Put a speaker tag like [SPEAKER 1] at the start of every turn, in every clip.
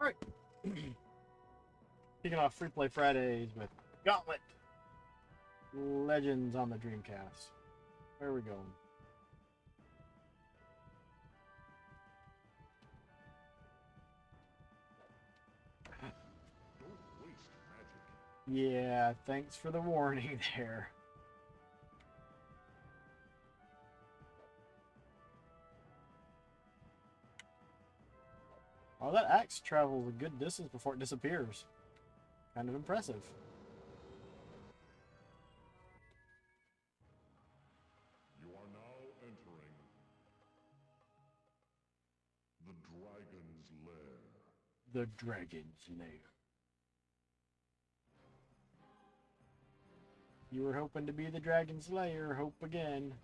[SPEAKER 1] Alright. Kicking off Free Play Fridays with Gauntlet Legends on the Dreamcast. Where are we going?
[SPEAKER 2] Don't waste magic.
[SPEAKER 1] Yeah, thanks for the warning there. Oh, that axe travels a good distance before it disappears. Kind of impressive.
[SPEAKER 2] You are now entering the Dragon's Lair.
[SPEAKER 1] The Dragon's Lair. You were hoping to be the Dragon's Lair. Hope again.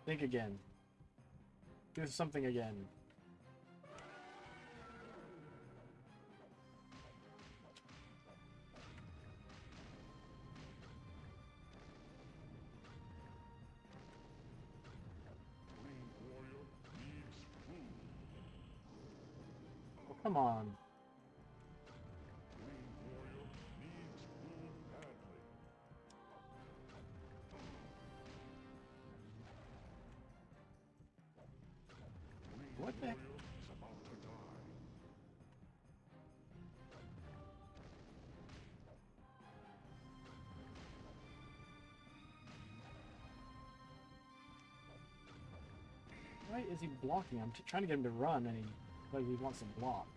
[SPEAKER 1] Think again. Do something again.
[SPEAKER 2] Green Warrior needs food.
[SPEAKER 1] Oh, come on.
[SPEAKER 2] Green Warrior needs food badly. Green
[SPEAKER 1] What the heck?
[SPEAKER 2] Warrior is about to die.
[SPEAKER 1] Why is he blocking? I'm trying to get him to run, and he wants to block.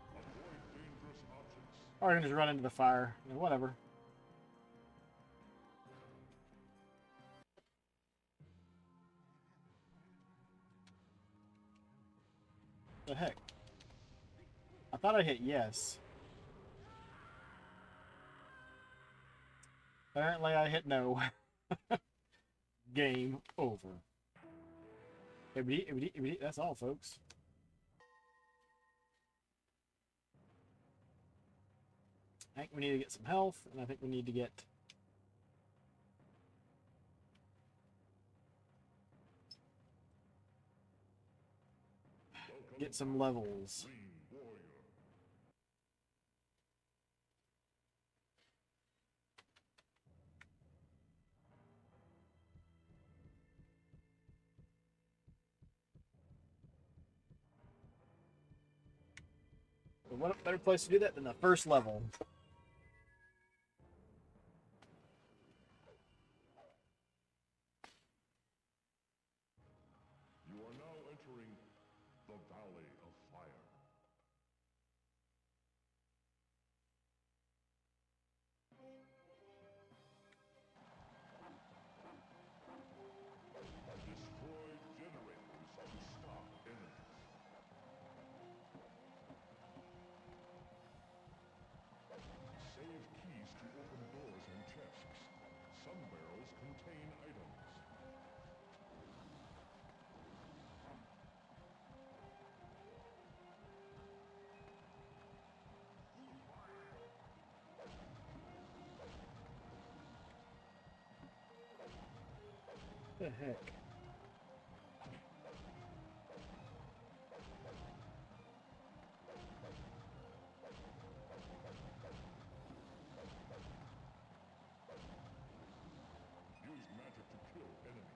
[SPEAKER 2] Avoid dangerous objects.
[SPEAKER 1] Or I can just run into the fire. Yeah, whatever. The heck? I thought I hit yes. Apparently I hit no. Game over. That's all, folks. I think we need to get some health, and I think we need to get some levels.
[SPEAKER 2] Green Warrior.
[SPEAKER 1] But what better place to do that than the first level?
[SPEAKER 2] You are now entering the Valley of Fire. Destroy generators to stop enemies. Save keys to open doors and chests. Some barrels contain items.
[SPEAKER 1] What the heck?
[SPEAKER 2] Use magic to kill enemies.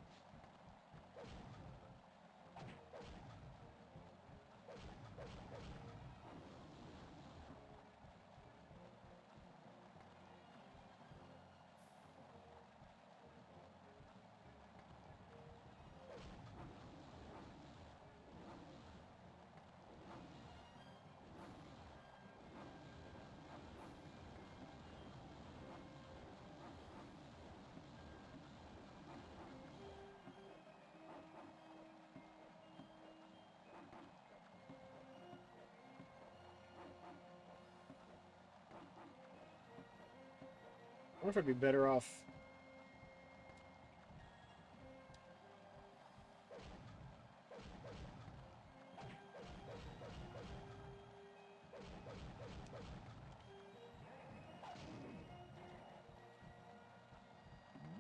[SPEAKER 1] I wonder if I'd be better off.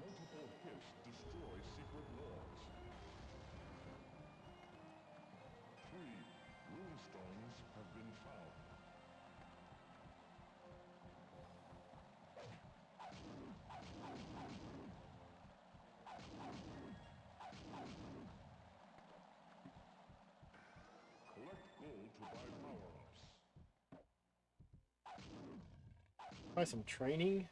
[SPEAKER 2] Multiple hits destroy secret walls. to buy power-ups.
[SPEAKER 1] Try some training.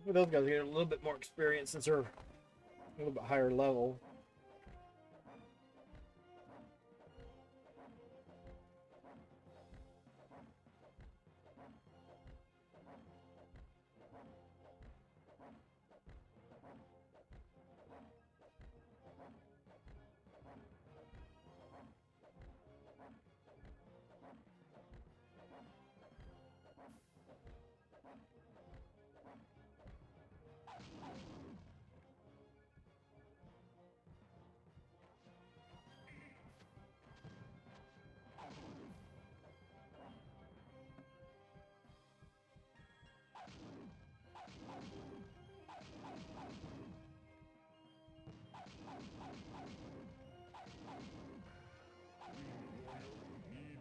[SPEAKER 1] Hopefully those guys get a little bit more experience since they're a little bit higher level.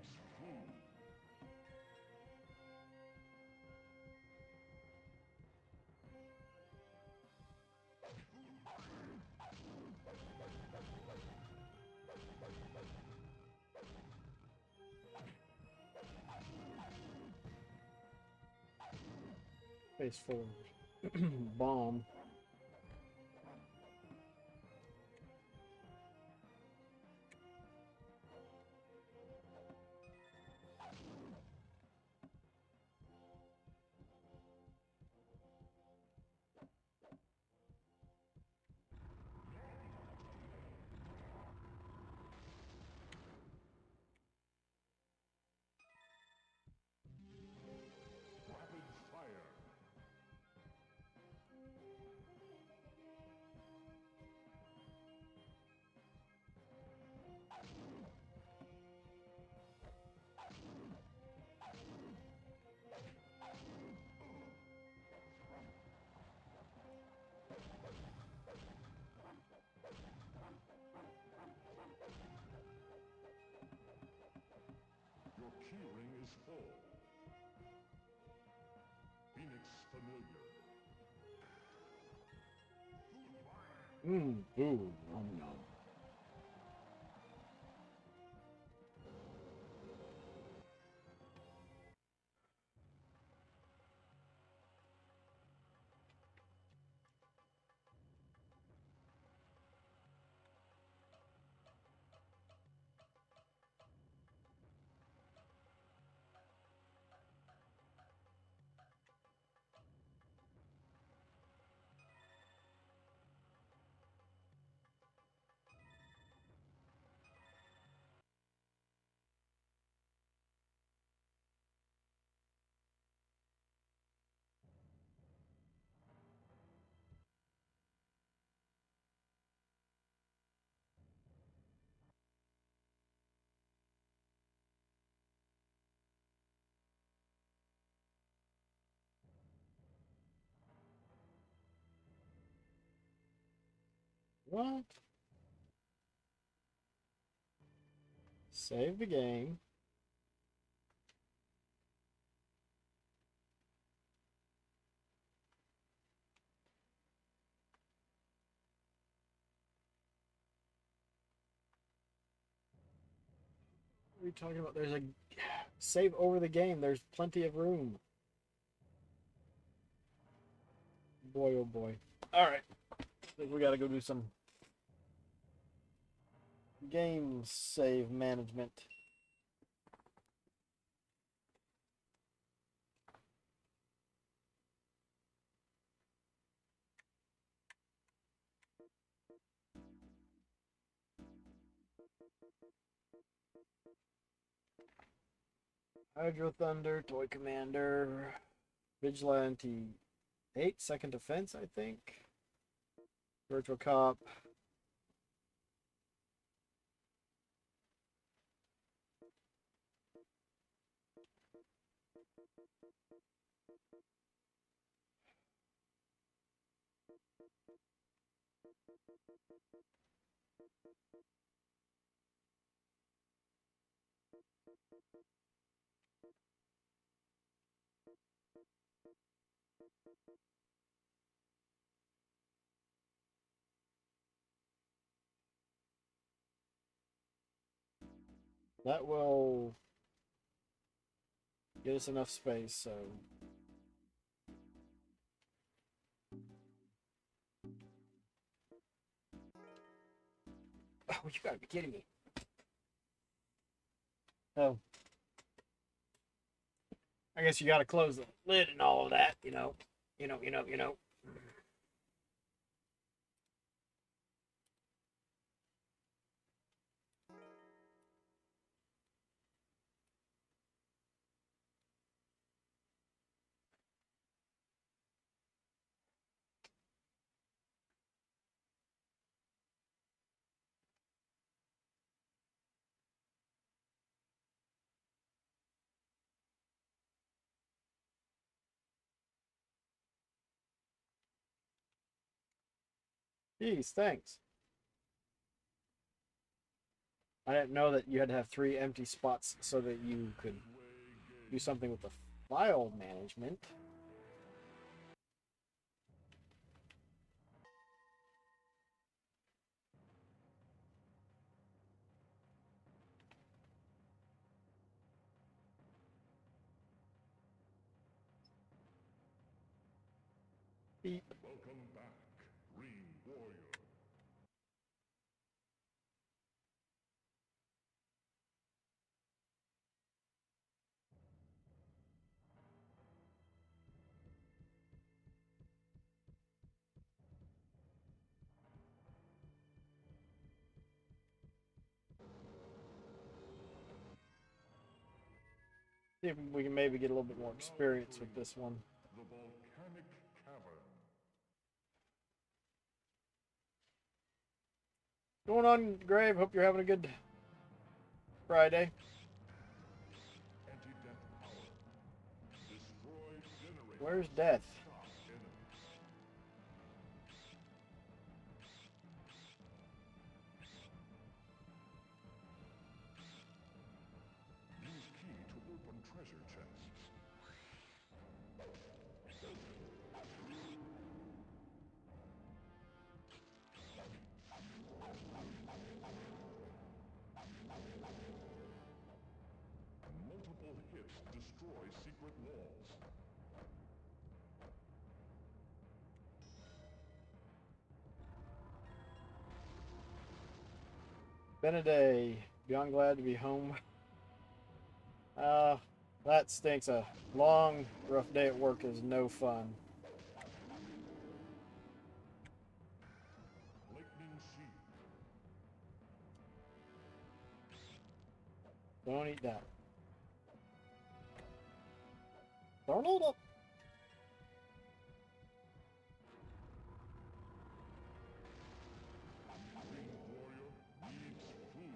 [SPEAKER 2] Needs food.
[SPEAKER 1] Face full of bomb.
[SPEAKER 2] Rapid fire. Your key ring is full. Phoenix familiar.
[SPEAKER 1] Ooh, nom nom. What? Save the game. What are you talking about? There's a save over the game. There's plenty of room. Boy, oh boy. All right. I think we got to go do some game save management. Hydro Thunder, Toy Commander, Vigilante 8, Second Defense, I think. Virtual Cop. That will get us enough space, so. Oh, you gotta be kidding me. Oh. I guess you gotta close the lid and all of that, you know. You know. Geez, thanks. I didn't know that you had to have 3 empty spots so that you could do something with the file management. Beep.
[SPEAKER 2] Welcome back, Green Warrior.
[SPEAKER 1] See if we can maybe get a little bit more experience with this one.
[SPEAKER 2] The Volcanic Cavern.
[SPEAKER 1] Going on, Grave? Hope you're having a good Friday.
[SPEAKER 2] Anti-death power. Destroy generator.
[SPEAKER 1] Where's Death?
[SPEAKER 2] Stop enemies. Use key to open treasure chests. Multiple hits destroy secret walls.
[SPEAKER 1] Been a day. Beyond glad to be home. That stinks. A long, rough day at work is no fun.
[SPEAKER 2] Lightning Seed.
[SPEAKER 1] Don't eat that. Don't eat it.
[SPEAKER 2] Green Warrior needs food.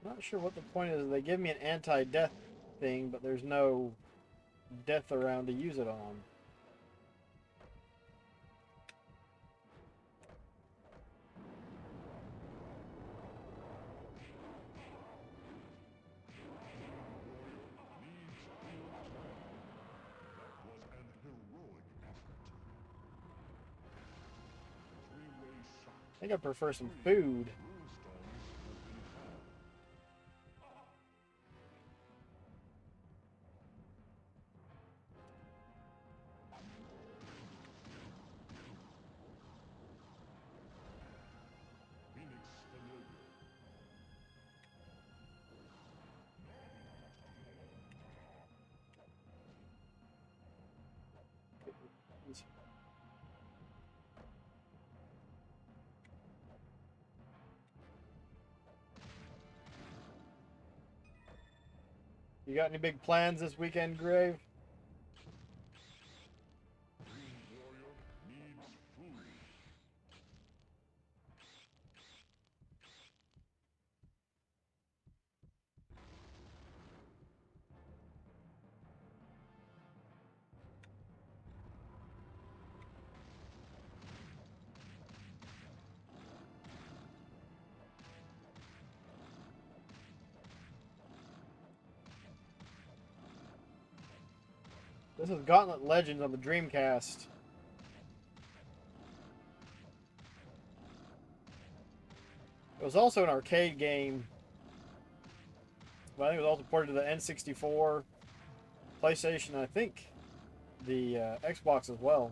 [SPEAKER 1] Not sure what the point is. They give me an anti-death thing, but there's no death around to use it on.
[SPEAKER 2] Needs field time. That was an heroic effort. Three-way shot.
[SPEAKER 1] I think I prefer some food.
[SPEAKER 2] Runestones have been found. Phoenix Familiar.
[SPEAKER 1] You got any big plans this weekend, Grave?
[SPEAKER 2] Green Warrior needs food.
[SPEAKER 1] This is Gauntlet Legends on the Dreamcast. It was also an arcade game. But I think it was also ported to the N64, PlayStation, and I think the Xbox as well.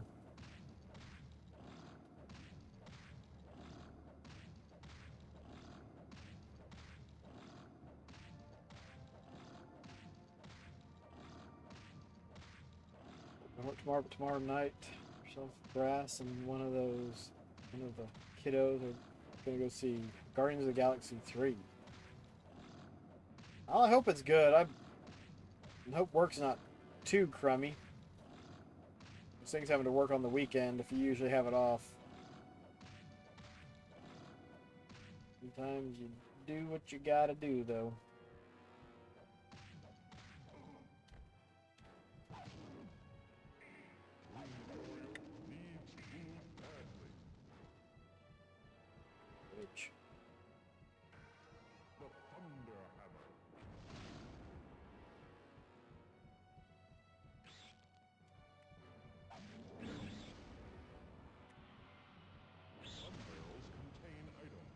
[SPEAKER 1] I work tomorrow night. Yourself Brass and one of the kiddos are gonna go see Guardians of the Galaxy 3. I hope it's good. I hope work's not too crummy. This thing's having to work on the weekend if you usually have it off. Sometimes you do what you gotta do, though. Which?
[SPEAKER 2] The Thunder Hammer. Some barrels contain items.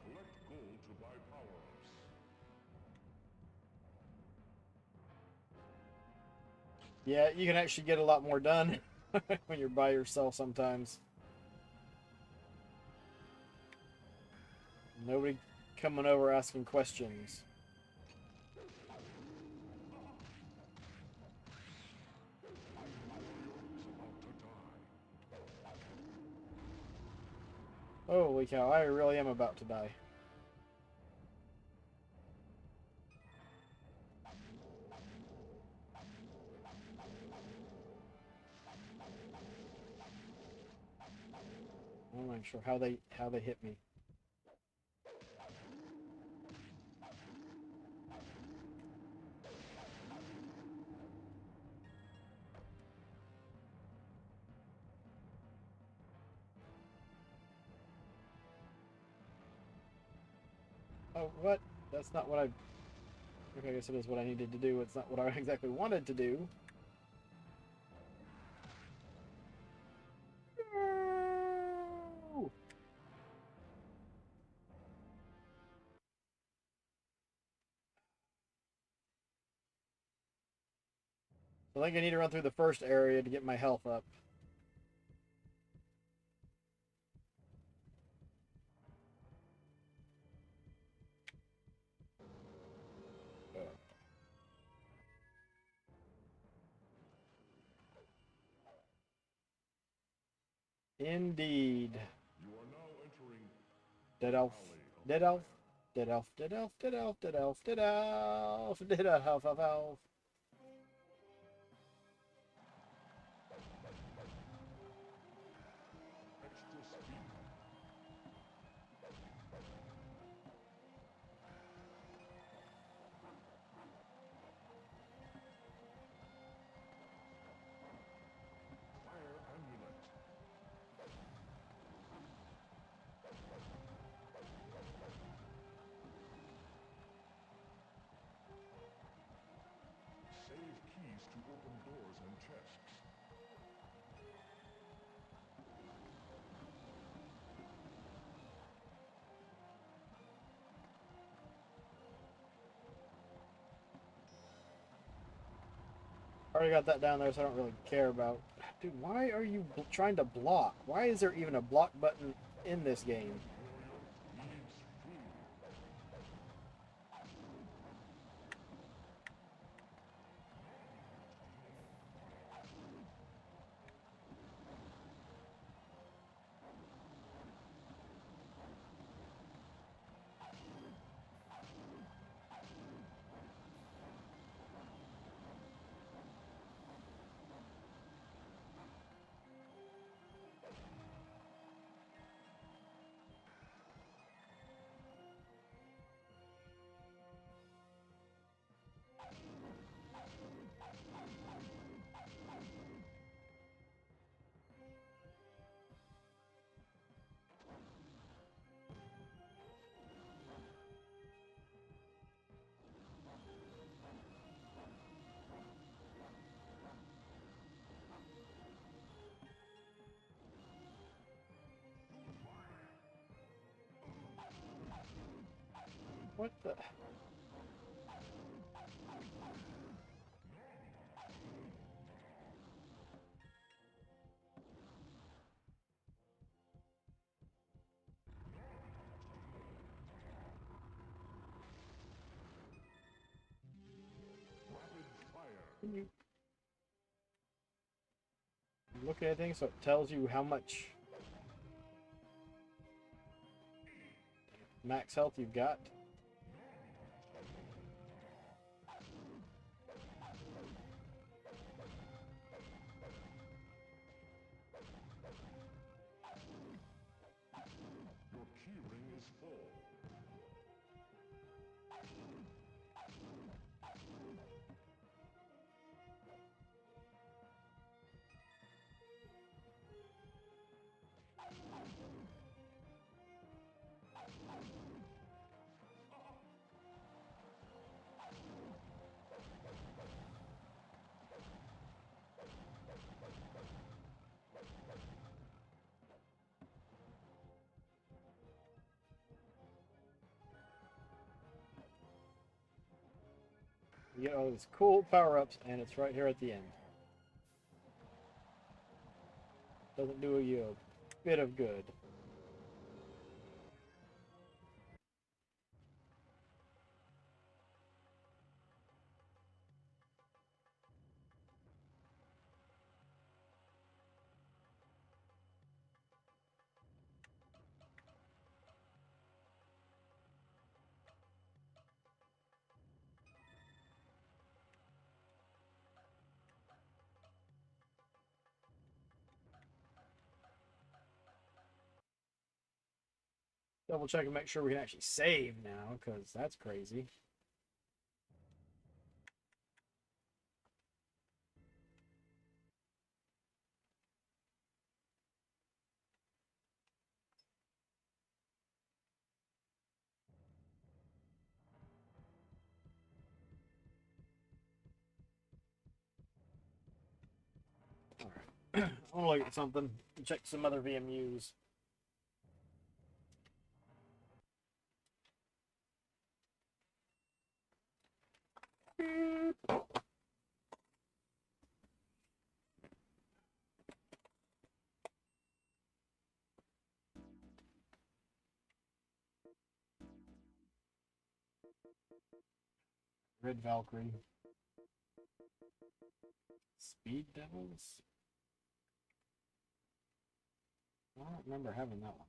[SPEAKER 2] Collect gold to buy power-ups.
[SPEAKER 1] Yeah, you can actually get a lot more done when you're by yourself sometimes. Nobody coming over asking questions. Holy cow, I really am about to die. I'm not sure how they hit me. Oh, what? That's not what I... Okay, I guess it is what I needed to do. It's not what I exactly wanted to do. No! I think I need to run through the first area to get my health up. Indeed.
[SPEAKER 2] You are now entering
[SPEAKER 1] Dead elf. Dead elf. Dead elf. Dead elf. Dead elf. Dead elf. Dead elf. Dead elf. Elf. Elf.
[SPEAKER 2] extra speed. Fire amulet. Save keys to open doors and chests.
[SPEAKER 1] Already got that down there, so I don't really care about. Dude, why are you trying to block? Why is there even a block button in this game?
[SPEAKER 2] Warrior needs food.
[SPEAKER 1] What the?
[SPEAKER 2] Rapid fire.
[SPEAKER 1] Can you look at anything so it tells you how much max health you've got?
[SPEAKER 2] Your key ring is full.
[SPEAKER 1] You get all these cool power-ups, and it's right here at the end. Doesn't do you a bit of good. Double check and make sure we can actually save now, because that's crazy. Alright. I want to look at something. Check some other VMUs. Red Valkyrie. Speed Devils? I don't remember having that one.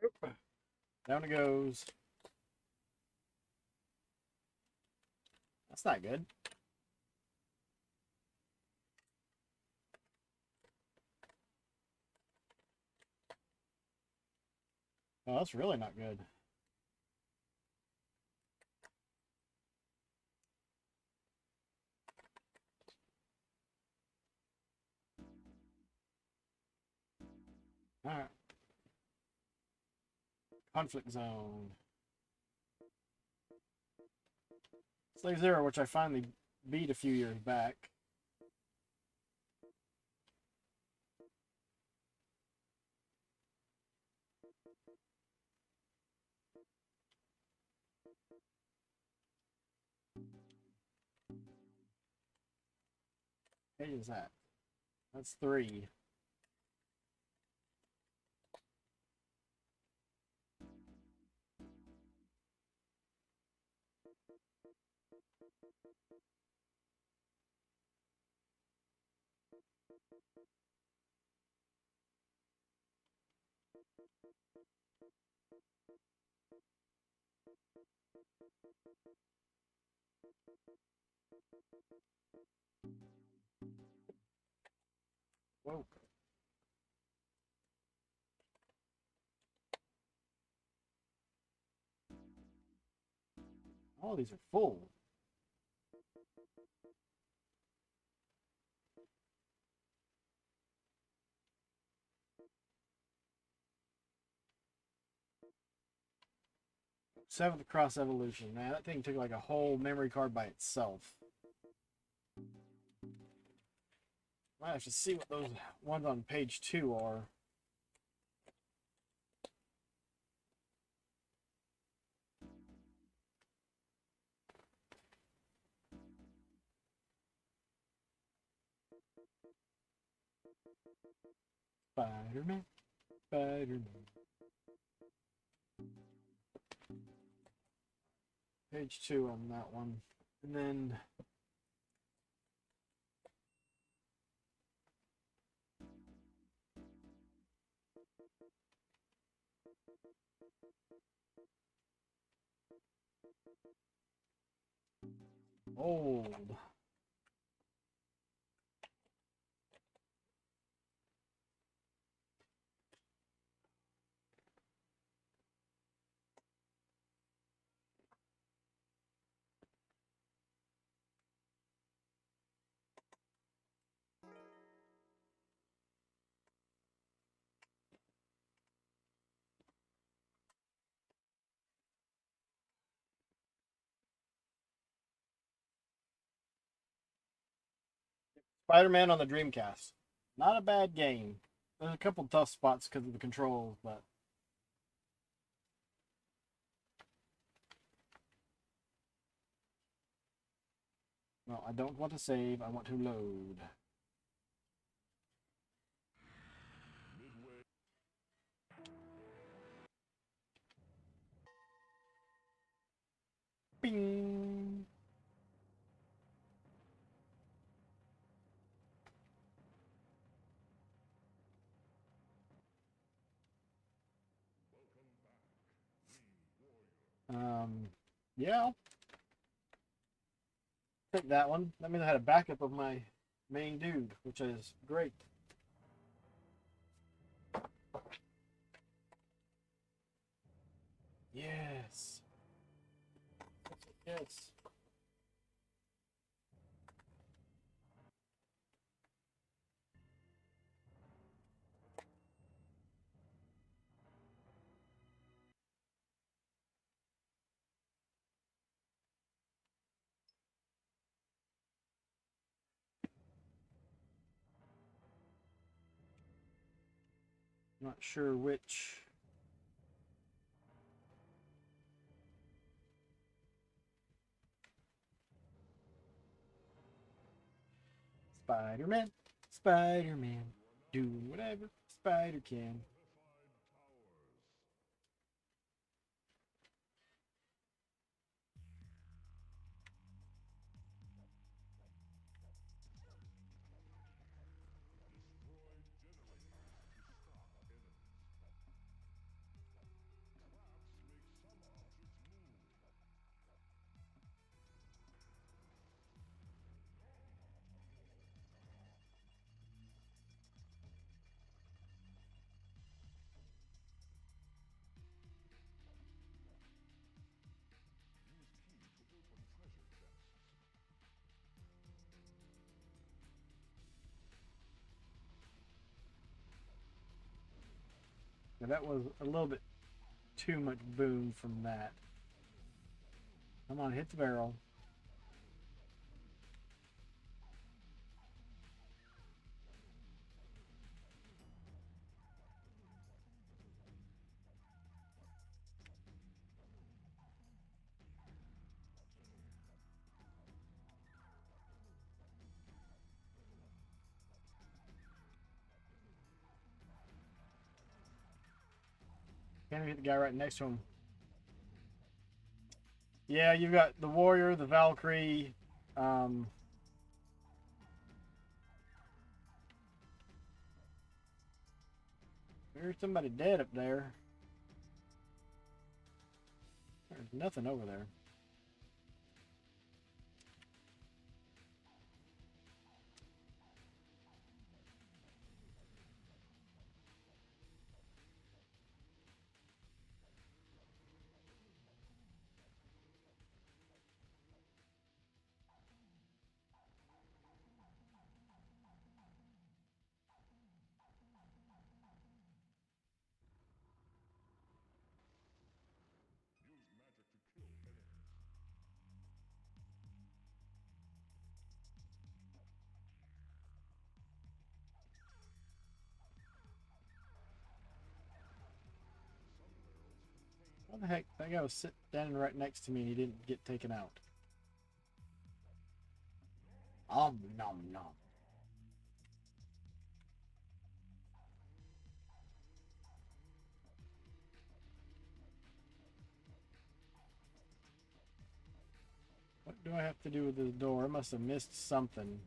[SPEAKER 1] Oop. Down it goes. That's not good. Oh, that's really not good. Alright. Conflict Zone. Slave Zero, which I finally beat a few years back. What is that? That's 3. Whoa. All these are full. Seventh Cross Evolution. Man, that thing took like a whole memory card by itself. Might have to see what those ones on page 2 are. Spider-Man, Spider-Man. Page 2 on that one. And then old. Spider-Man on the Dreamcast. Not a bad game. There's a couple tough spots because of the controls, but no, I don't want to save. I want to load.
[SPEAKER 2] Midway.
[SPEAKER 1] Bing.
[SPEAKER 2] Welcome back, Green Warrior.
[SPEAKER 1] Yeah, I'll take that one. That means I had a backup of my main dude, which is great. Yes. Yes. Not sure which. Spider-Man. Spider-Man. Doing whatever Spider can. Now that was a little bit too much boom from that. Come on, hit the barrel. Can't even hit the guy right next to him. Yeah, you've got the Warrior, the Valkyrie, There's somebody dead up there. There's nothing over there.
[SPEAKER 2] Use magic to kill enemies. Some barrels contain
[SPEAKER 1] What the heck? That guy was sitting standing right next to me and he didn't get taken out. Nom nom. What do I have to do with this door? I must have missed something.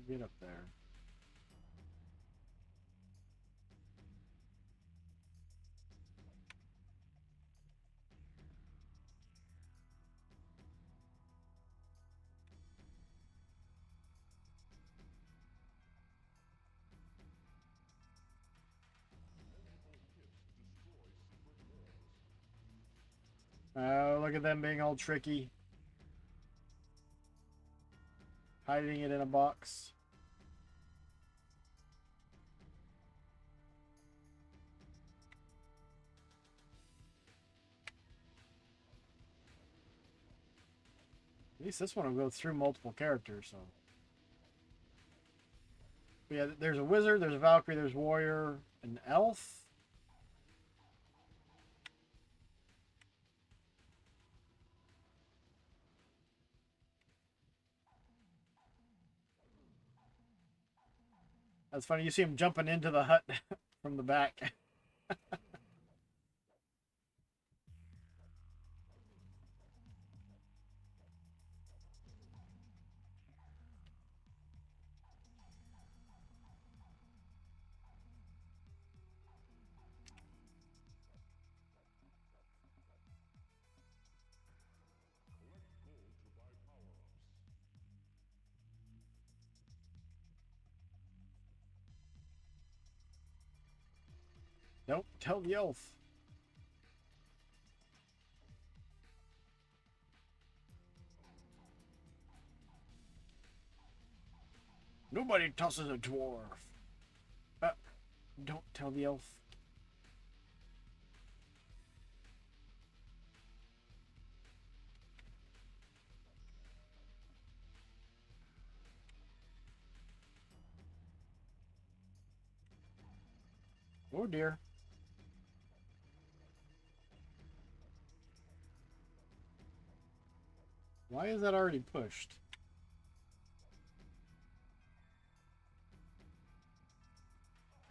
[SPEAKER 1] Get up there. Oh, look at them being all tricky. Hiding it in a box. At least this one will go through multiple characters, so. But yeah, there's a wizard, there's a Valkyrie, there's warrior, an elf. That's funny, you see him jumping into the hut from the back.
[SPEAKER 2] collect gold to buy power-ups.
[SPEAKER 1] Don't tell the elf. Nobody tosses a dwarf. Don't tell the elf. Oh dear. Why is that already pushed?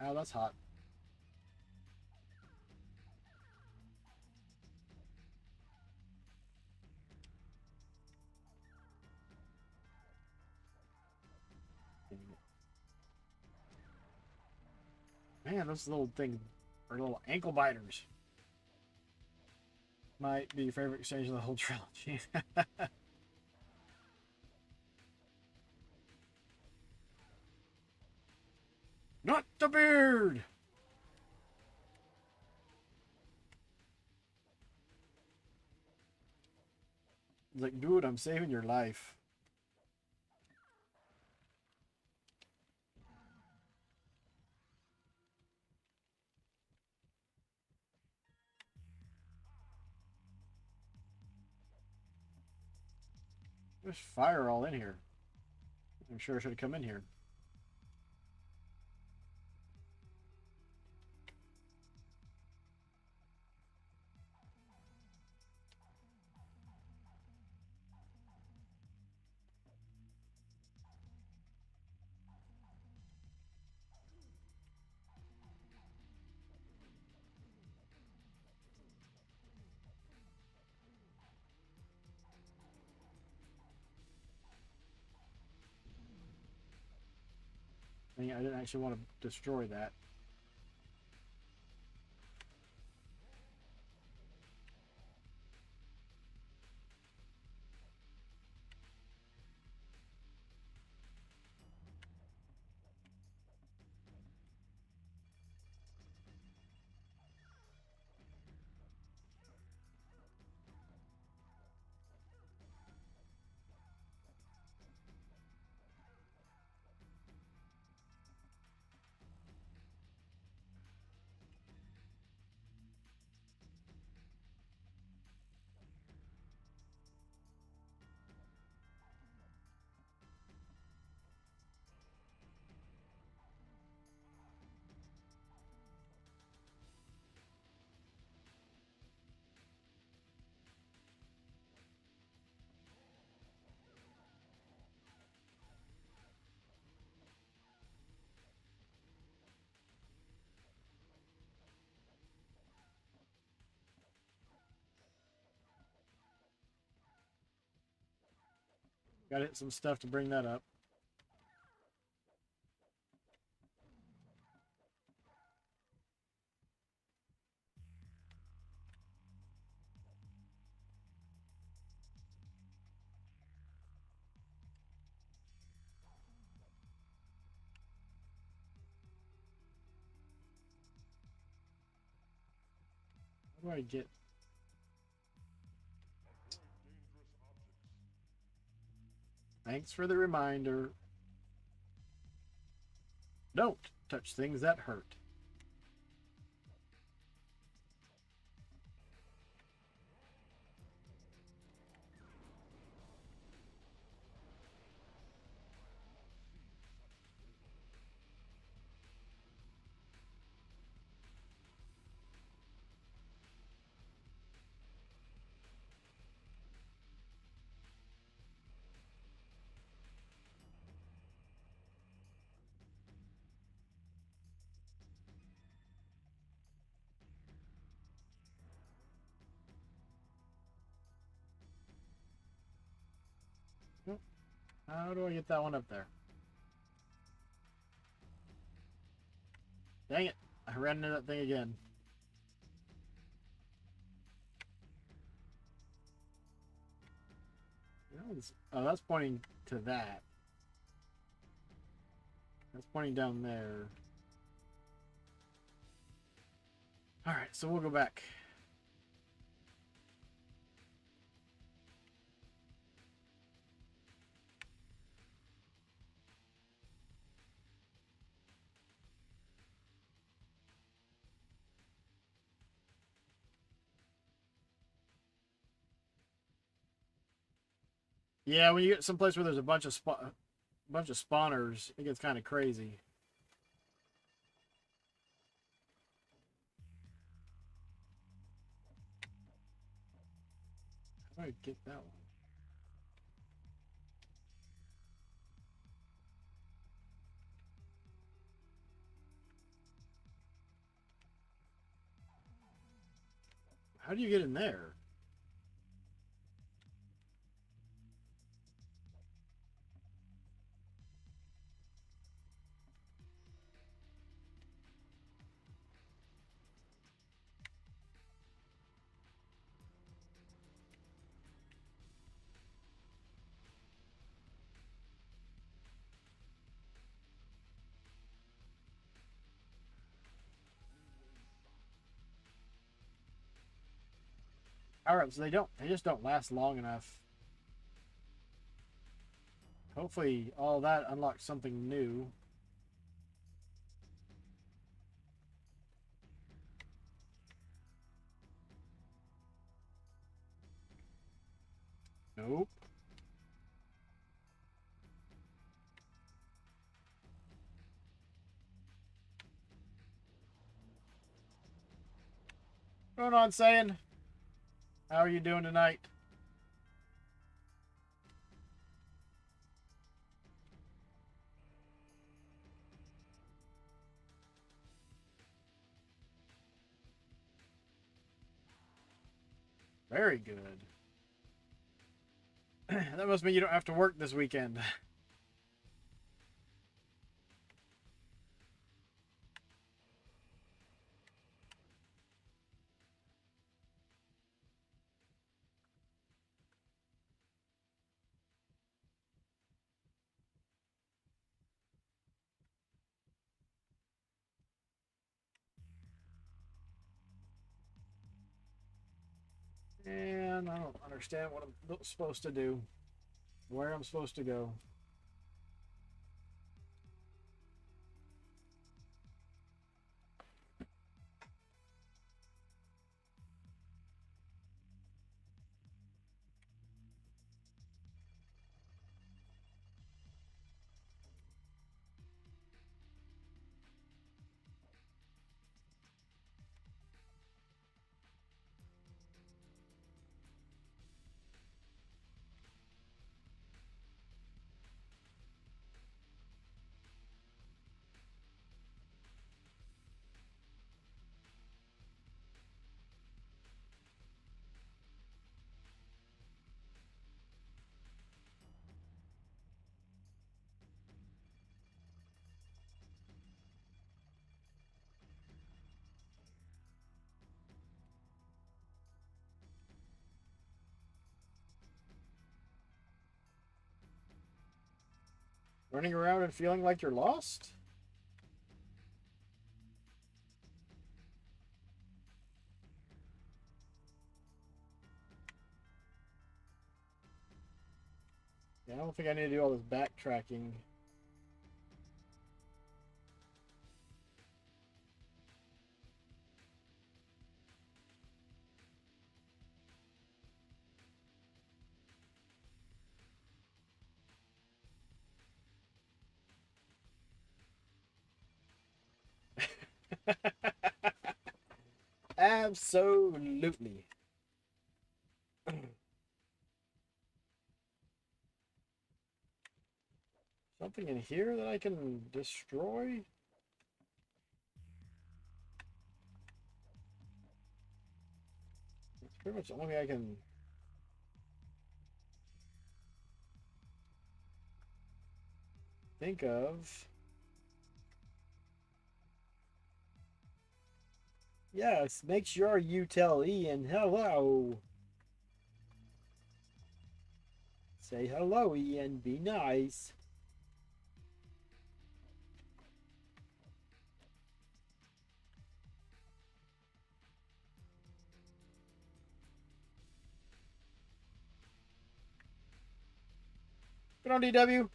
[SPEAKER 1] Ow, that's hot. Man, those little things are little ankle biters. Might be your favorite exchange of the whole trilogy. Not the beard! Like, dude, I'm saving your life. There's fire all in here. I'm sure I should have come in here. I didn't actually want to destroy that. Got to hit some stuff to bring that up. How do I get... Thanks for the reminder. Don't touch things that hurt. How do I get that one up there? Dang it. I ran into that thing again. Oh, that's pointing to that. That's pointing down there. Alright, so we'll go back. Yeah, when you get someplace where there's a bunch of spawners, it gets kind of crazy. How do I get that one? How do you get in there? Power-ups, they just don't last long enough. Hopefully all that unlocks something new. Nope. What's going on, Saiyan? How are you doing tonight? Very good. That must mean you don't have to work this weekend. And I don't understand what I'm supposed to do. Where I'm supposed to go. Running around and feeling like you're lost? Yeah, I don't think I need to do all this backtracking. Absolutely. Something in here that I can destroy? It's pretty much the only thing I can think of. Yes, make sure you tell Ian hello. Say hello, Ian. Be nice. Good on DW.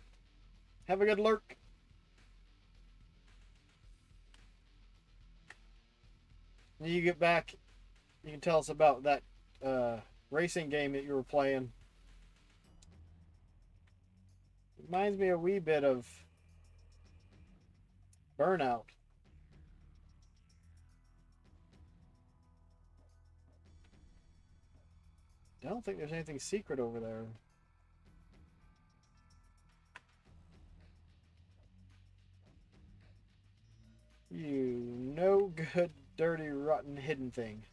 [SPEAKER 1] Have a good lurk. When you get back, you can tell us about that racing game that you were playing. Reminds me a wee bit of Burnout. I don't think there's anything secret over there. You no good, dirty, rotten, hidden thing.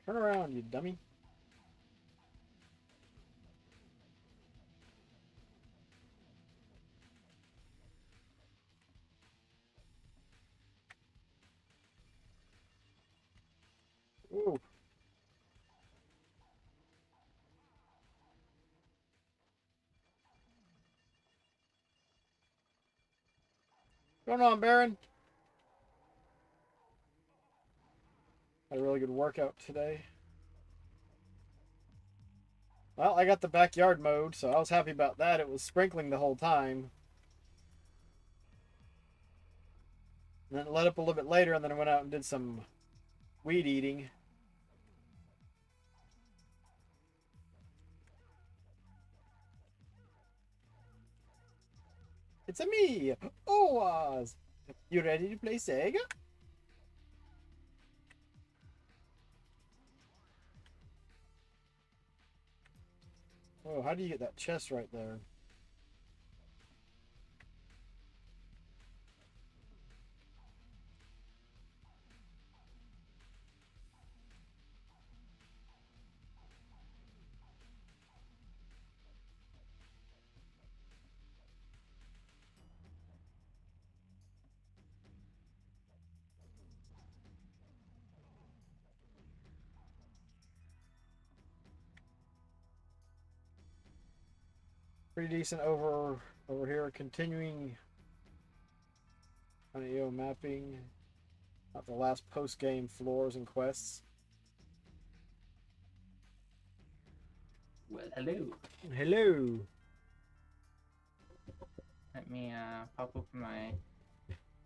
[SPEAKER 1] Turn around, you dummy. Ooh. What's going on, Baron? Had a really good workout today. Well, I got the backyard mode, so I was happy about that. It was sprinkling the whole time. And then it let up a little bit later, and then I went out and did some weed eating. It's a me, Oaz. You ready to play Sega? Oh, how do you get that chest right there? Pretty decent over here. Continuing on EO mapping. Not the last post game floors and quests.
[SPEAKER 3] Well, hello.
[SPEAKER 1] Hello.
[SPEAKER 3] Let me pop open my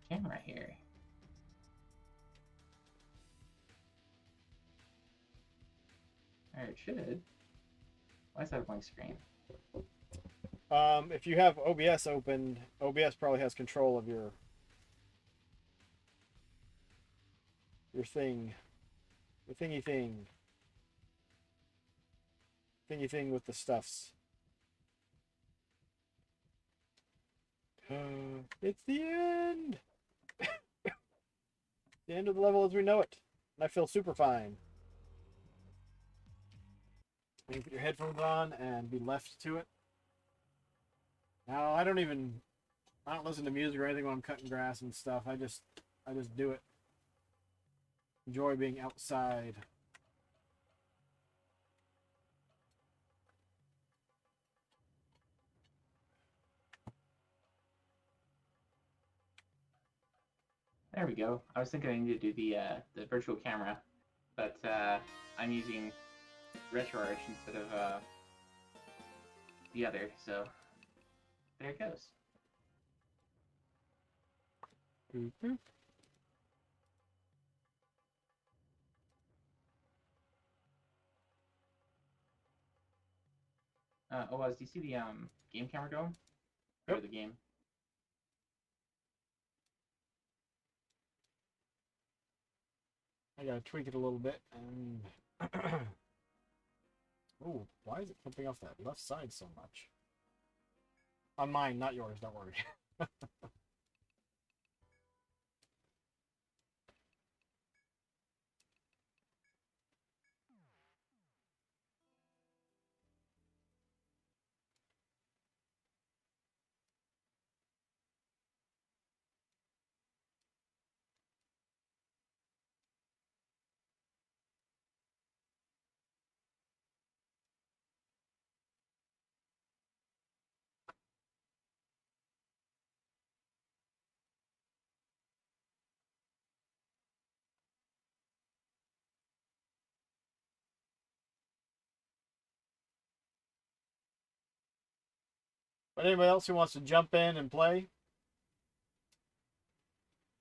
[SPEAKER 3] camera here. Or it should. Why is that a blank screen?
[SPEAKER 1] If you have OBS open, OBS probably has control of your thing, the thingy thing with the stuffs. It's the end. The end of the level as we know it, and I feel super fine. You can put your headphones on and be left to it. Now I don't listen to music or anything when I'm cutting grass and stuff. I just do it. Enjoy being outside.
[SPEAKER 3] There we go. I was thinking I need to do the virtual camera, but I'm using RetroArch instead of the other, so there it goes.
[SPEAKER 1] Mm-hmm.
[SPEAKER 3] Do you see the game camera going? Or the game?
[SPEAKER 1] I gotta tweak it a little bit and oh, why is it flipping off that left side so much? On mine, not yours, don't worry. But anybody else who wants to jump in and play?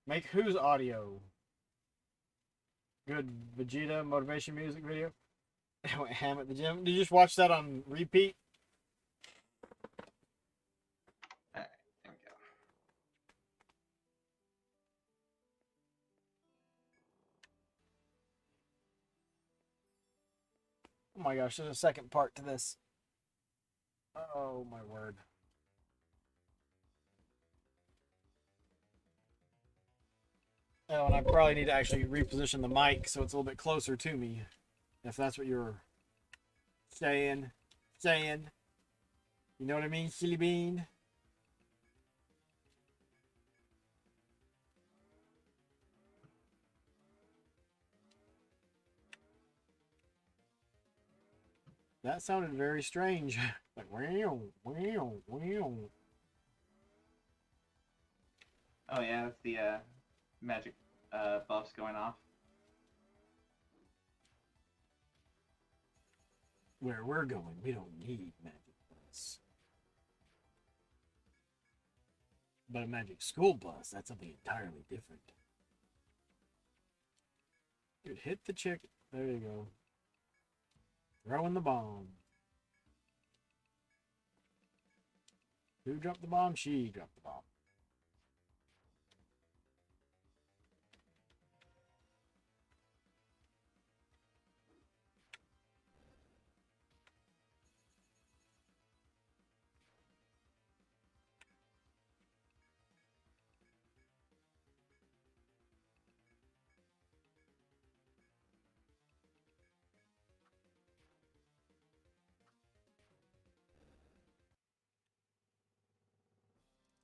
[SPEAKER 1] Make whose audio? Good Vegeta motivation music video. I went ham at the gym. Did you just watch that on repeat?
[SPEAKER 3] Alright, there we go.
[SPEAKER 1] Oh my gosh, there's a second part to this. Oh my word. Oh, and I probably need to actually reposition the mic so it's a little bit closer to me. If that's what you're saying. You know what I mean, silly bean? That sounded very strange. Like, wow, wow, wow.
[SPEAKER 3] Oh yeah, that's the magic buffs going off.
[SPEAKER 1] Where we're going, we don't need magic bus. But a magic school bus, that's something entirely different. Dude, hit the chick. There you go. Throwing the bomb. Who dropped the bomb? She dropped the bomb.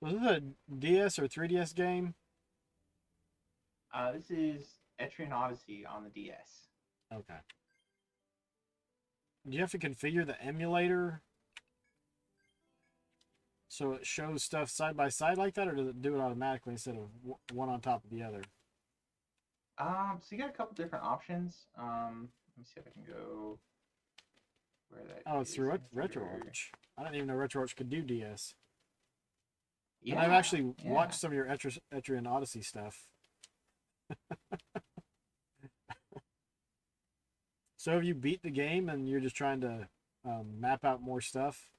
[SPEAKER 1] Was this a DS or 3DS game?
[SPEAKER 3] This is Etrian Odyssey on the DS.
[SPEAKER 1] Okay. Do you have to configure the emulator? So it shows stuff side by side like that, or does it do it automatically instead of one on top of the other?
[SPEAKER 3] So you got a couple different options. Let me see if I can go where that
[SPEAKER 1] Oh, it's
[SPEAKER 3] is
[SPEAKER 1] through
[SPEAKER 3] in here.
[SPEAKER 1] RetroArch. I didn't even know RetroArch could do DS.
[SPEAKER 3] Yeah,
[SPEAKER 1] And I've actually
[SPEAKER 3] yeah.
[SPEAKER 1] watched some of your Etrian Odyssey stuff. So have you beat the game and you're just trying to map out more stuff?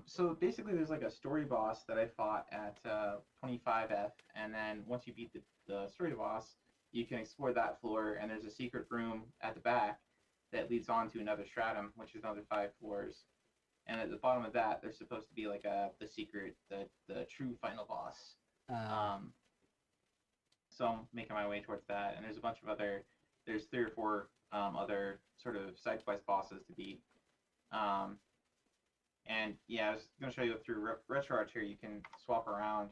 [SPEAKER 3] So basically, there's like a story boss that I fought at 25F, and then once you beat the story boss, you can explore that floor, and there's a secret room at the back that leads on to another stratum, which is another 5 floors. And at the bottom of that, there's supposed to be like the secret, the true final boss.
[SPEAKER 1] Uh,
[SPEAKER 3] Um, so I'm making my way towards that, and there's a bunch of there's 3 or 4 other sort of side quest bosses to beat. Um, And yeah, I was going to show you through RetroArch here. You can swap around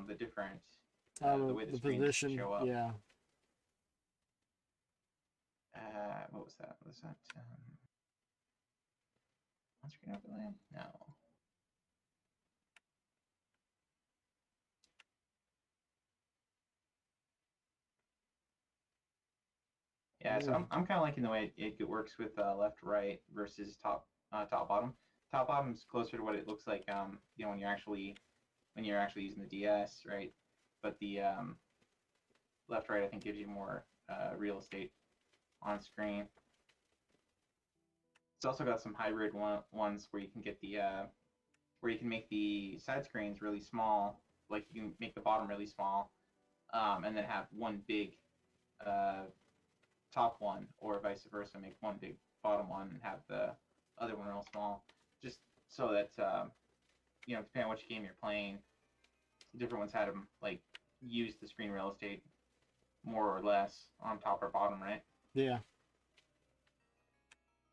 [SPEAKER 3] the different the way the
[SPEAKER 1] the
[SPEAKER 3] screens
[SPEAKER 1] position,
[SPEAKER 3] show up.
[SPEAKER 1] yeah.
[SPEAKER 3] What was that? Was that on screen overlay? No. Yeah, so I'm kind of liking the way it works with left right versus top bottom. Top bottom's closer to what it looks like you know when you're actually using the DS, right? But the left right I think gives you more real estate on screen. It's also got some hybrid ones where you can get where you can make the side screens really small, like you can make the bottom really small, and then have one big uh, top one, or vice versa, make one big bottom one and have the other one real small, just so that you know, depending on which game you're playing, different ones had them like use the screen real estate more or less on top or bottom, right?
[SPEAKER 1] Yeah.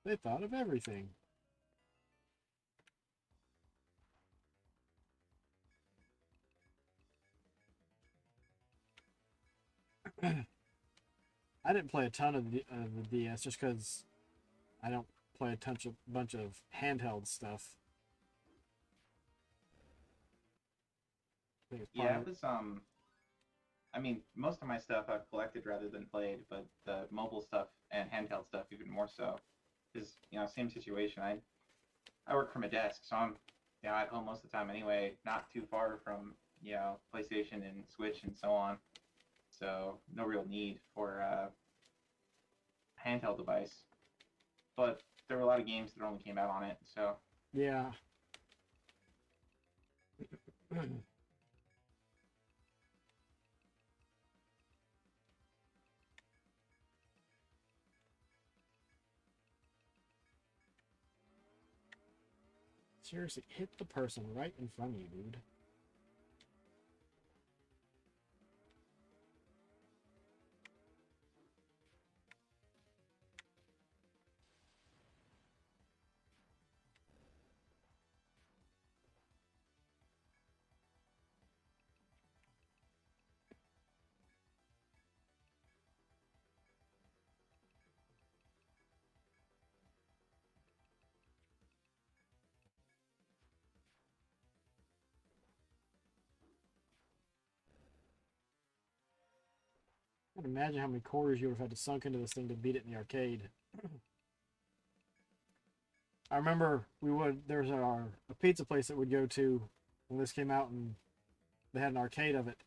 [SPEAKER 1] They thought of everything. I didn't play a ton of the DS just because I don't play a bunch of handheld stuff. I think it's
[SPEAKER 3] Yeah,
[SPEAKER 1] probably
[SPEAKER 3] it was I mean, most of my stuff I've collected rather than played, but the mobile stuff and handheld stuff even more so. Because, you know, same situation. I work from a desk, so I'm, you know, at home most of the time anyway, not too far from, you know, PlayStation and Switch and so on. So no real need for a handheld device. But there were a lot of games that only came out on it, so
[SPEAKER 1] yeah. Seriously, hit the person right in front of you, dude. I can imagine how many quarters you would have had to sunk into this thing to beat it in the arcade. I remember there was a pizza place that we'd go to when this came out, and they had an arcade of it.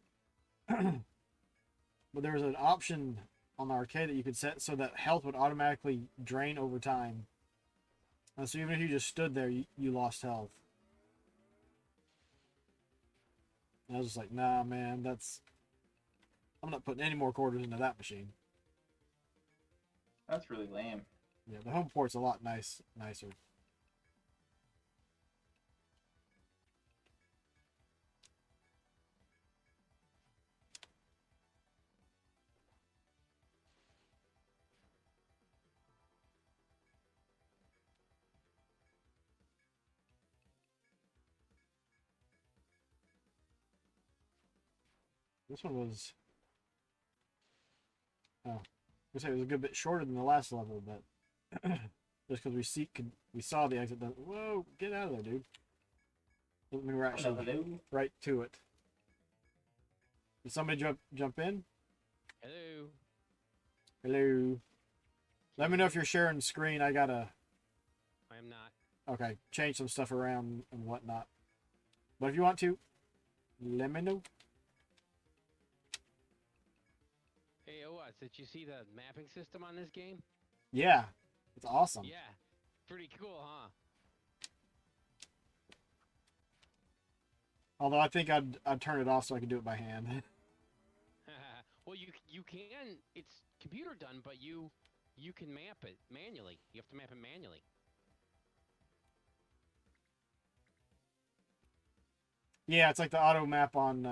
[SPEAKER 1] But there was an option on the arcade that you could set so that health would automatically drain over time. And so even if you just stood there, you lost health. And I was just like, nah, man, I'm not putting any more quarters into that machine.
[SPEAKER 3] that's really lame.
[SPEAKER 1] Yeah, the home port's a lot nicer. This one was, oh, I say it was a good bit shorter than the last level, but Just because we saw the exit. Whoa, get out of there, dude. Doesn't mean we're actually
[SPEAKER 3] Hello.
[SPEAKER 1] right to it. Did somebody jump in?
[SPEAKER 4] Hello.
[SPEAKER 1] Hello. Let me know if you're sharing screen. I gotta
[SPEAKER 4] I am not.
[SPEAKER 1] change some stuff around and whatnot. But if you want to, let me know.
[SPEAKER 4] Hey, OS, did you see the mapping system on this game?
[SPEAKER 1] Yeah, it's awesome.
[SPEAKER 4] Yeah. Pretty cool, huh?
[SPEAKER 1] Although I think I'd turn it off so I can do it by hand.
[SPEAKER 4] Well, you can. It's computer done, but you can map it manually. You have to map it manually.
[SPEAKER 1] Yeah, it's like the auto map on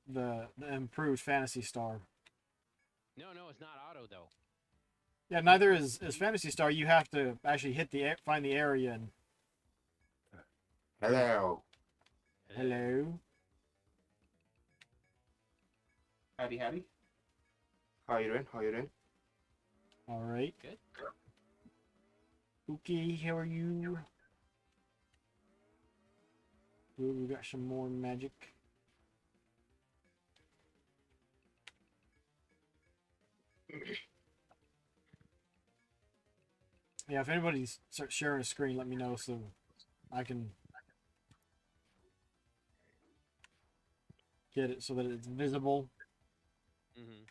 [SPEAKER 1] the improved Fantasy Star.
[SPEAKER 4] No, it's not auto though.
[SPEAKER 1] Yeah, neither is Fantasy Star. You have to actually find the area and
[SPEAKER 5] Hello.
[SPEAKER 1] hello.
[SPEAKER 3] Howdy, howdy.
[SPEAKER 5] How you doing? How you doing?
[SPEAKER 1] All right.
[SPEAKER 4] Good.
[SPEAKER 1] Okay, how are you? Ooh, we got some more magic. Yeah, if anybody starts sharing a screen, let me know so I can get it so that it's visible.
[SPEAKER 4] Mm-hmm.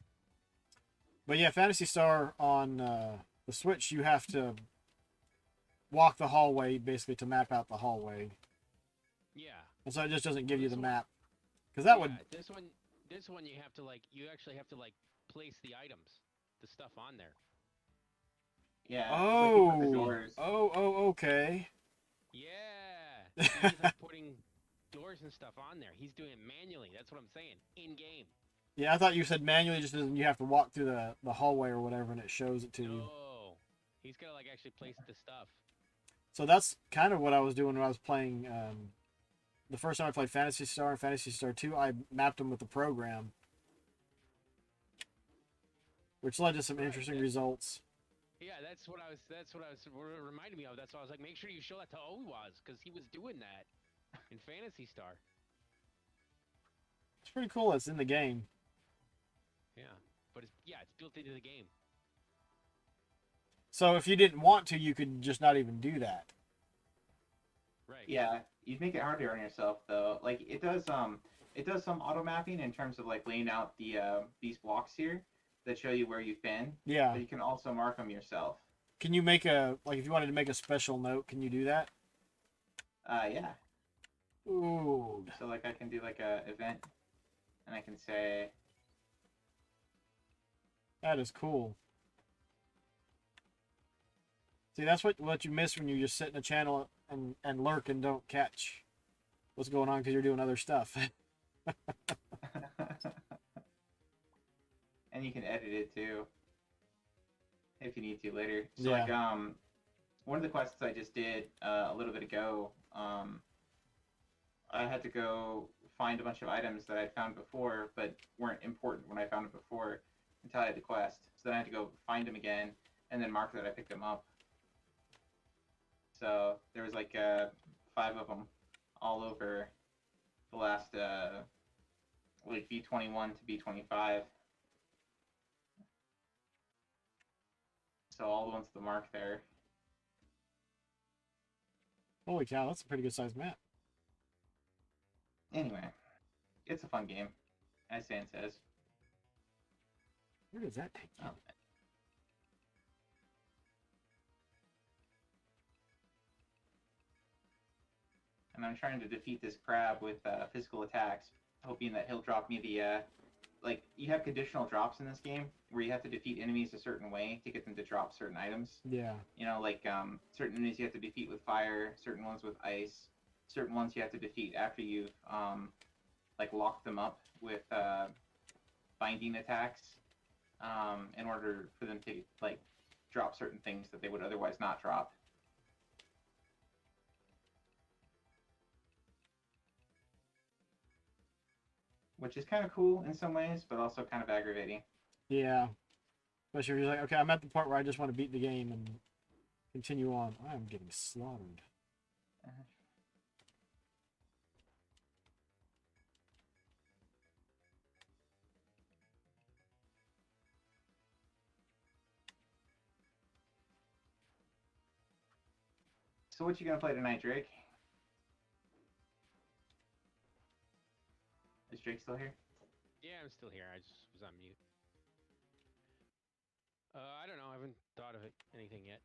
[SPEAKER 1] But yeah, Fantasy Star on the Switch, you have to walk the hallway basically to map out the hallway,
[SPEAKER 4] Yeah.
[SPEAKER 1] and so it just doesn't give you the
[SPEAKER 4] This one-
[SPEAKER 1] map because that
[SPEAKER 4] yeah,
[SPEAKER 1] would.
[SPEAKER 4] This one you have to you actually have to place the items, the stuff on there.
[SPEAKER 3] Yeah. it's like you put the
[SPEAKER 1] Oh,
[SPEAKER 3] doors.
[SPEAKER 1] okay.
[SPEAKER 4] Yeah. He's like putting doors and stuff on there. He's doing it manually. That's what I'm saying. In game.
[SPEAKER 1] Yeah, I thought you said manually, just as in you have to walk through the hallway or whatever, and it shows it to you.
[SPEAKER 4] No. He's gotta actually place the stuff.
[SPEAKER 1] So that's kind of what I was doing when I was playing. The first time I played Fantasy Star and Fantasy Star 2, I mapped them with the program, which led to some interesting results.
[SPEAKER 4] Yeah, that's what reminded me of. That's why I was like, make sure you show that to Owaz, because he was doing that in Fantasy Star.
[SPEAKER 1] It's pretty cool. It's in the game.
[SPEAKER 4] Yeah, but it's built into the game.
[SPEAKER 1] So if you didn't want to, you could just not even do that.
[SPEAKER 4] Right.
[SPEAKER 3] Yeah, you'd make it harder on yourself though. Like it does some auto mapping in terms of like laying out these blocks here that show you where you've been.
[SPEAKER 1] Yeah.
[SPEAKER 3] But you can also mark them yourself.
[SPEAKER 1] Can you make if you wanted to make a special note, can you do that?
[SPEAKER 3] Yeah.
[SPEAKER 1] Ooh.
[SPEAKER 3] So like I can do like a event, and I can say,
[SPEAKER 1] That is cool. See, that's what you miss when you just sit in a channel and lurk and don't catch what's going on because you're doing other stuff.
[SPEAKER 3] and you can edit it too, if you need to later. So
[SPEAKER 1] Yeah.
[SPEAKER 3] like one of the quests I just did a little bit ago, I had to go find a bunch of items that I'd found before but weren't important when I found them before until I had the quest. So then I had to go find them again and then mark that I picked them up. So there was like 5 of them all over the last like B21 to B25. So all the ones to the mark there.
[SPEAKER 1] Holy cow, that's a pretty good sized map.
[SPEAKER 3] Anyway, it's a fun game, as Stan says.
[SPEAKER 1] Where does that take you?
[SPEAKER 3] Um, and I'm trying to defeat this crab with physical attacks, hoping that he'll drop me the like you have conditional drops in this game where you have to defeat enemies a certain way to get them to drop certain items.
[SPEAKER 1] Yeah.
[SPEAKER 3] You know, like certain enemies you have to defeat with fire, certain ones with ice, certain ones you have to defeat after you've like locked them up with binding attacks in order for them to like drop certain things that they would otherwise not drop. Which is kind of cool in some ways, but also kind of aggravating.
[SPEAKER 1] Yeah. Especially if you're like, okay, I'm at the part where I just want to beat the game and continue on. I am getting slaughtered.
[SPEAKER 3] So what you gonna play tonight, Drake? Is Drake still here?
[SPEAKER 4] Yeah, I'm still here. I just was on mute. I don't know. I haven't thought of anything yet.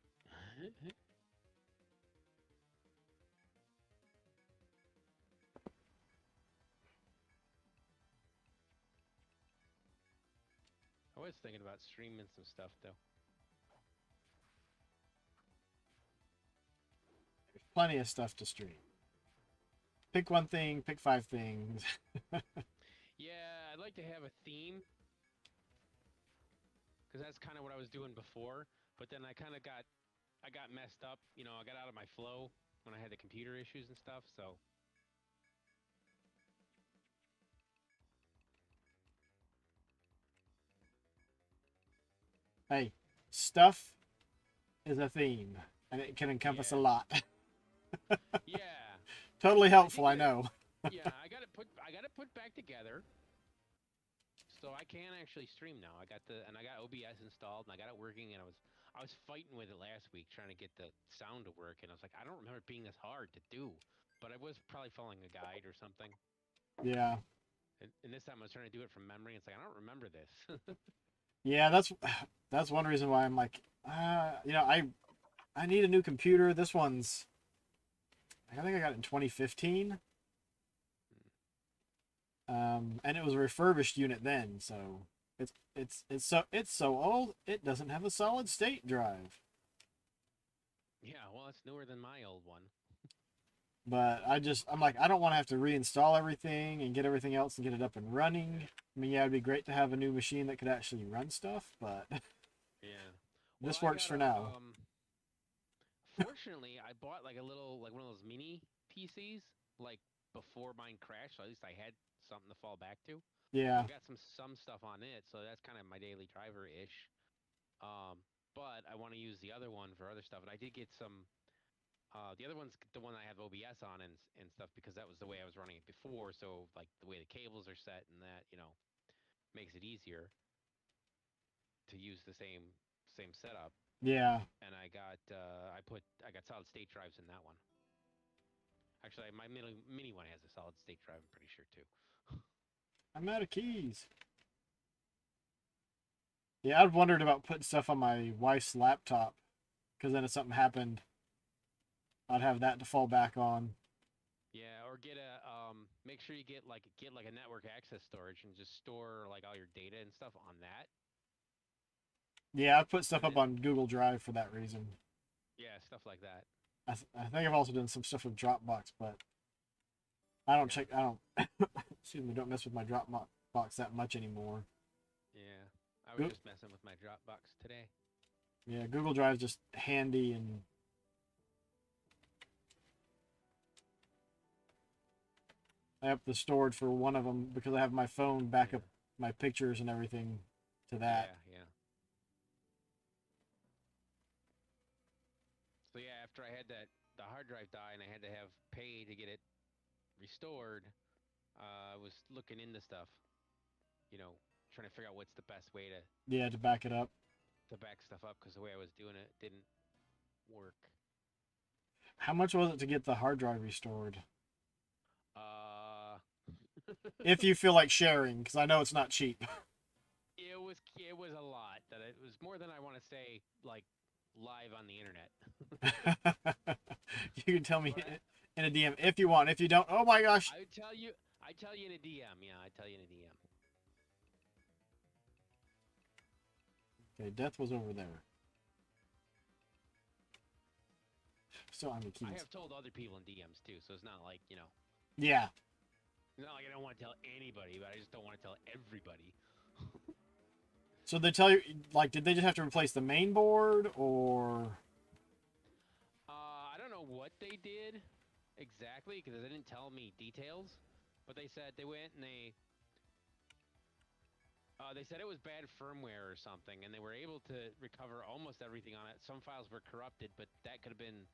[SPEAKER 4] I was thinking about streaming some stuff though.
[SPEAKER 1] There's plenty of stuff to stream. Pick one thing, pick 5 things.
[SPEAKER 4] Yeah, I'd like to have a theme. Because that's kind of what I was doing before. But then I got messed up. You know, I got out of my flow when I had the computer issues and stuff. So
[SPEAKER 1] Hey, stuff is a theme, and it can encompass a
[SPEAKER 4] Yeah.
[SPEAKER 1] lot.
[SPEAKER 4] yeah,
[SPEAKER 1] Totally helpful, I
[SPEAKER 4] that-
[SPEAKER 1] know.
[SPEAKER 4] yeah, I got it put back together. So I can actually stream now. I got OBS installed and I got it working. And I was fighting with it last week trying to get the sound to work. And I was like, I don't remember it being this hard to do. But I was probably following a guide or something.
[SPEAKER 1] Yeah.
[SPEAKER 4] And this time I was trying to do it from memory. It's like I don't remember this.
[SPEAKER 1] Yeah, that's one reason why I'm like, you know, I need a new computer. This one's, I think I got it in 2015. And it was a refurbished unit then, so it's so old it doesn't have a solid state drive.
[SPEAKER 4] Yeah, well, it's newer than my old one.
[SPEAKER 1] But I'm like, I don't want to have to reinstall everything and get everything else and get it up and running. I mean, yeah, it'd be great to have a new machine that could actually run stuff, but
[SPEAKER 4] Yeah.
[SPEAKER 1] this
[SPEAKER 4] Well, I
[SPEAKER 1] works for
[SPEAKER 4] got a,
[SPEAKER 1] now.
[SPEAKER 4] Fortunately, I bought like one of those mini PCs like before mine crashed, so at least I had something to fall back to.
[SPEAKER 1] Yeah.
[SPEAKER 4] I've got some stuff on it, so that's kind of my daily driver ish. But I want to use the other one for other stuff, and I did get some. The other one's the one I have OBS on and stuff because that was the way I was running it before. So like the way the cables are set and that makes it easier to use the same setup.
[SPEAKER 1] Yeah.
[SPEAKER 4] And I got solid state drives in that one. Actually, my mini one has a solid state drive. I'm pretty sure too.
[SPEAKER 1] I'm out of keys. Yeah, I've wondered about putting stuff on my wife's laptop, because then if something happened, I'd have that to fall back on.
[SPEAKER 4] Yeah, or get a make sure you get like a network access storage and just store like all your data and stuff on that.
[SPEAKER 1] Yeah, I've put stuff up on Google Drive for that reason.
[SPEAKER 4] Yeah, stuff like that.
[SPEAKER 1] I think I've also done some stuff with Dropbox, but I don't check. I don't. Excuse me. Don't mess with my Dropbox that much anymore.
[SPEAKER 4] Yeah, I was just messing with my Dropbox today.
[SPEAKER 1] Yeah, Google Drive is just handy, and I have the storage for one of them because I have my phone back up my pictures and everything to that.
[SPEAKER 4] Yeah. So yeah, after I had the hard drive die and I had to have pay to get it restored, I was looking into stuff, trying to figure out what's the best way
[SPEAKER 1] To back it up.
[SPEAKER 4] to back stuff up because the way I was doing it didn't work.
[SPEAKER 1] How much was it to get the hard drive restored?
[SPEAKER 4] It
[SPEAKER 1] If you feel like sharing, because I know it's not cheap.
[SPEAKER 4] it was a lot. That it was more than I want to say like live on the internet.
[SPEAKER 1] You can tell me
[SPEAKER 4] What?
[SPEAKER 1] in a DM if you want. If you don't, oh my gosh.
[SPEAKER 4] I tell you in a DM. Yeah, I tell you in a DM.
[SPEAKER 1] Okay, death was over there. Still on the keys.
[SPEAKER 4] I have told other people in DMs too, so it's not like
[SPEAKER 1] Yeah.
[SPEAKER 4] it's not like I don't want to tell anybody, but I just don't want to tell everybody.
[SPEAKER 1] So they tell you, like, did they just have to replace the main board, or?
[SPEAKER 4] I don't know what they did exactly because they didn't tell me details, but they said they went and they They said it was bad firmware or something, and they were able to recover almost everything on it. Some files were corrupted, but that could have been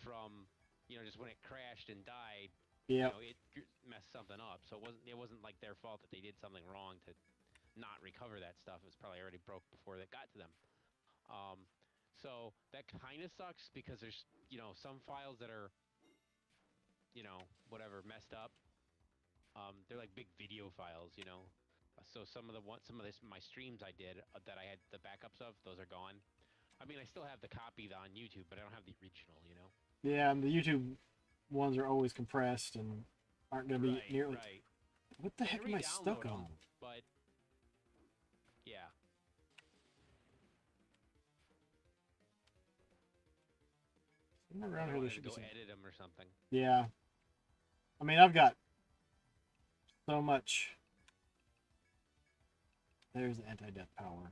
[SPEAKER 4] from, just when it crashed and died.
[SPEAKER 1] Yep.
[SPEAKER 4] It messed something up. So it wasn't like their fault that they did something wrong to not recover that stuff. It was probably already broke before that got to them. So that kind of sucks because there's some files that are whatever messed up. They're like big video files. So some of my streams I did that I had the backups of, those are gone. I mean, I still have the copy on YouTube, but I don't have the original.
[SPEAKER 1] Yeah, and the YouTube ones are always compressed and aren't going to be
[SPEAKER 4] Right,
[SPEAKER 1] nearly.
[SPEAKER 4] right.
[SPEAKER 1] What the heck am I stuck
[SPEAKER 4] re-download 'em,
[SPEAKER 1] on?
[SPEAKER 4] But yeah,
[SPEAKER 1] Somewhere
[SPEAKER 4] I
[SPEAKER 1] around here there
[SPEAKER 4] wanted to
[SPEAKER 1] should be
[SPEAKER 4] go
[SPEAKER 1] some.
[SPEAKER 4] edit them or something.
[SPEAKER 1] Yeah. I mean, I've got so much. There's the anti-death power.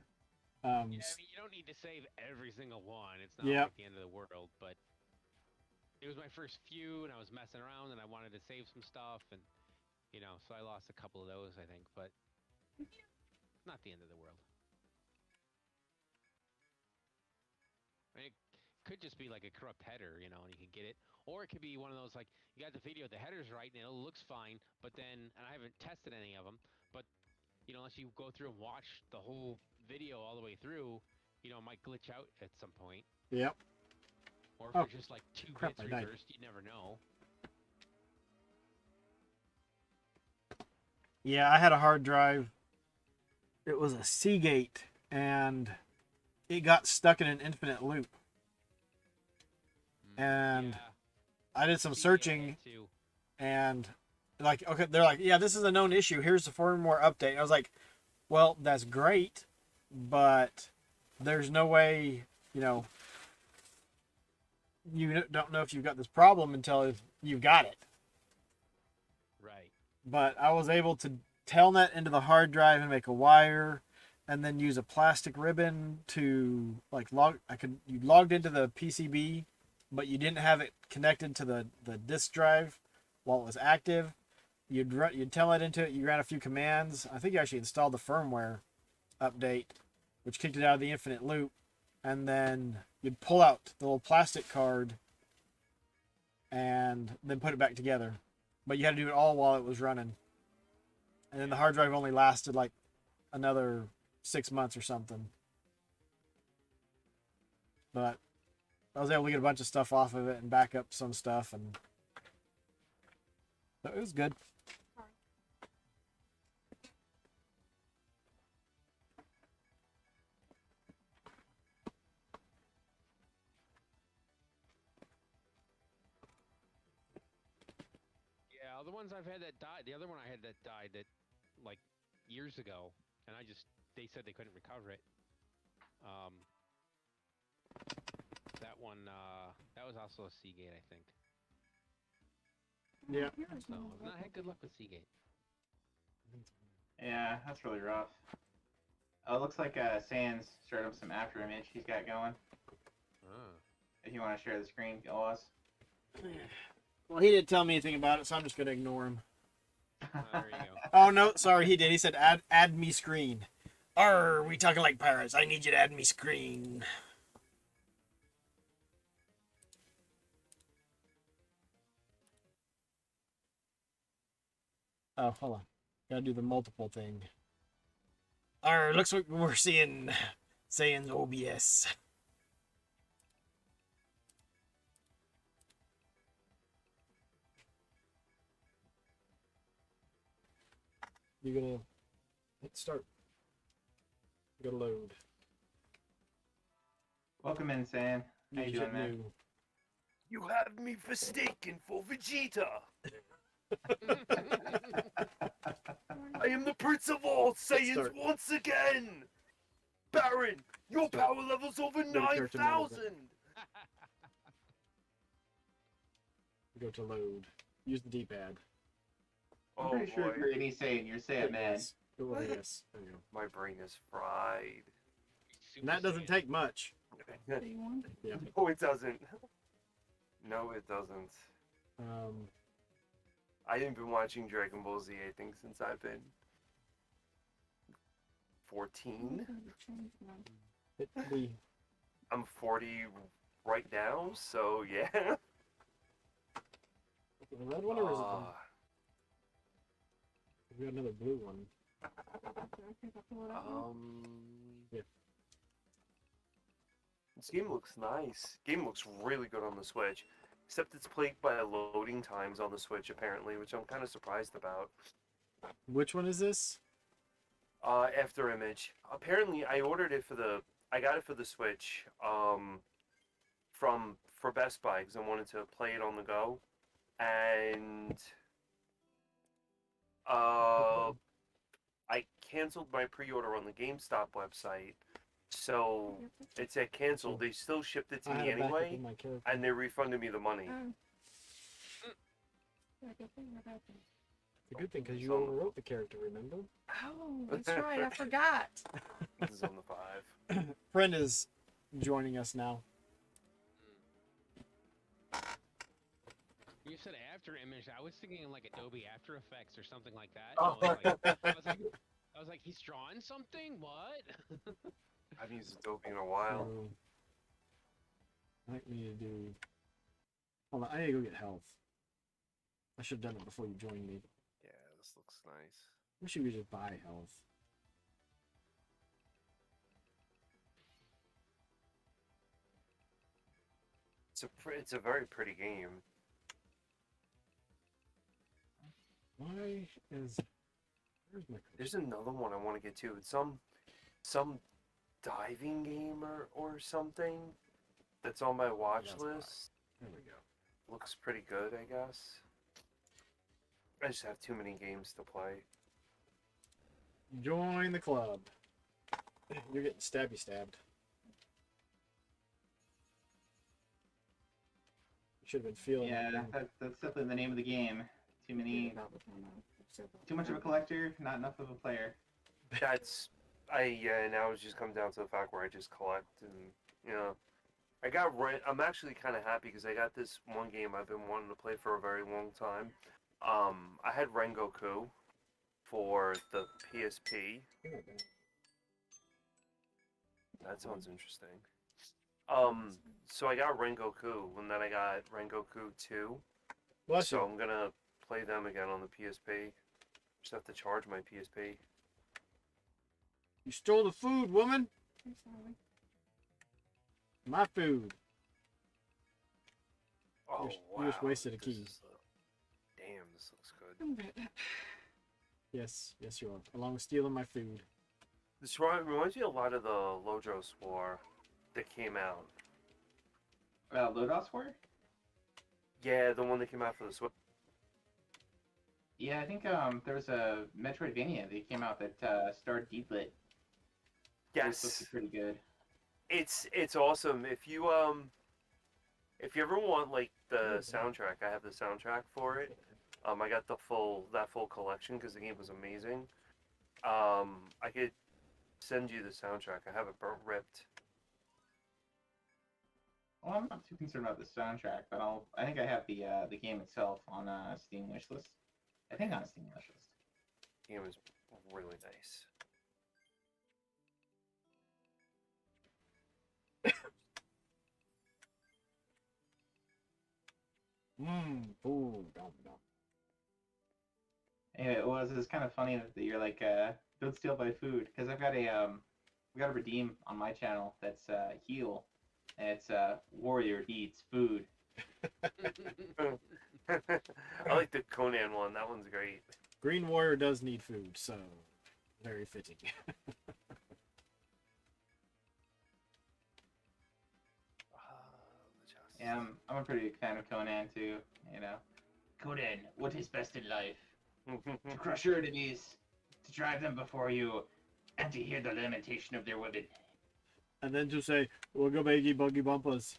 [SPEAKER 4] Yeah, I mean, you don't need to save every single one. It's not
[SPEAKER 1] Yep.
[SPEAKER 4] like the end of the world, but it was my first few, and I was messing around, and I wanted to save some stuff, and so I lost a couple of those, I think, but not the end of the world. I mean, it could just be like a corrupt header, and you can get it, or it could be one of those like you got the video, the header's right, and it looks fine, but then, and I haven't tested any of them, but unless you go through and watch the whole video all the way through, it might glitch out at some point.
[SPEAKER 1] Yep.
[SPEAKER 4] Or if
[SPEAKER 1] Oh,
[SPEAKER 4] it's just like 2
[SPEAKER 1] crap,
[SPEAKER 4] bits
[SPEAKER 1] I died.
[SPEAKER 4] reversed, you never know.
[SPEAKER 1] Yeah, I had a hard drive. It was a Seagate, and it got stuck in an infinite loop. And
[SPEAKER 4] Yeah,
[SPEAKER 1] I did some
[SPEAKER 4] see,
[SPEAKER 1] searching,
[SPEAKER 4] yeah, too.
[SPEAKER 1] and okay, they're like, yeah, this is a known issue. Here's the firmware update. And I was like, well, that's great, but there's no way, you don't know if you've got this problem until you've got it.
[SPEAKER 4] Right.
[SPEAKER 1] But I was able to telnet into the hard drive and make a wire, and then use a plastic ribbon to you logged into the PCB, but you didn't have it connected to the disk drive while it was active. You'd telnet into it. You ran a few commands. I think you actually installed the firmware update, which kicked it out of the infinite loop, and then you'd pull out the little plastic card and then put it back together. But you had to do it all while it was running. And then the hard drive only lasted like another 6 months or something. But I was able to get a bunch of stuff off of it and back up some stuff, and so it was good.
[SPEAKER 4] Yeah, the ones I've had that died. The other one I had that died that like years ago, and they said they couldn't recover it. That one, that was also a Seagate, I think.
[SPEAKER 1] Yeah.
[SPEAKER 4] So I've not had good luck with Seagate.
[SPEAKER 3] Yeah, that's really rough. Oh, it looks like Sans started up some after image he's got going.
[SPEAKER 4] Oh.
[SPEAKER 3] If you want to share the screen, Oz.
[SPEAKER 1] Well, he didn't tell me anything about it, so I'm just gonna ignore him.
[SPEAKER 4] There you go.
[SPEAKER 1] Oh no, sorry, he did. He said add me screen. Arr, we talking like pirates. I need you to add me screen. Oh, hold on. Gotta do the multiple thing. Arr, looks like we're seeing Saiyans OBS. You're gonna hit start. You gotta load.
[SPEAKER 3] Welcome in, San. How you doing, man?
[SPEAKER 1] New.
[SPEAKER 6] You have me mistaken for Vegeta. I am the Prince of all Saiyans
[SPEAKER 1] start.
[SPEAKER 6] once again. Baron, your
[SPEAKER 1] Start.
[SPEAKER 6] power level's over
[SPEAKER 1] Go to character mode,
[SPEAKER 6] 9,000.
[SPEAKER 1] Go to load. Use the D-pad.
[SPEAKER 3] I'm
[SPEAKER 6] Oh
[SPEAKER 3] pretty sure
[SPEAKER 6] boy,
[SPEAKER 3] if you're any Saiyan, you're Saiyan, man.
[SPEAKER 1] Yes. Go with yes. There you go.
[SPEAKER 6] my brain is fried.
[SPEAKER 1] And that doesn't take much. Yeah.
[SPEAKER 6] No, it doesn't. No, it doesn't. I haven't been watching Dragon Ball Z, I think, since I've been 14.
[SPEAKER 1] Hit the
[SPEAKER 6] I'm 40 right now, so yeah.
[SPEAKER 1] the red one or is it
[SPEAKER 6] Ah,
[SPEAKER 1] we got another blue one?
[SPEAKER 6] um,
[SPEAKER 1] Yeah.
[SPEAKER 6] this game looks nice. Game looks really good on the Switch, except it's plagued by loading times on the Switch apparently, which I'm kind of surprised about.
[SPEAKER 1] Which one is this?
[SPEAKER 6] After Image. Apparently, I got it for the Switch. For Best Buy because I wanted to play it on the go, and I canceled my pre-order on the GameStop website, so it said canceled. They still shipped it to
[SPEAKER 1] I
[SPEAKER 6] me
[SPEAKER 1] had a backup
[SPEAKER 6] anyway,
[SPEAKER 1] in my character.
[SPEAKER 6] and they refunded me the money.
[SPEAKER 1] It's a good thing because you
[SPEAKER 6] So-
[SPEAKER 1] overwrote the character, remember?
[SPEAKER 7] Oh, that's right. I forgot.
[SPEAKER 6] This is on the 5.
[SPEAKER 1] Friend is joining us now.
[SPEAKER 4] You said After Image. I was thinking like Adobe After Effects or something like that.
[SPEAKER 1] Oh.
[SPEAKER 4] I was like, he's drawing something? What?
[SPEAKER 6] I've used Adobe in a while.
[SPEAKER 1] So, I might need to do. Hold on, I need to go get health. I should have done it before you joined me.
[SPEAKER 6] Yeah, this looks nice.
[SPEAKER 1] We should just buy health.
[SPEAKER 6] It's a very pretty game.
[SPEAKER 1] Why is. Where's my.
[SPEAKER 6] There's another one I want to get to. It's some diving game or something that's on my watch
[SPEAKER 1] That's fine.
[SPEAKER 6] list.
[SPEAKER 1] There we go.
[SPEAKER 6] Looks pretty good, I guess. I just have too many games to play.
[SPEAKER 1] Join the club. You're getting stabby stabbed. You should have been feeling
[SPEAKER 3] Yeah,
[SPEAKER 1] it.
[SPEAKER 3] that's definitely the name of the game. Too much of a collector, not enough of a player.
[SPEAKER 6] Now it's just come down to the fact where I just collect and I'm actually kind of happy because I got this one game I've been wanting to play for a very long time. I had Rengoku for the PSP. That sounds interesting. So I got Rengoku, and then I got Rengoku 2.
[SPEAKER 1] Bless
[SPEAKER 6] So
[SPEAKER 1] you.
[SPEAKER 6] I'm gonna play them again on the PSP. Just have to charge my PSP.
[SPEAKER 1] You stole the food, woman. My food.
[SPEAKER 6] Oh
[SPEAKER 1] You just
[SPEAKER 6] wow,
[SPEAKER 1] wasted a
[SPEAKER 6] this
[SPEAKER 1] key.
[SPEAKER 6] is damn, this looks good.
[SPEAKER 1] Yes, yes you are. Along with stealing my food.
[SPEAKER 6] This reminds me a lot of the Lodros War that came out.
[SPEAKER 3] Lodos War?
[SPEAKER 6] Yeah, the one that came out for the Switch.
[SPEAKER 3] Yeah, I think there was a Metroidvania that came out that starred Deedlit. It was supposed to
[SPEAKER 6] Yes,
[SPEAKER 3] be pretty good.
[SPEAKER 6] it's awesome. If you ever want like the soundtrack, I have the soundtrack for it. I got that full collection because the game was amazing. I could send you the soundtrack. I have it ripped.
[SPEAKER 3] Well, I'm not too concerned about the soundtrack, but I think I have the game itself on Steam wishlist. I think on Steam wishlist.
[SPEAKER 6] The game is really nice.
[SPEAKER 1] Food. Dum, dum.
[SPEAKER 3] Anyway, it's kind of funny that you're like, don't steal my food, because I've got we got a redeem on my channel that's heal, and it's warrior eats food.
[SPEAKER 6] I like the Conan one. That one's great.
[SPEAKER 1] Green Warrior does need food, so very fitting.
[SPEAKER 3] Yeah, I'm a pretty big fan of Conan too. You know, Conan, what is best in life? To crush your enemies, to drive them before you, and to hear the lamentation of their women.
[SPEAKER 1] And then to say, Wugga Baggy Buggy Bumpers.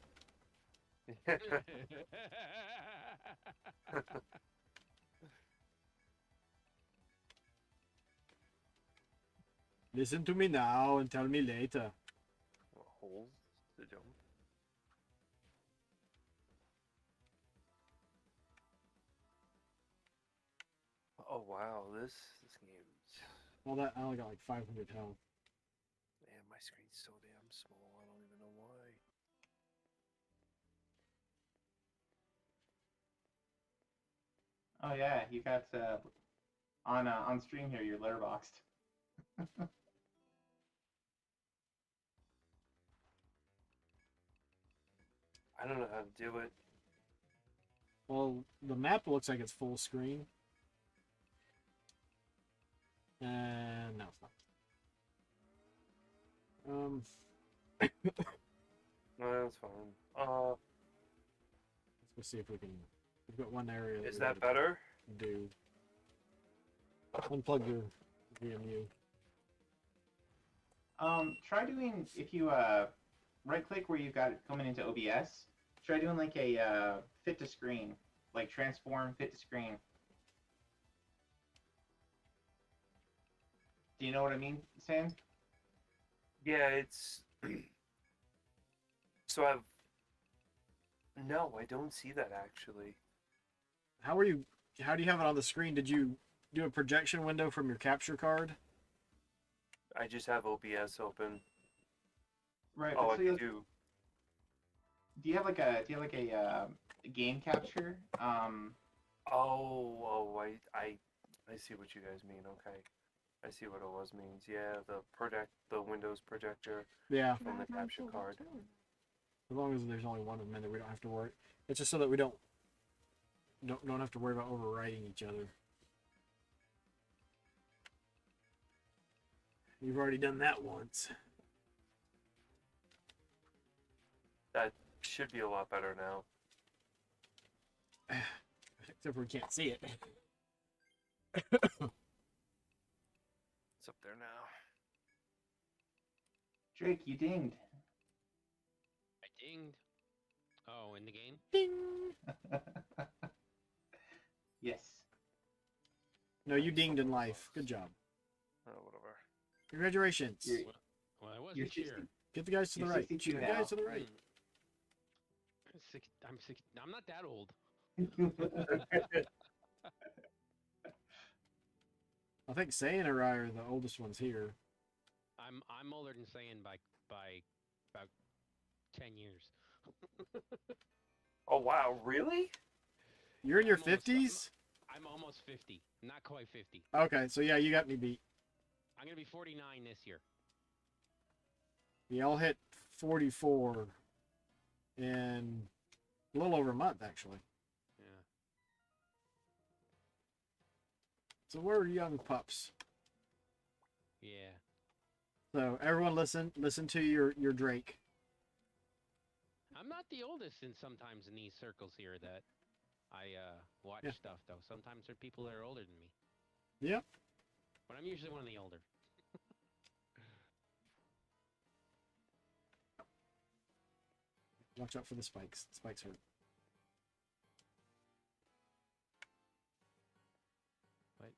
[SPEAKER 1] Listen to me now and tell me later.
[SPEAKER 6] Holes to jump. Oh wow, this game.
[SPEAKER 1] All that, I only got like 500 health.
[SPEAKER 6] My screen's so damn small. I don't even know why.
[SPEAKER 3] Oh yeah, you got on stream here. You're letterboxed.
[SPEAKER 6] I don't know how to do it.
[SPEAKER 1] Well, the map looks like it's full screen. And no, it's not.
[SPEAKER 6] No, that's fine.
[SPEAKER 1] Let's see if we can. We've got one area.
[SPEAKER 6] Is
[SPEAKER 1] we
[SPEAKER 6] that
[SPEAKER 1] gotta
[SPEAKER 6] better?
[SPEAKER 1] Do. Unplug your VMU.
[SPEAKER 3] Try doing, if you right click where you've got it coming into OBS. Try doing like a fit to screen, like transform fit to screen. Do you know what I mean, Sam?
[SPEAKER 6] Yeah, it's. So I've. No, I don't see that actually.
[SPEAKER 1] How do you have it on the screen? Did you do a projection window from your capture card?
[SPEAKER 6] I just have OBS open.
[SPEAKER 3] Right.
[SPEAKER 6] Oh,
[SPEAKER 3] but
[SPEAKER 6] I
[SPEAKER 3] so you-
[SPEAKER 6] do.
[SPEAKER 3] Do you have like a game capture?
[SPEAKER 6] Oh, I see what you guys mean. Okay, I see what it was means. Yeah, the Windows projector
[SPEAKER 1] Yeah.
[SPEAKER 6] from the capture card.
[SPEAKER 1] As long as there's only one of them in there, we don't have to worry. It's just so that we don't have to worry about overwriting each other. You've already done that once.
[SPEAKER 6] That should be a lot better now.
[SPEAKER 1] Except for we can't see it.
[SPEAKER 6] It's up there now.
[SPEAKER 3] Drake, you dinged.
[SPEAKER 4] I dinged. Oh, in the game?
[SPEAKER 1] Ding!
[SPEAKER 3] Yes.
[SPEAKER 1] No, you dinged in life. Good job.
[SPEAKER 6] Oh, whatever.
[SPEAKER 1] Congratulations.
[SPEAKER 3] You're-
[SPEAKER 4] Well, I was
[SPEAKER 3] You're
[SPEAKER 4] this year.
[SPEAKER 3] 60
[SPEAKER 1] Get the guys to the
[SPEAKER 3] You're
[SPEAKER 1] right.
[SPEAKER 3] 62
[SPEAKER 1] Get the
[SPEAKER 3] now.
[SPEAKER 1] guys to the right.
[SPEAKER 4] I'm not that old.
[SPEAKER 1] I think Say and I are the oldest ones here.
[SPEAKER 4] I'm older than saying by about 10 years.
[SPEAKER 6] Oh wow, really?
[SPEAKER 1] You're in your
[SPEAKER 4] I'm almost-
[SPEAKER 1] 50s?
[SPEAKER 4] I'm almost 50. Not quite 50.
[SPEAKER 1] Okay, so yeah, you got me beat.
[SPEAKER 4] I'm gonna be 49 this year.
[SPEAKER 1] Yeah, I'll hit 44 in a little over a month, actually.
[SPEAKER 4] Yeah.
[SPEAKER 1] So we're young pups.
[SPEAKER 4] Yeah.
[SPEAKER 1] So everyone listen to your Drake.
[SPEAKER 4] I'm not the oldest sometimes in these circles here that I watch
[SPEAKER 1] Yeah.
[SPEAKER 4] stuff though. Sometimes there are people that are older than me.
[SPEAKER 1] Yep.
[SPEAKER 4] But I'm usually one of the older.
[SPEAKER 1] Watch out for the spikes. Spikes hurt.
[SPEAKER 4] But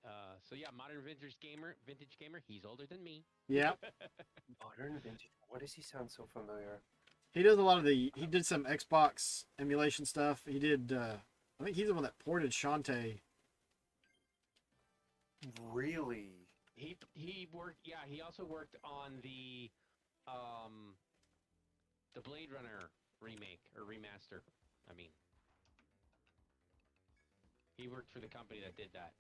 [SPEAKER 4] so yeah, modern vintage gamer, he's older than me.
[SPEAKER 1] Yeah.
[SPEAKER 6] Modern vintage. Why does he sound so familiar?
[SPEAKER 1] He does a lot of he did some Xbox emulation stuff. He did I think he's the one that ported Shantae.
[SPEAKER 6] Really?
[SPEAKER 4] He worked, yeah, he also worked on the Blade Runner remake or remaster. I mean, he worked for the company that did that.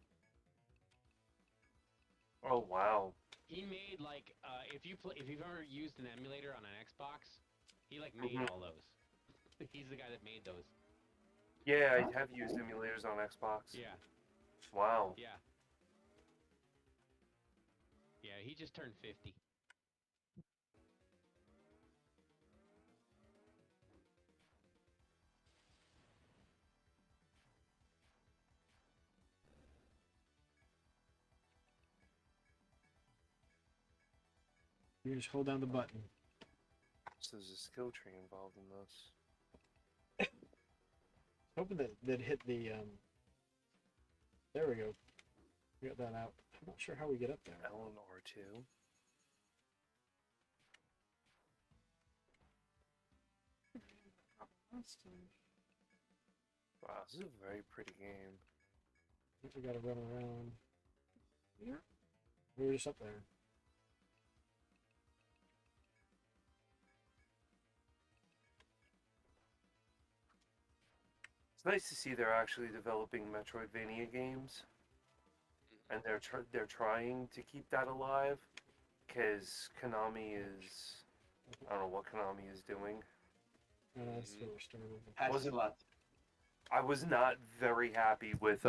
[SPEAKER 6] Oh wow.
[SPEAKER 4] He made like if you've ever used an emulator on an Xbox, he like made
[SPEAKER 6] Mhm.
[SPEAKER 4] all those. He's the guy that made those.
[SPEAKER 6] Yeah, I have used emulators on Xbox.
[SPEAKER 4] Yeah,
[SPEAKER 6] Wow.
[SPEAKER 4] yeah. Yeah, he just turned 50.
[SPEAKER 1] You just hold down the button.
[SPEAKER 6] So there's a skill tree involved in this.
[SPEAKER 1] Hoping that hit the there we go. We got that out. I'm not sure how we get up there.
[SPEAKER 6] L and R2. Wow, this is a very pretty game.
[SPEAKER 1] I think we gotta run around. Yeah. We were just up there.
[SPEAKER 6] It's nice to see they're actually developing Metroidvania games, and they're trying to keep that alive, because Konami is, I don't know what Konami is doing.
[SPEAKER 1] That's where we started.
[SPEAKER 3] Patch
[SPEAKER 6] Was it-
[SPEAKER 3] slot.
[SPEAKER 6] I was not very happy with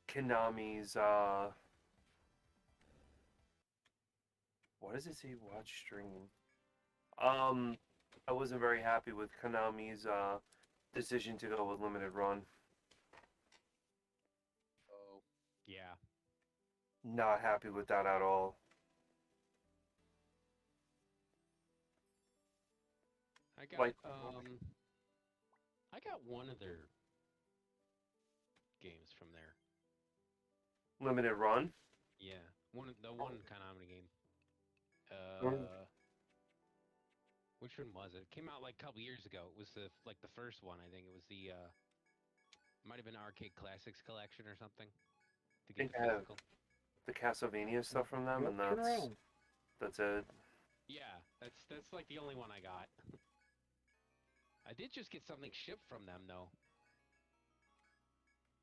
[SPEAKER 6] Konami's what does it say? Watch stream. I wasn't very happy with Konami's decision to go with limited run.
[SPEAKER 4] Oh. Yeah.
[SPEAKER 6] Not happy with that at all.
[SPEAKER 4] I got
[SPEAKER 6] Like-
[SPEAKER 4] I got one of their games from there.
[SPEAKER 6] Limited run.
[SPEAKER 4] Yeah. One Konami game. Which one was it? It came out like a couple years ago. It was the first one, I think. It was the might have been Arcade Classics Collection or something. To get
[SPEAKER 6] Think
[SPEAKER 4] the
[SPEAKER 6] I have
[SPEAKER 4] physical.
[SPEAKER 6] the Castlevania stuff from them,
[SPEAKER 1] Yep,
[SPEAKER 6] and
[SPEAKER 1] turn around.
[SPEAKER 6] that's it.
[SPEAKER 4] Yeah, that's like the only one I got. I did just get something shipped from them though.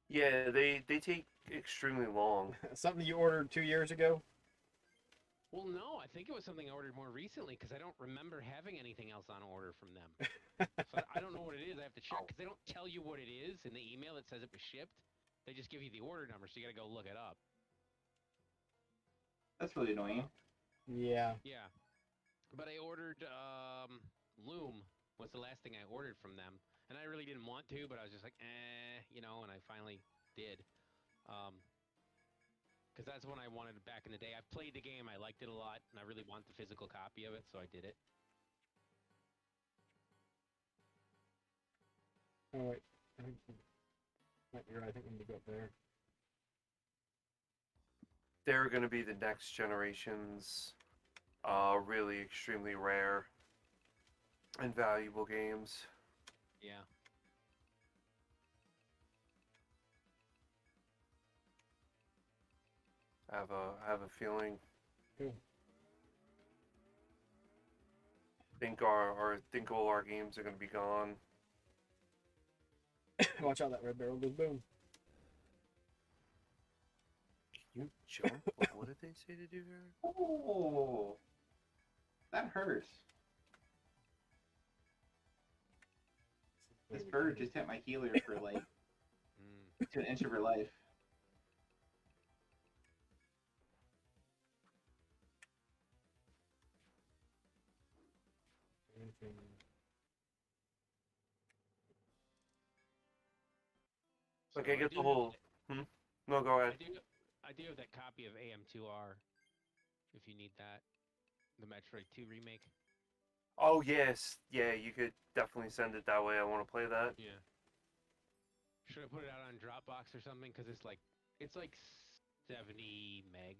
[SPEAKER 6] Yeah, they take extremely long.
[SPEAKER 1] Something you ordered 2 years ago.
[SPEAKER 4] Well, no, I think it was something I ordered more recently because I don't remember having anything else on order from them. So I don't know what it is. I have to check because they don't tell you what it is in the email that says it was shipped. They just give you the order number, so you got to go look it up.
[SPEAKER 3] That's really annoying.
[SPEAKER 1] Yeah.
[SPEAKER 4] Yeah, but I ordered Loom was the last thing I ordered from them, and I really didn't want to, but I was just like, and I finally did. Because that's when I wanted it back in the day. I played the game, I liked it a lot, and I really want the physical copy of it, so I did it.
[SPEAKER 1] Oh wait. I think you're right. I think we need to go up there.
[SPEAKER 6] They're going to be the next generation's really extremely rare and valuable games.
[SPEAKER 4] Yeah.
[SPEAKER 6] I have a feeling.
[SPEAKER 1] Cool.
[SPEAKER 6] Think all our games are going to be gone.
[SPEAKER 1] Watch out! That red barrel goes boom.
[SPEAKER 6] Can you jump? What did they say to do there?
[SPEAKER 3] Oh, that hurts. This bird just hit my healer for like
[SPEAKER 4] Mm.
[SPEAKER 3] to an inch of her life.
[SPEAKER 6] Like, I get
[SPEAKER 4] do
[SPEAKER 6] the
[SPEAKER 4] have
[SPEAKER 6] whole.
[SPEAKER 4] that-
[SPEAKER 6] No, go ahead.
[SPEAKER 4] I do have that copy of AM2R, if you need that. The Metroid 2 remake.
[SPEAKER 6] Oh, yes. Yeah, you could definitely send it that way. I want to play that.
[SPEAKER 4] Yeah. Should I put it out on Dropbox or something? Because it's like 70 meg.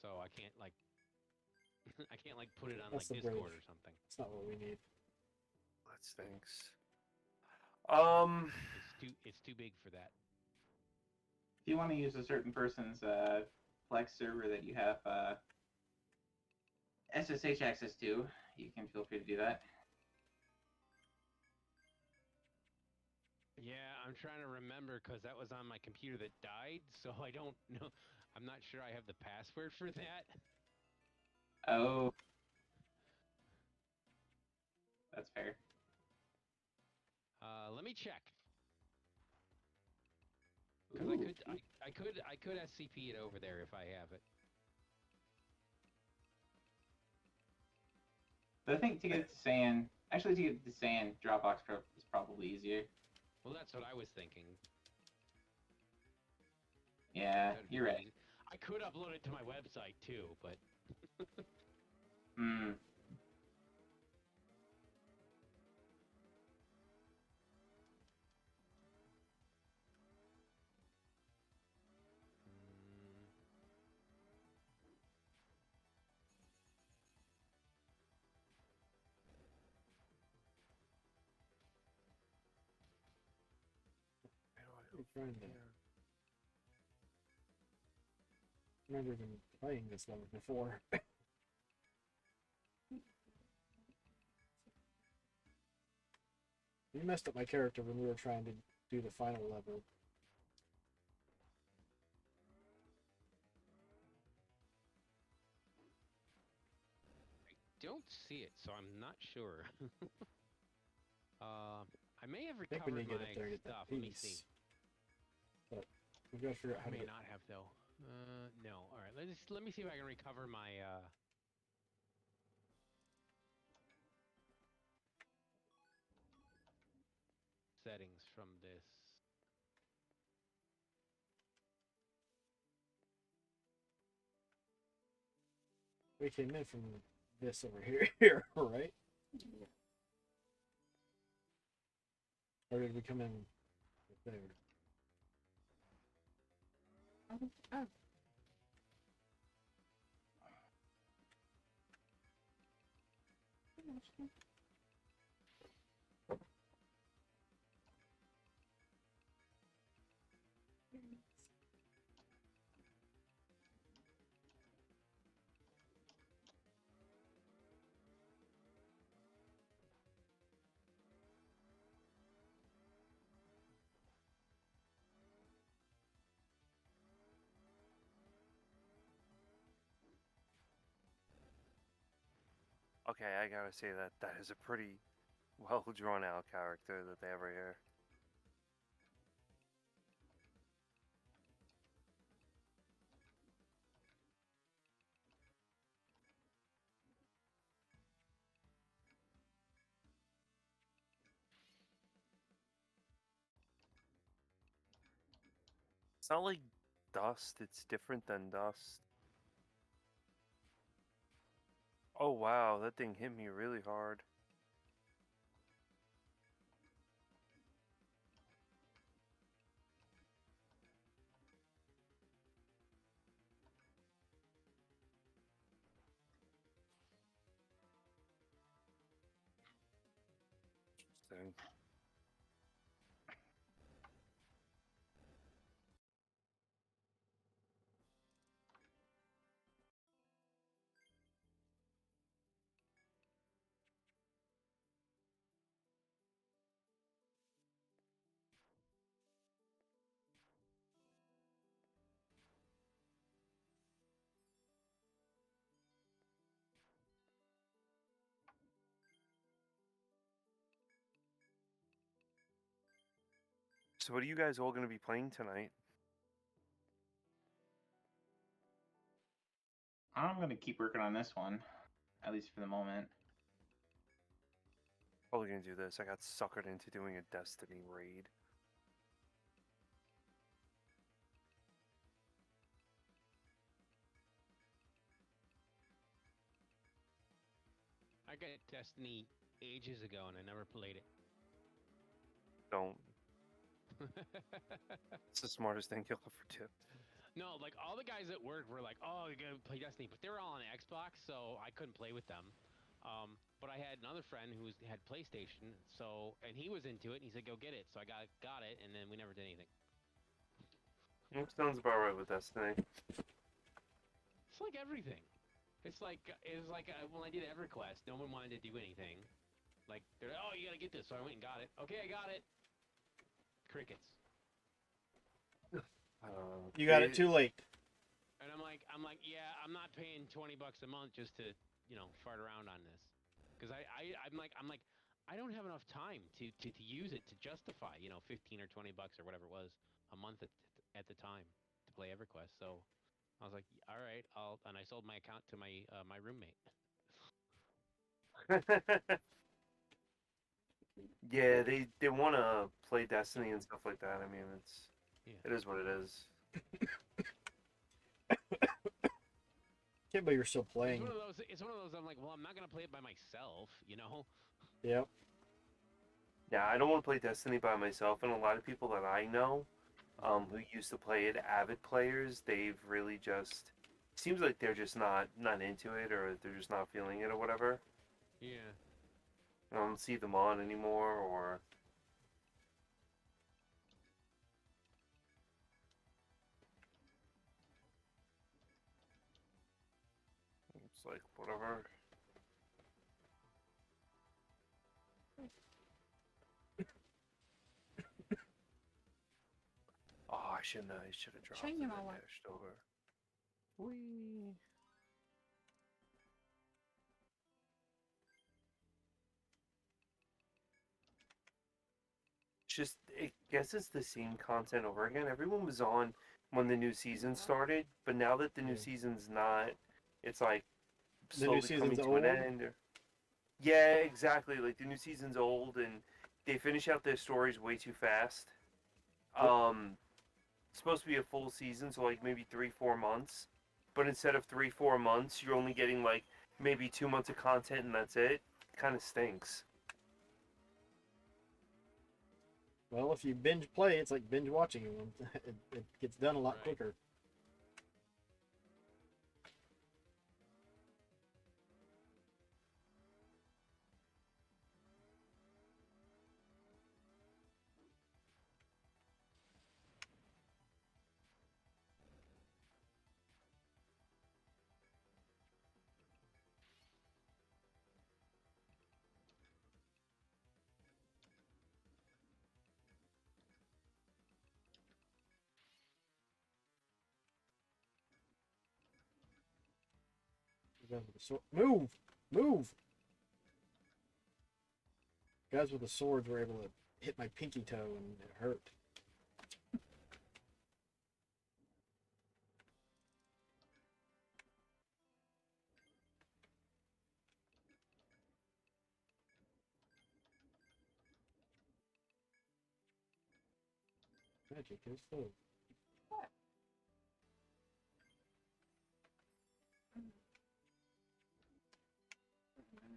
[SPEAKER 4] So I can't like I can't like put it on
[SPEAKER 1] That's
[SPEAKER 4] like
[SPEAKER 1] the
[SPEAKER 4] Discord
[SPEAKER 1] bridge.
[SPEAKER 4] or something.
[SPEAKER 1] That's not what we need.
[SPEAKER 6] That stinks.
[SPEAKER 4] It's too big for that.
[SPEAKER 3] If you want to use a certain person's Plex server that you have SSH access to, you can feel free to do that.
[SPEAKER 4] Yeah, I'm trying to remember because that was on my computer that died, so I don't know. I'm not sure I have the password for that.
[SPEAKER 3] Oh, that's fair.
[SPEAKER 4] Let me check. Because
[SPEAKER 3] Ooh.
[SPEAKER 4] I could SCP it over there if I have it.
[SPEAKER 3] But I think to get to Sand, actually to get to Sand, Dropbox is probably easier.
[SPEAKER 4] Well, that's what I was thinking.
[SPEAKER 3] Yeah,
[SPEAKER 4] That'd be
[SPEAKER 3] you're right.
[SPEAKER 4] easy. I could upload it to my website too, but
[SPEAKER 3] Hmm.
[SPEAKER 1] Let me find that. I remember even playing this level before. You messed up my character when we were trying to do the final level.
[SPEAKER 4] Don't see it, so I'm not sure. I may have
[SPEAKER 1] I think we
[SPEAKER 4] recovered
[SPEAKER 1] need to get
[SPEAKER 4] my
[SPEAKER 1] up there and get
[SPEAKER 4] stuff.
[SPEAKER 1] that
[SPEAKER 4] Let me see.
[SPEAKER 1] piece. But we've got to figure out how
[SPEAKER 4] I
[SPEAKER 1] to
[SPEAKER 4] may
[SPEAKER 1] get...
[SPEAKER 4] not have though. No. All right. Let me see if I can recover my settings from this.
[SPEAKER 1] We came in from this over here, right? Or did we come in there?
[SPEAKER 7] Oh.
[SPEAKER 6] Okay, I gotta say that is a pretty well drawn out character that they have right here. It's not like Dust, it's different than Dust. Oh wow, that thing hit me really hard. Interesting. So what are you guys all gonna be playing tonight?
[SPEAKER 3] I'm gonna keep working on this one, at least for the moment.
[SPEAKER 6] Probably gonna do this. I got suckered into doing a Destiny raid.
[SPEAKER 4] I got Destiny ages ago and I never played it.
[SPEAKER 6] Don't. It's the smartest thing you'll ever do.
[SPEAKER 4] No, like all the guys at work were like, "Oh, you're gonna play Destiny," but they were all on Xbox, so I couldn't play with them. But I had another friend who had PlayStation, and he was into it, and he said, "Go get it." So I got it, and then we never did anything.
[SPEAKER 6] Sounds about right with Destiny.
[SPEAKER 4] It's like everything. It's like when I did EverQuest, no one wanted to do anything. Like they're like, "Oh, you gotta get this," so I went and got it. Okay, I got it. Crickets.
[SPEAKER 1] You got it too late.
[SPEAKER 4] And I'm like, yeah, I'm not paying $20 a month just to, fart around on this, because I'm like, I don't have enough time to use it to justify, 15 or $20 or whatever it was a month at the time to play EverQuest. So I was like, all right, and I sold my account to my my roommate.
[SPEAKER 6] Yeah, they want to play Destiny and stuff like that. I mean, it is what it is.
[SPEAKER 1] Can't believe you're still playing.
[SPEAKER 4] It's one of those. I'm like, well, I'm not gonna play it by myself,
[SPEAKER 1] Yep.
[SPEAKER 6] Yeah, I don't want to play Destiny by myself, and a lot of people that I know, who used to play it, avid players, they've really just seems like they're just not into it, or they're just not feeling it, or whatever.
[SPEAKER 4] Yeah.
[SPEAKER 6] I don't see them on anymore, or it's like whatever. shouldn't I should have dropped
[SPEAKER 7] Shame
[SPEAKER 6] it
[SPEAKER 7] you
[SPEAKER 6] and
[SPEAKER 7] all.
[SPEAKER 6] dashed over. Whee. Just, I guess it's the same content over again. Everyone was on when the new season started, but now that the new
[SPEAKER 1] Yeah.
[SPEAKER 6] season's not, it's like
[SPEAKER 1] The new
[SPEAKER 6] slowly coming
[SPEAKER 1] season's
[SPEAKER 6] to an
[SPEAKER 1] old?
[SPEAKER 6] end. Yeah, exactly. Like the new season's old and they finish out their stories way too fast.
[SPEAKER 1] Yep.
[SPEAKER 6] It's supposed to be a full season, so like maybe 3-4 months. But instead of 3-4 months, you're only getting like maybe 2 months of content and that's it. Kind of stinks.
[SPEAKER 1] Well, if you binge play, it's like binge watching. It gets done a lot
[SPEAKER 4] Right.
[SPEAKER 1] quicker. Guys with the sword. Move! Move! Guys with the swords were able to hit my pinky toe and it hurt. Magic is full.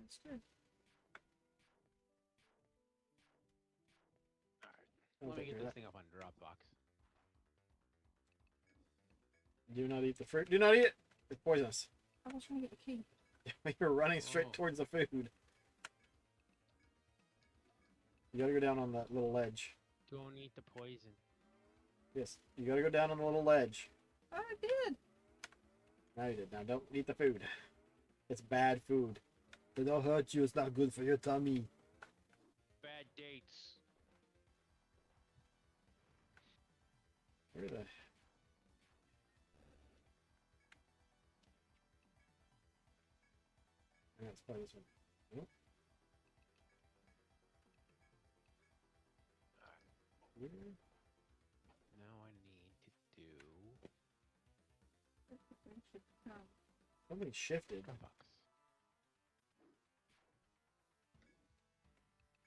[SPEAKER 7] It's good.
[SPEAKER 4] Let me
[SPEAKER 1] Okay,
[SPEAKER 4] get this
[SPEAKER 1] that-
[SPEAKER 4] thing up on Dropbox.
[SPEAKER 1] Do not eat the fruit. Do not eat it! It's poisonous.
[SPEAKER 7] I was trying to get the key.
[SPEAKER 1] You're running straight
[SPEAKER 4] Oh.
[SPEAKER 1] towards the food. You gotta go down on that little ledge.
[SPEAKER 4] Don't eat the poison.
[SPEAKER 1] Yes, you gotta go down on the little ledge.
[SPEAKER 7] I did.
[SPEAKER 1] Now you did. Now don't eat the food. It's bad food. It'll hurt you. It's not good for your tummy.
[SPEAKER 4] Bad dates.
[SPEAKER 1] Where the... Yeah, let's play this one. Nope. Where?
[SPEAKER 4] Now I need to do
[SPEAKER 7] Everything should come.
[SPEAKER 1] Something shifted.
[SPEAKER 4] Dropbox.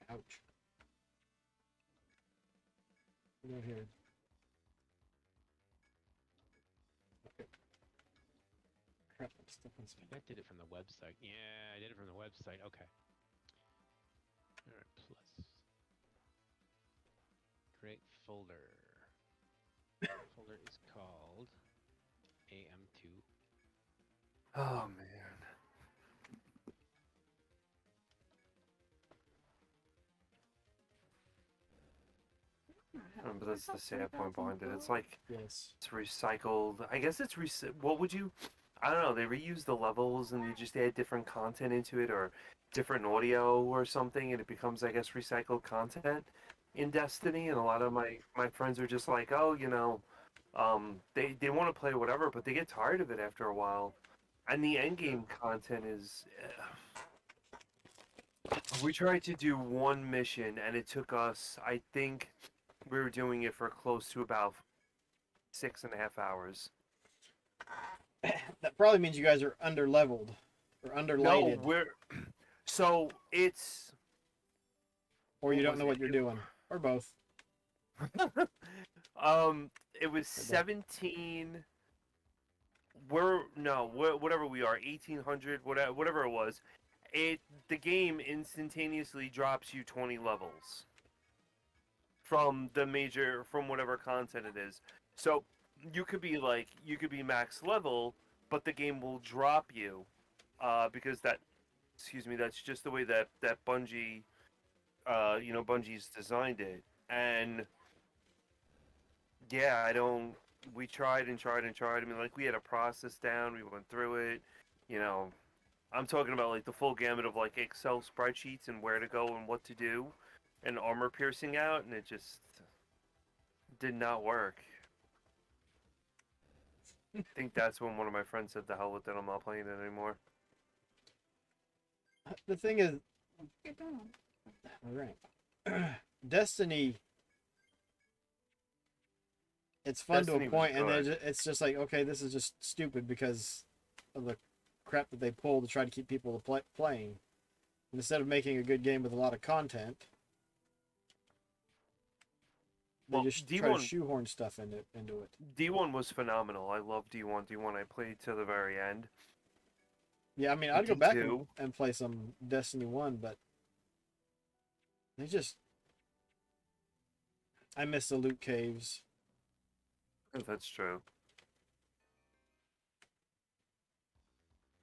[SPEAKER 1] Ouch. Go here. Okay. Crap, I'm stuck on something.
[SPEAKER 4] I did it from the website. Yeah, I did it from the website. Okay. Alright, plus. Create folder. Folder is called AM2.
[SPEAKER 6] Oh man. But that's the sad point behind it. It's like
[SPEAKER 1] Yes.
[SPEAKER 6] it's recycled. I guess it's what would you? I don't know. They reuse the levels and they just add different content into it or different audio or something, and it becomes, I guess, recycled content in Destiny. And a lot of my friends are just like, oh, they want to play whatever, but they get tired of it after a while. And the end game content is. We tried to do one mission, and it took us, I think, we were doing it for close to about 6.5 hours.
[SPEAKER 1] That probably means you guys are under leveled or under
[SPEAKER 6] No,
[SPEAKER 1] lighted,
[SPEAKER 6] so it's
[SPEAKER 1] or you
[SPEAKER 6] what
[SPEAKER 1] don't
[SPEAKER 6] was
[SPEAKER 1] know
[SPEAKER 6] it?
[SPEAKER 1] what you're doing, or both.
[SPEAKER 6] it was 17. Whatever we are, 1800, whatever it was. The game instantaneously drops you 20 levels from whatever content it is. So you could be max level, but the game will drop you because that's just the way that Bungie Bungie's designed it. And yeah, we tried and tried and tried. I mean, like, we had a process down, we went through it, I'm talking about like the full gamut of like Excel spreadsheets and where to go and what to do and armor piercing out, and it just did not work. I think that's when one of my friends said, "The hell with it, I'm not playing it anymore."
[SPEAKER 1] The thing is,
[SPEAKER 7] Get down.
[SPEAKER 1] right. Destiny. It's fun
[SPEAKER 6] Destiny
[SPEAKER 1] to a
[SPEAKER 6] was
[SPEAKER 1] point, and then
[SPEAKER 6] good.
[SPEAKER 1] it's just like, okay, this is just stupid because of the crap that they pull to try to keep people playing. Instead of making a good game with a lot of content, they
[SPEAKER 6] Well,
[SPEAKER 1] just try to
[SPEAKER 6] D1
[SPEAKER 1] shoehorn stuff into it.
[SPEAKER 6] D1 was phenomenal. I love D1. D1 I played to the very end.
[SPEAKER 1] Yeah, I mean, I'd go back
[SPEAKER 6] D2.
[SPEAKER 1] and play some Destiny 1, but they just... I miss the loot caves.
[SPEAKER 6] That's true.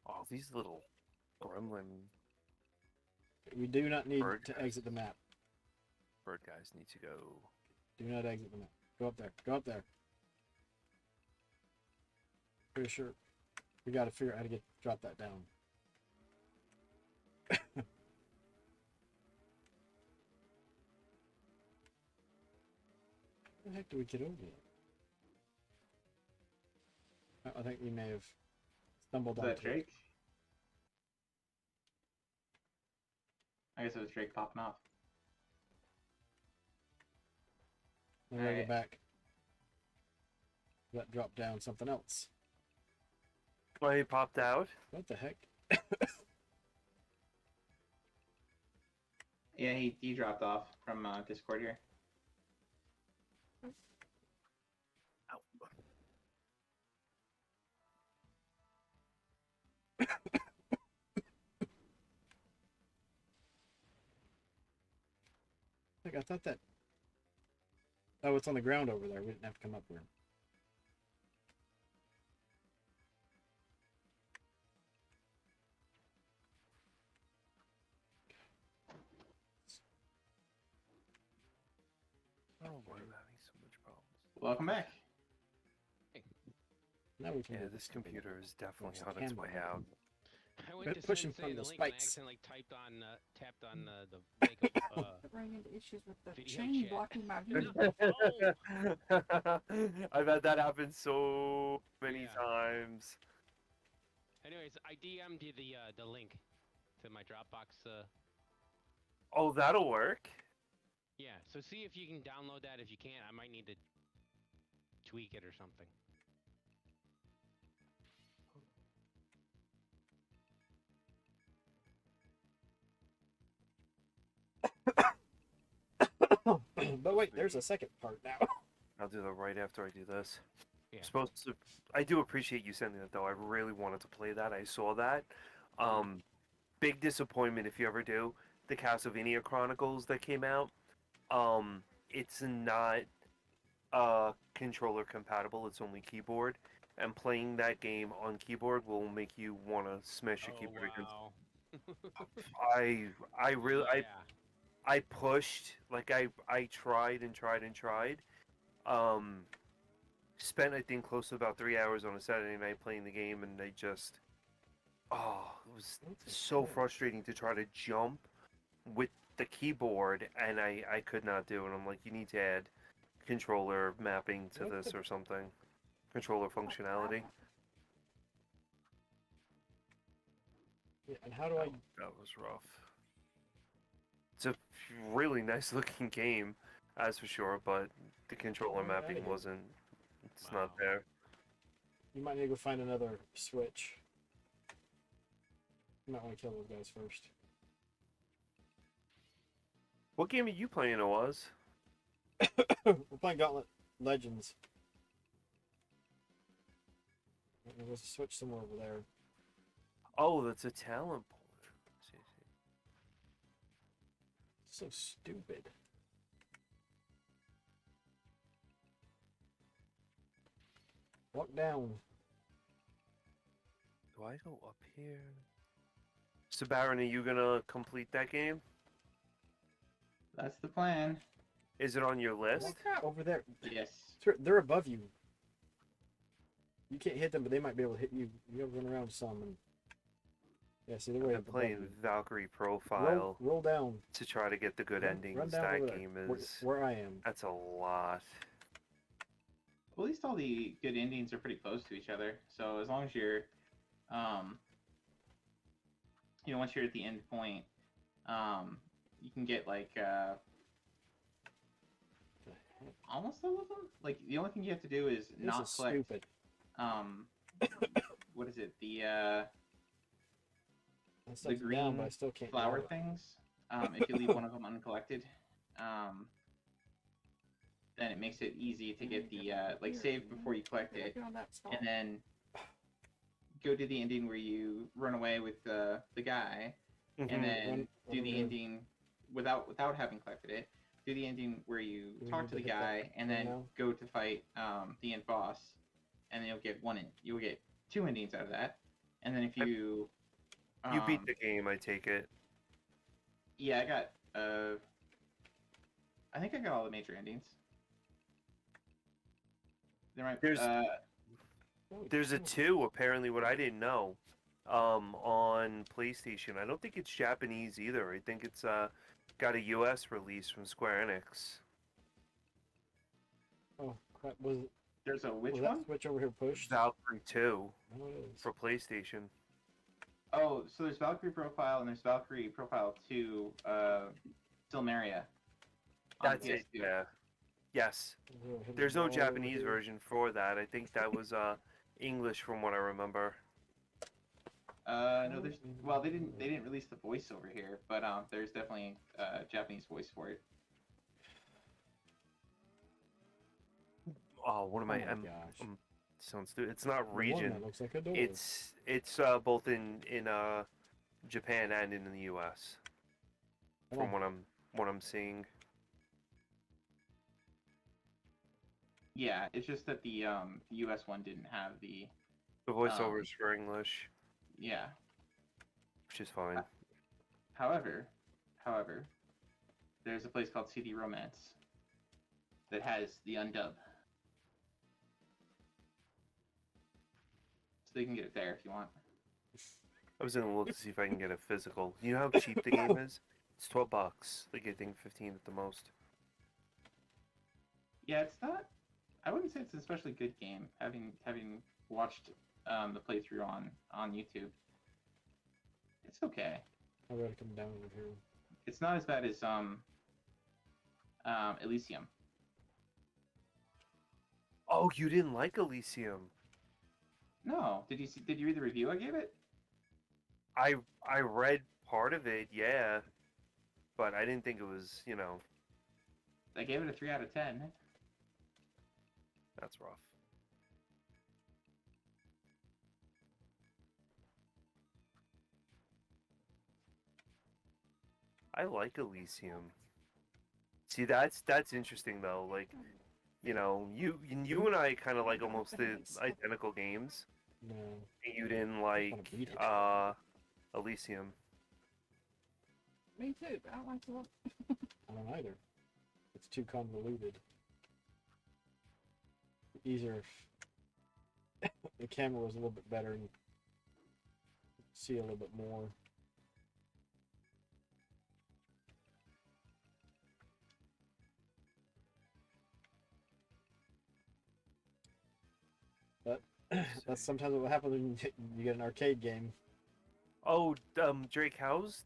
[SPEAKER 6] Oh, these little gremlin
[SPEAKER 1] We do not need
[SPEAKER 6] Bird
[SPEAKER 1] to
[SPEAKER 6] guys.
[SPEAKER 1] exit the map.
[SPEAKER 6] bird guys need to go.
[SPEAKER 1] Do not exit the map. Go up there. Go up there. Pretty sure. We gotta figure out how to drop that down. How the heck do we get over there? I think we may have stumbled
[SPEAKER 3] Is that
[SPEAKER 1] onto it.
[SPEAKER 3] Drake? I guess it was Drake popping off.
[SPEAKER 1] I'm gonna go
[SPEAKER 3] Alright.
[SPEAKER 1] back. That dropped down something else.
[SPEAKER 6] Oh, he popped out.
[SPEAKER 1] What the heck?
[SPEAKER 3] Yeah, he dropped off from Discord here.
[SPEAKER 1] Like, I thought that... Oh, it's on the ground over there. We didn't have to come up here.
[SPEAKER 6] Oh, why am I having so much problems?
[SPEAKER 3] Welcome back.
[SPEAKER 1] Now we can...
[SPEAKER 6] Yeah,
[SPEAKER 1] go
[SPEAKER 6] this
[SPEAKER 1] something.
[SPEAKER 6] computer is definitely
[SPEAKER 1] What's the
[SPEAKER 6] on its way
[SPEAKER 1] camera?
[SPEAKER 6] out.
[SPEAKER 4] I went to
[SPEAKER 1] Push him
[SPEAKER 4] send
[SPEAKER 1] from
[SPEAKER 4] the
[SPEAKER 1] the
[SPEAKER 4] link and I
[SPEAKER 1] spikes.
[SPEAKER 4] accidentally tapped on the make
[SPEAKER 7] Ran into issues with the
[SPEAKER 4] Video
[SPEAKER 7] chain
[SPEAKER 4] chat.
[SPEAKER 7] blocking my view.
[SPEAKER 6] I've had that happen so many
[SPEAKER 4] Yeah.
[SPEAKER 6] times.
[SPEAKER 4] Anyways, I DM'd you the link to my Dropbox.
[SPEAKER 6] Oh, that'll work.
[SPEAKER 4] Yeah, so see if you can download that. If you can't, I might need to tweak it or something.
[SPEAKER 1] But wait, there's a second part now.
[SPEAKER 6] I'll do that right after I do this.
[SPEAKER 4] Yeah.
[SPEAKER 6] Supposed to. I do appreciate you sending that though. I really wanted to play that. I saw that. Big disappointment if you ever do. The Castlevania Chronicles that came out. It's not controller compatible. It's only keyboard. And playing that game on keyboard will make you want to smash your keyboard against.
[SPEAKER 4] Wow.
[SPEAKER 6] I really
[SPEAKER 4] Yeah.
[SPEAKER 6] I pushed, like I tried and tried and tried. Spent I think close to about 3 hours on a Saturday night playing the game, and it was so frustrating to try to jump with the keyboard, and I could not do it. I'm like, you need to add controller mapping to this or something, controller functionality.
[SPEAKER 1] Yeah, and how do I...
[SPEAKER 6] That was rough. It's a really nice looking game, as for sure, but the controller mapping wasn't. It's not
[SPEAKER 4] Wow.
[SPEAKER 6] there.
[SPEAKER 1] You might need to go find another switch. You might want to kill those guys first.
[SPEAKER 6] What game are you playing, Oz?
[SPEAKER 1] We're playing Gauntlet Legends. There was a switch somewhere over there.
[SPEAKER 6] Oh, that's a talent pool. See.
[SPEAKER 1] So stupid. Walk down.
[SPEAKER 6] Do I go up here? So, Baron, are you gonna complete that game?
[SPEAKER 3] That's the plan.
[SPEAKER 6] Is it on your list?
[SPEAKER 1] Walk over there.
[SPEAKER 3] Yes.
[SPEAKER 1] They're above you. You can't hit them, but they might be able to hit you. You gotta run around some. And... Yeah, see, they're way
[SPEAKER 6] I'm
[SPEAKER 1] up above
[SPEAKER 6] playing
[SPEAKER 1] you.
[SPEAKER 6] Valkyrie Profile
[SPEAKER 1] Roll down.
[SPEAKER 6] to try to get the good
[SPEAKER 1] Run
[SPEAKER 6] endings.
[SPEAKER 1] down
[SPEAKER 6] That
[SPEAKER 1] over there,
[SPEAKER 6] game
[SPEAKER 1] where-
[SPEAKER 6] is.
[SPEAKER 1] where I am.
[SPEAKER 6] That's a lot.
[SPEAKER 3] Well, at least all the good endings are pretty close to each other. So as long as you're, once you're at the end point, you can get like almost all of them. Like the only thing you have to do is
[SPEAKER 1] This
[SPEAKER 3] not
[SPEAKER 1] is
[SPEAKER 3] collect.
[SPEAKER 1] stupid.
[SPEAKER 3] What is it? The
[SPEAKER 1] That stuff's down,
[SPEAKER 3] green
[SPEAKER 1] but I still can't.
[SPEAKER 3] flower
[SPEAKER 1] grab it.
[SPEAKER 3] things. If you leave one of them uncollected, then it makes it easy to get the like save before you collect it,
[SPEAKER 7] Working on that stall.
[SPEAKER 3] and then go to the ending where you run away with the guy, and then
[SPEAKER 1] Run
[SPEAKER 3] do the
[SPEAKER 1] over.
[SPEAKER 3] ending without having collected it. Do the ending where you
[SPEAKER 1] Do we
[SPEAKER 3] talk
[SPEAKER 1] need
[SPEAKER 3] to
[SPEAKER 1] to
[SPEAKER 3] the
[SPEAKER 1] hit that
[SPEAKER 3] guy, and
[SPEAKER 1] thing
[SPEAKER 3] then
[SPEAKER 1] now?
[SPEAKER 3] go to fight the end boss, and then you'll get 2 endings out of that. And then if you
[SPEAKER 6] You beat the game, I take it.
[SPEAKER 3] yeah, I got I think I got all the major endings. There might
[SPEAKER 6] There's-
[SPEAKER 1] Oh,
[SPEAKER 6] There's a
[SPEAKER 1] damn.
[SPEAKER 6] 2, apparently, what I didn't know, on PlayStation. I don't think it's Japanese either. I think it's got a US release from Square Enix.
[SPEAKER 1] Oh crap! Was
[SPEAKER 3] there's a which
[SPEAKER 1] was
[SPEAKER 3] one?
[SPEAKER 1] that switch over here pushed?
[SPEAKER 6] Valkyrie 2
[SPEAKER 1] No, it is.
[SPEAKER 6] for PlayStation.
[SPEAKER 3] Oh, so there's Valkyrie Profile and there's Valkyrie Profile 2, Silmeria. on
[SPEAKER 6] That's it,
[SPEAKER 3] PS2.
[SPEAKER 6] yeah. Yes.
[SPEAKER 1] We'll hit
[SPEAKER 6] There's
[SPEAKER 1] the
[SPEAKER 6] no
[SPEAKER 1] wall over
[SPEAKER 6] Japanese
[SPEAKER 1] here.
[SPEAKER 6] version for that. I think that was English from what I remember.
[SPEAKER 3] No, there's well, they didn't release the voice over here, but there's definitely Japanese voice for it.
[SPEAKER 6] Oh, what am
[SPEAKER 1] Oh
[SPEAKER 6] I?
[SPEAKER 1] my
[SPEAKER 6] I'm
[SPEAKER 1] gosh.
[SPEAKER 6] sounds stupid. It's not
[SPEAKER 1] The one
[SPEAKER 6] region.
[SPEAKER 1] that looks like a door.
[SPEAKER 6] It's both in Japan and in the US.
[SPEAKER 1] Come
[SPEAKER 6] From
[SPEAKER 1] on.
[SPEAKER 6] what I'm seeing.
[SPEAKER 3] Yeah, it's just that the US one didn't have the
[SPEAKER 6] The voiceovers for English,
[SPEAKER 3] yeah.
[SPEAKER 6] which is fine.
[SPEAKER 3] However, there's a place called CD Romance that has the undub. So they can get it there if you want.
[SPEAKER 6] I was gonna look to see if I can get a physical. You know how cheap the game is? It's $12. Like I think 15 at the most.
[SPEAKER 3] Yeah, it's not. I wouldn't say it's an especially good game. Having watched the playthrough on YouTube, it's okay.
[SPEAKER 1] I gotta come down over here.
[SPEAKER 3] It's not as bad as Elysium.
[SPEAKER 6] Oh, you didn't like Elysium?
[SPEAKER 3] No, did you read the review I gave it?
[SPEAKER 6] I read part of it, yeah, but I didn't think it was,
[SPEAKER 3] I gave it a 3 out of 10.
[SPEAKER 6] that's rough. I like Elysium. See, that's interesting though. Like, you and I kind of like almost the identical games.
[SPEAKER 1] No.
[SPEAKER 6] You didn't
[SPEAKER 1] wanna
[SPEAKER 6] like
[SPEAKER 1] beat it.
[SPEAKER 6] Elysium.
[SPEAKER 7] Me too, but I don't like to look.
[SPEAKER 1] I don't either. It's too convoluted. Easier if the camera was a little bit better and see a little bit more. But that's sometimes what happens when you get an arcade game.
[SPEAKER 6] Oh, Drake, how's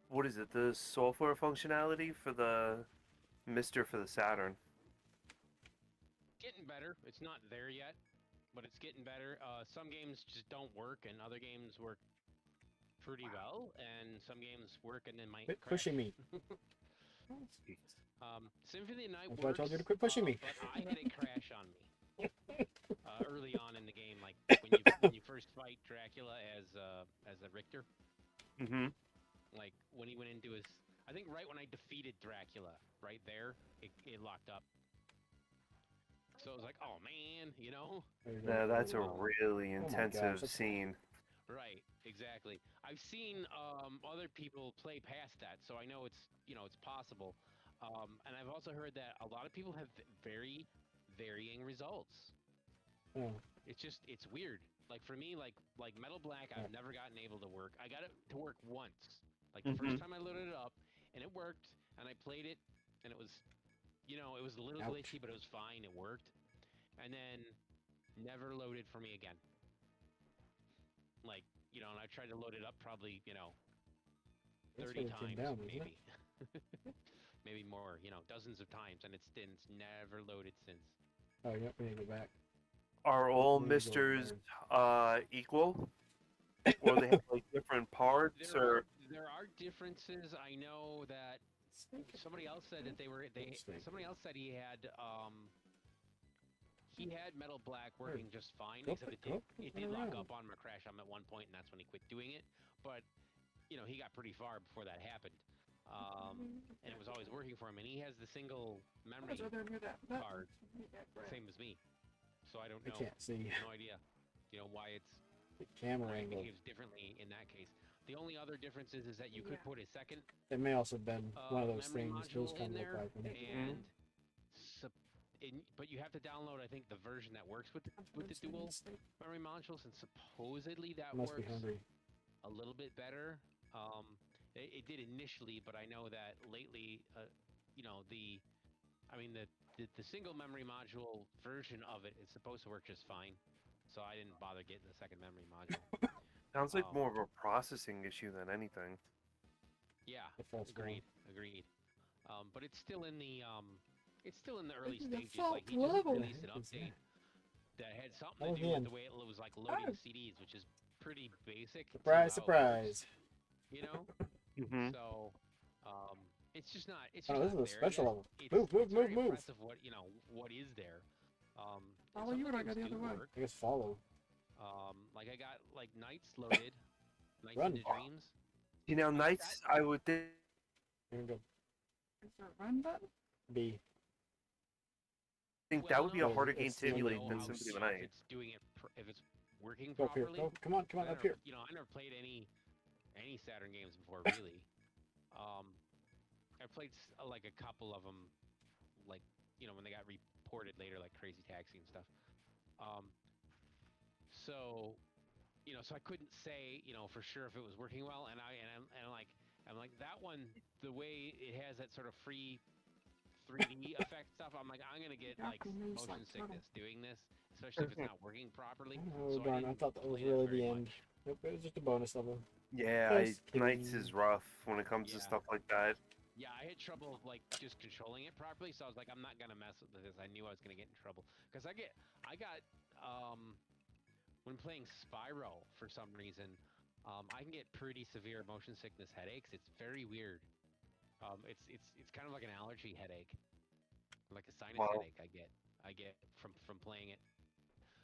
[SPEAKER 6] what is it? The software functionality for the Mister for the Saturn?
[SPEAKER 4] Getting better. It's not there yet, but it's getting better. Some games just don't work, and other games work pretty well, and some games work and then might
[SPEAKER 1] Quit
[SPEAKER 4] crash.
[SPEAKER 1] pushing me.
[SPEAKER 4] Symphony of the Night
[SPEAKER 1] That's why I
[SPEAKER 4] works.
[SPEAKER 1] told you to quit pushing me.
[SPEAKER 4] But I had it crash on me early on in the game, like when you first fight Dracula as a Richter.
[SPEAKER 6] Mm-hmm.
[SPEAKER 4] Like when he went into his, I think right when I defeated Dracula, right there, it locked up. So it was like, oh man,
[SPEAKER 1] There you go.
[SPEAKER 6] Yeah, that's a
[SPEAKER 4] Oh.
[SPEAKER 6] really
[SPEAKER 1] Oh my gosh,
[SPEAKER 6] intensive
[SPEAKER 1] that's-
[SPEAKER 6] scene.
[SPEAKER 4] Right, exactly. I've seen other people play past that, so I know it's it's possible. And I've also heard that a lot of people have very varying results.
[SPEAKER 1] Oh,
[SPEAKER 4] It's weird. Like for me, like Metal Black, I've never gotten able to work. I got it to work once. Like the first time I loaded it up, and it worked, and I played it, and it was you know, it was a little
[SPEAKER 1] Ouch.
[SPEAKER 4] glitchy, but it was fine. It worked, and then never loaded for me again. Like, you know, and I tried to load it up probably, you know,
[SPEAKER 1] That's
[SPEAKER 4] 30
[SPEAKER 1] when it came
[SPEAKER 4] times
[SPEAKER 1] down, isn't it?
[SPEAKER 4] maybe. Maybe more, you know, dozens of times, and it's never loaded since.
[SPEAKER 1] Oh, yep, we need to go back.
[SPEAKER 6] Are all
[SPEAKER 1] We need to go over
[SPEAKER 6] misters
[SPEAKER 1] there.
[SPEAKER 6] equal, or they have like different parts, or
[SPEAKER 4] There are differences. I know that somebody else said that somebody else said he had Metal Black working just fine,
[SPEAKER 1] Go
[SPEAKER 4] except
[SPEAKER 1] go
[SPEAKER 4] it did lock
[SPEAKER 1] around.
[SPEAKER 4] up on him or crash on him at one point, and that's when he quit doing it. But you know, he got pretty far before that happened, and it was always working for him. And he has the single memory card, same as me. So I don't
[SPEAKER 1] I
[SPEAKER 4] know.
[SPEAKER 1] can't see.
[SPEAKER 4] No idea. You know why it's
[SPEAKER 1] The camera
[SPEAKER 4] why it
[SPEAKER 1] angle.
[SPEAKER 4] behaves differently in that case. The only other difference is that you could put a second
[SPEAKER 1] It may also have been one of those
[SPEAKER 4] memory
[SPEAKER 1] things. Those
[SPEAKER 4] module
[SPEAKER 1] kind
[SPEAKER 4] in
[SPEAKER 1] of look
[SPEAKER 4] there,
[SPEAKER 1] like them.
[SPEAKER 4] and but you have to download, I think, the version that works with the dual memory modules, and supposedly that
[SPEAKER 1] Must be
[SPEAKER 4] works
[SPEAKER 1] hungry.
[SPEAKER 4] a little bit better. It did initially, but I know that lately, you know, the single memory module version of it is supposed to work just fine. So I didn't bother getting the second memory module.
[SPEAKER 6] sounds like
[SPEAKER 4] Um,
[SPEAKER 6] more of a processing issue than anything.
[SPEAKER 4] Yeah,
[SPEAKER 1] It falls
[SPEAKER 4] agreed. But it's still in the early
[SPEAKER 7] This is a
[SPEAKER 4] stages.
[SPEAKER 7] fault
[SPEAKER 4] Like he just
[SPEAKER 7] level.
[SPEAKER 4] released an
[SPEAKER 1] What is
[SPEAKER 4] update that had something
[SPEAKER 1] Oh,
[SPEAKER 4] to do with
[SPEAKER 1] again.
[SPEAKER 4] the way it was like loading CDs, which is pretty basic. to
[SPEAKER 1] Surprise,
[SPEAKER 4] how it
[SPEAKER 1] surprise.
[SPEAKER 4] works, you know.
[SPEAKER 6] Mm-hmm.
[SPEAKER 4] So, it's just not. It's
[SPEAKER 1] Oh,
[SPEAKER 4] just
[SPEAKER 1] this
[SPEAKER 4] not
[SPEAKER 1] is a
[SPEAKER 4] there
[SPEAKER 1] special
[SPEAKER 4] yet.
[SPEAKER 1] level.
[SPEAKER 4] It's,
[SPEAKER 1] Move, move,
[SPEAKER 4] it's very
[SPEAKER 1] move, move.
[SPEAKER 4] impressive what what is there. And
[SPEAKER 7] Follow
[SPEAKER 4] some
[SPEAKER 7] you
[SPEAKER 4] of the
[SPEAKER 7] and I go
[SPEAKER 4] games
[SPEAKER 7] the
[SPEAKER 4] do
[SPEAKER 7] other way.
[SPEAKER 4] work.
[SPEAKER 1] I guess follow.
[SPEAKER 4] Like I got like Nights loaded, Nights
[SPEAKER 1] Run.
[SPEAKER 4] into Dreams.
[SPEAKER 6] You know, Knights, I would think
[SPEAKER 1] Here we go.
[SPEAKER 7] Is there a run button?
[SPEAKER 1] B.
[SPEAKER 6] that would be a
[SPEAKER 1] no,
[SPEAKER 6] harder
[SPEAKER 1] it's
[SPEAKER 6] game to
[SPEAKER 1] the
[SPEAKER 6] emulate
[SPEAKER 1] only
[SPEAKER 6] than
[SPEAKER 1] house.
[SPEAKER 6] Symphony of the
[SPEAKER 4] If
[SPEAKER 6] Night.
[SPEAKER 4] it's doing it, if it's working
[SPEAKER 1] Go up here.
[SPEAKER 4] properly.
[SPEAKER 1] Go. Come on, come on,
[SPEAKER 4] I
[SPEAKER 1] up
[SPEAKER 4] never,
[SPEAKER 1] here.
[SPEAKER 4] you know, I never played any Saturn games before, really. I played like a couple of them, like, you know, when they got reported later, like Crazy Taxi and stuff. So, you know, so I couldn't say, you know, for sure if it was working well. And I'm like that one, the way it has that sort of free 3D effect stuff. I'm like, I'm gonna get like motion sickness doing this, especially if it's not working properly.
[SPEAKER 1] Oh,
[SPEAKER 4] So
[SPEAKER 1] darn. I
[SPEAKER 4] didn't
[SPEAKER 1] thought that was
[SPEAKER 4] play
[SPEAKER 1] really
[SPEAKER 4] very
[SPEAKER 1] the end.
[SPEAKER 4] much.
[SPEAKER 1] Nope, it was just a bonus level.
[SPEAKER 6] Yeah,
[SPEAKER 1] Just
[SPEAKER 6] Knights
[SPEAKER 1] kidding.
[SPEAKER 6] is rough when it comes to
[SPEAKER 4] Yeah.
[SPEAKER 6] stuff like that.
[SPEAKER 4] Yeah, I had trouble like just controlling it properly, so I was like, I'm not gonna mess with this. I knew I was gonna get in trouble because I got when playing Spyro for some reason, I can get pretty severe motion sickness headaches. It's very weird. It's kind of like an allergy headache, like a sinus
[SPEAKER 6] Wow.
[SPEAKER 4] headache. I get from playing it.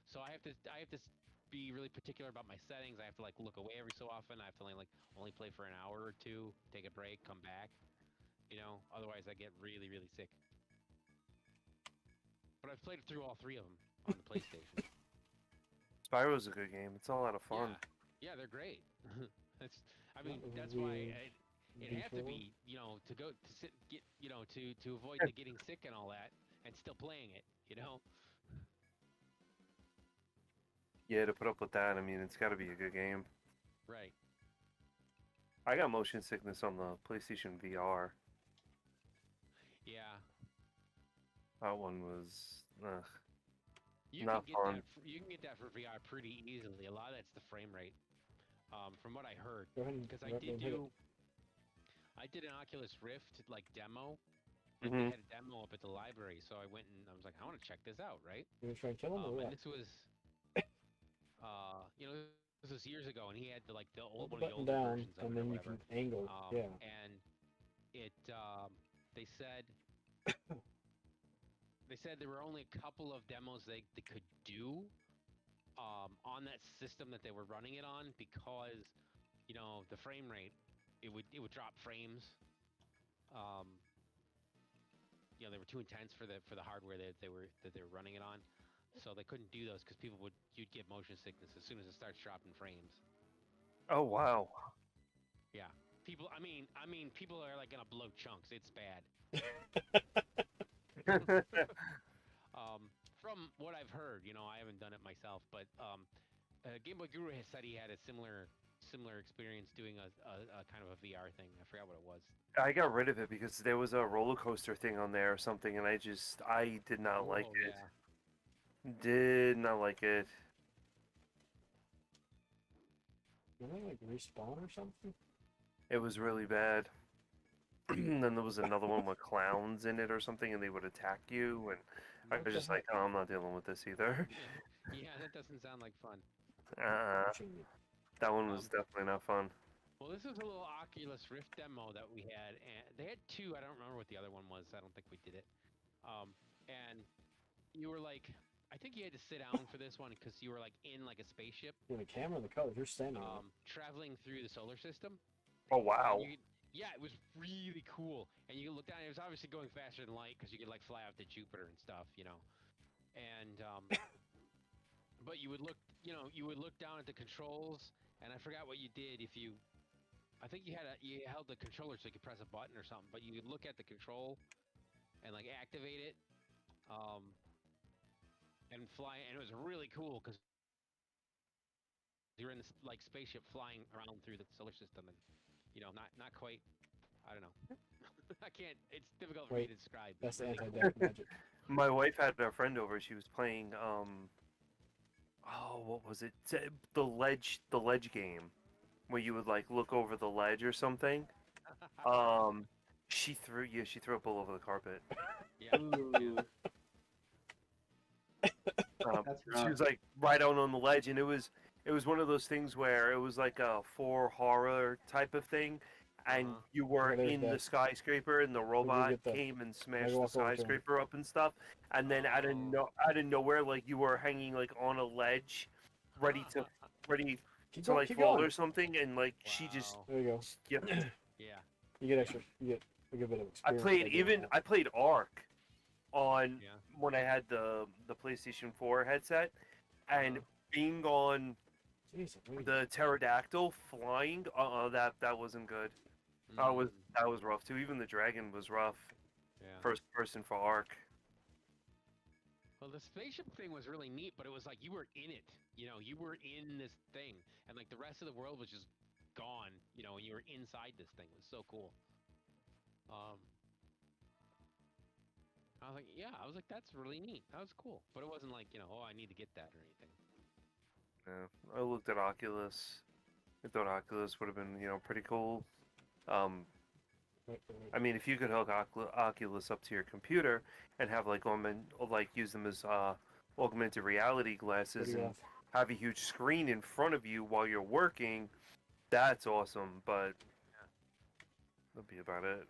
[SPEAKER 4] So I have to be really particular about my settings. I have to like look away every so often. I have to only play for an hour or two, take a break, come back. You know, otherwise I get really, really sick. But I've played through all three of them on the PlayStation.
[SPEAKER 6] Spyro's a good game. It's a lot of fun.
[SPEAKER 4] Yeah, they're great. That's, I
[SPEAKER 1] That
[SPEAKER 4] mean,
[SPEAKER 1] was
[SPEAKER 4] that's
[SPEAKER 1] weird.
[SPEAKER 4] why it had to
[SPEAKER 1] before.
[SPEAKER 4] be, you know, to avoid the getting sick and all that, and still playing it, you know.
[SPEAKER 6] Yeah, to put up with that, I mean, it's got to be a good game.
[SPEAKER 4] Right.
[SPEAKER 6] I got motion sickness on the PlayStation VR.
[SPEAKER 4] Yeah.
[SPEAKER 6] That one was, ugh.
[SPEAKER 4] You
[SPEAKER 6] Not
[SPEAKER 4] can get
[SPEAKER 6] fun.
[SPEAKER 4] that. You can get that for VR pretty easily. A lot of that's the frame rate, from what I heard.
[SPEAKER 1] Go ahead and
[SPEAKER 4] Because
[SPEAKER 1] go up and hit it.
[SPEAKER 4] I did an Oculus Rift like demo.
[SPEAKER 6] Mhm.
[SPEAKER 4] They had a demo up at the library, so I went and I was like, I want to check this out, right?
[SPEAKER 1] You gonna try and kill him or
[SPEAKER 4] And
[SPEAKER 1] what?
[SPEAKER 4] this was, you know, this was years ago, and he had the
[SPEAKER 1] Hold the
[SPEAKER 4] one of the
[SPEAKER 1] button
[SPEAKER 4] older
[SPEAKER 1] down,
[SPEAKER 4] versions of
[SPEAKER 1] and
[SPEAKER 4] it or
[SPEAKER 1] then you
[SPEAKER 4] whatever.
[SPEAKER 1] can angle. Yeah.
[SPEAKER 4] And it, they said there were only a couple of demos they could do on that system that they were running it on because, you know, the frame rate, it would drop frames. You know, they were too intense for the hardware that they were running it on, so they couldn't do those because you'd get motion sickness as soon as it starts dropping frames.
[SPEAKER 6] Oh, wow.
[SPEAKER 4] Yeah, people. I mean, people are like gonna blow chunks. It's bad. From what I've heard, you know, I haven't done it myself, but Game Boy Guru has said he had a similar similar experience doing a kind of a VR thing. I forgot what it was.
[SPEAKER 6] I got rid of it because there was a roller coaster thing on there or something, and I did not like
[SPEAKER 4] Oh,
[SPEAKER 6] it.
[SPEAKER 4] yeah.
[SPEAKER 6] Did not like it.
[SPEAKER 1] Did they like respawn or something?
[SPEAKER 6] It was really bad. Then there was another one with clowns in it or something, and they would attack you, and I
[SPEAKER 1] What
[SPEAKER 6] was
[SPEAKER 1] the
[SPEAKER 6] just like, oh, I'm not dealing with this either.
[SPEAKER 4] Yeah, that doesn't sound like fun.
[SPEAKER 1] Gee,
[SPEAKER 6] That one was definitely not fun.
[SPEAKER 4] Well, this is a little Oculus Rift demo that we had, and they had two. I don't remember what the other one was. I don't think we did it. And you were like, I think you had to sit down for this one because you were like in like a spaceship,
[SPEAKER 1] the camera and the colors, you're standing there.
[SPEAKER 4] traveling through the solar system.
[SPEAKER 6] Oh wow.
[SPEAKER 4] And yeah, it was really cool. And you could look down. It was obviously going faster than light because you could like fly out to Jupiter and stuff, you know. And but you would look, you know, you would look down at the controls, and I forgot what you did if you. I think you held the controller so you could press a button or something, but you could look at the control and like activate it, and fly, and it was really cool because you're in this like spaceship flying around through the solar system, and you know, not quite. I don't know. I can't. It's difficult for me
[SPEAKER 1] Wait,
[SPEAKER 4] to describe.
[SPEAKER 1] That's
[SPEAKER 4] It's
[SPEAKER 1] the
[SPEAKER 4] really cool.
[SPEAKER 1] anti-death magic.
[SPEAKER 6] My wife had a friend over. She was playing oh, what was it? The ledge game, where you would like look over the ledge or something. She threw up all over the carpet.
[SPEAKER 4] Yeah.
[SPEAKER 3] Ooh, that's
[SPEAKER 6] She
[SPEAKER 3] rough.
[SPEAKER 6] was like right out on the ledge, and it was one of those things where it was like a horror type of thing, and
[SPEAKER 4] Uh-huh.
[SPEAKER 6] you were
[SPEAKER 1] there's
[SPEAKER 6] in the
[SPEAKER 1] that.
[SPEAKER 6] skyscraper, and the robot
[SPEAKER 1] get the-
[SPEAKER 6] came and
[SPEAKER 1] I
[SPEAKER 6] smashed
[SPEAKER 1] walk
[SPEAKER 6] the
[SPEAKER 1] over to him.
[SPEAKER 6] skyscraper up and stuff, and then out of nowhere, like you were hanging like on a ledge, ready to
[SPEAKER 1] Keep
[SPEAKER 6] to
[SPEAKER 1] going,
[SPEAKER 6] like
[SPEAKER 1] keep
[SPEAKER 6] fall
[SPEAKER 1] going.
[SPEAKER 6] or something, and like she just
[SPEAKER 4] Wow.
[SPEAKER 1] There you go.
[SPEAKER 6] skipped.
[SPEAKER 4] Yeah.
[SPEAKER 1] You get extra. You get a good bit of
[SPEAKER 6] I
[SPEAKER 1] experience.
[SPEAKER 6] I played Ark on
[SPEAKER 4] Yeah.
[SPEAKER 6] when I had the PlayStation 4 headset, and
[SPEAKER 4] Uh-huh.
[SPEAKER 6] being on
[SPEAKER 1] Jeez,
[SPEAKER 6] the pterodactyl flying, that wasn't good.
[SPEAKER 4] Mm,
[SPEAKER 6] That was rough too. Even the dragon was rough.
[SPEAKER 4] yeah.
[SPEAKER 6] First person for Ark.
[SPEAKER 4] Well, the spaceship thing was really neat, but it was like you were in it. You know, you were in this thing, and like the rest of the world was just gone. You know, and you were inside this thing. It was so cool. I was like, yeah, I was like, that's really neat. That was cool, but it wasn't like, you know, oh, I need to get that or anything.
[SPEAKER 6] Yeah, I looked at Oculus. I thought Oculus would have been, pretty cool. I mean, if you could hook Oculus up to your computer and have like use them as augmented reality glasses and have a huge screen in front of you while you're working, that's awesome. But that'll be about it.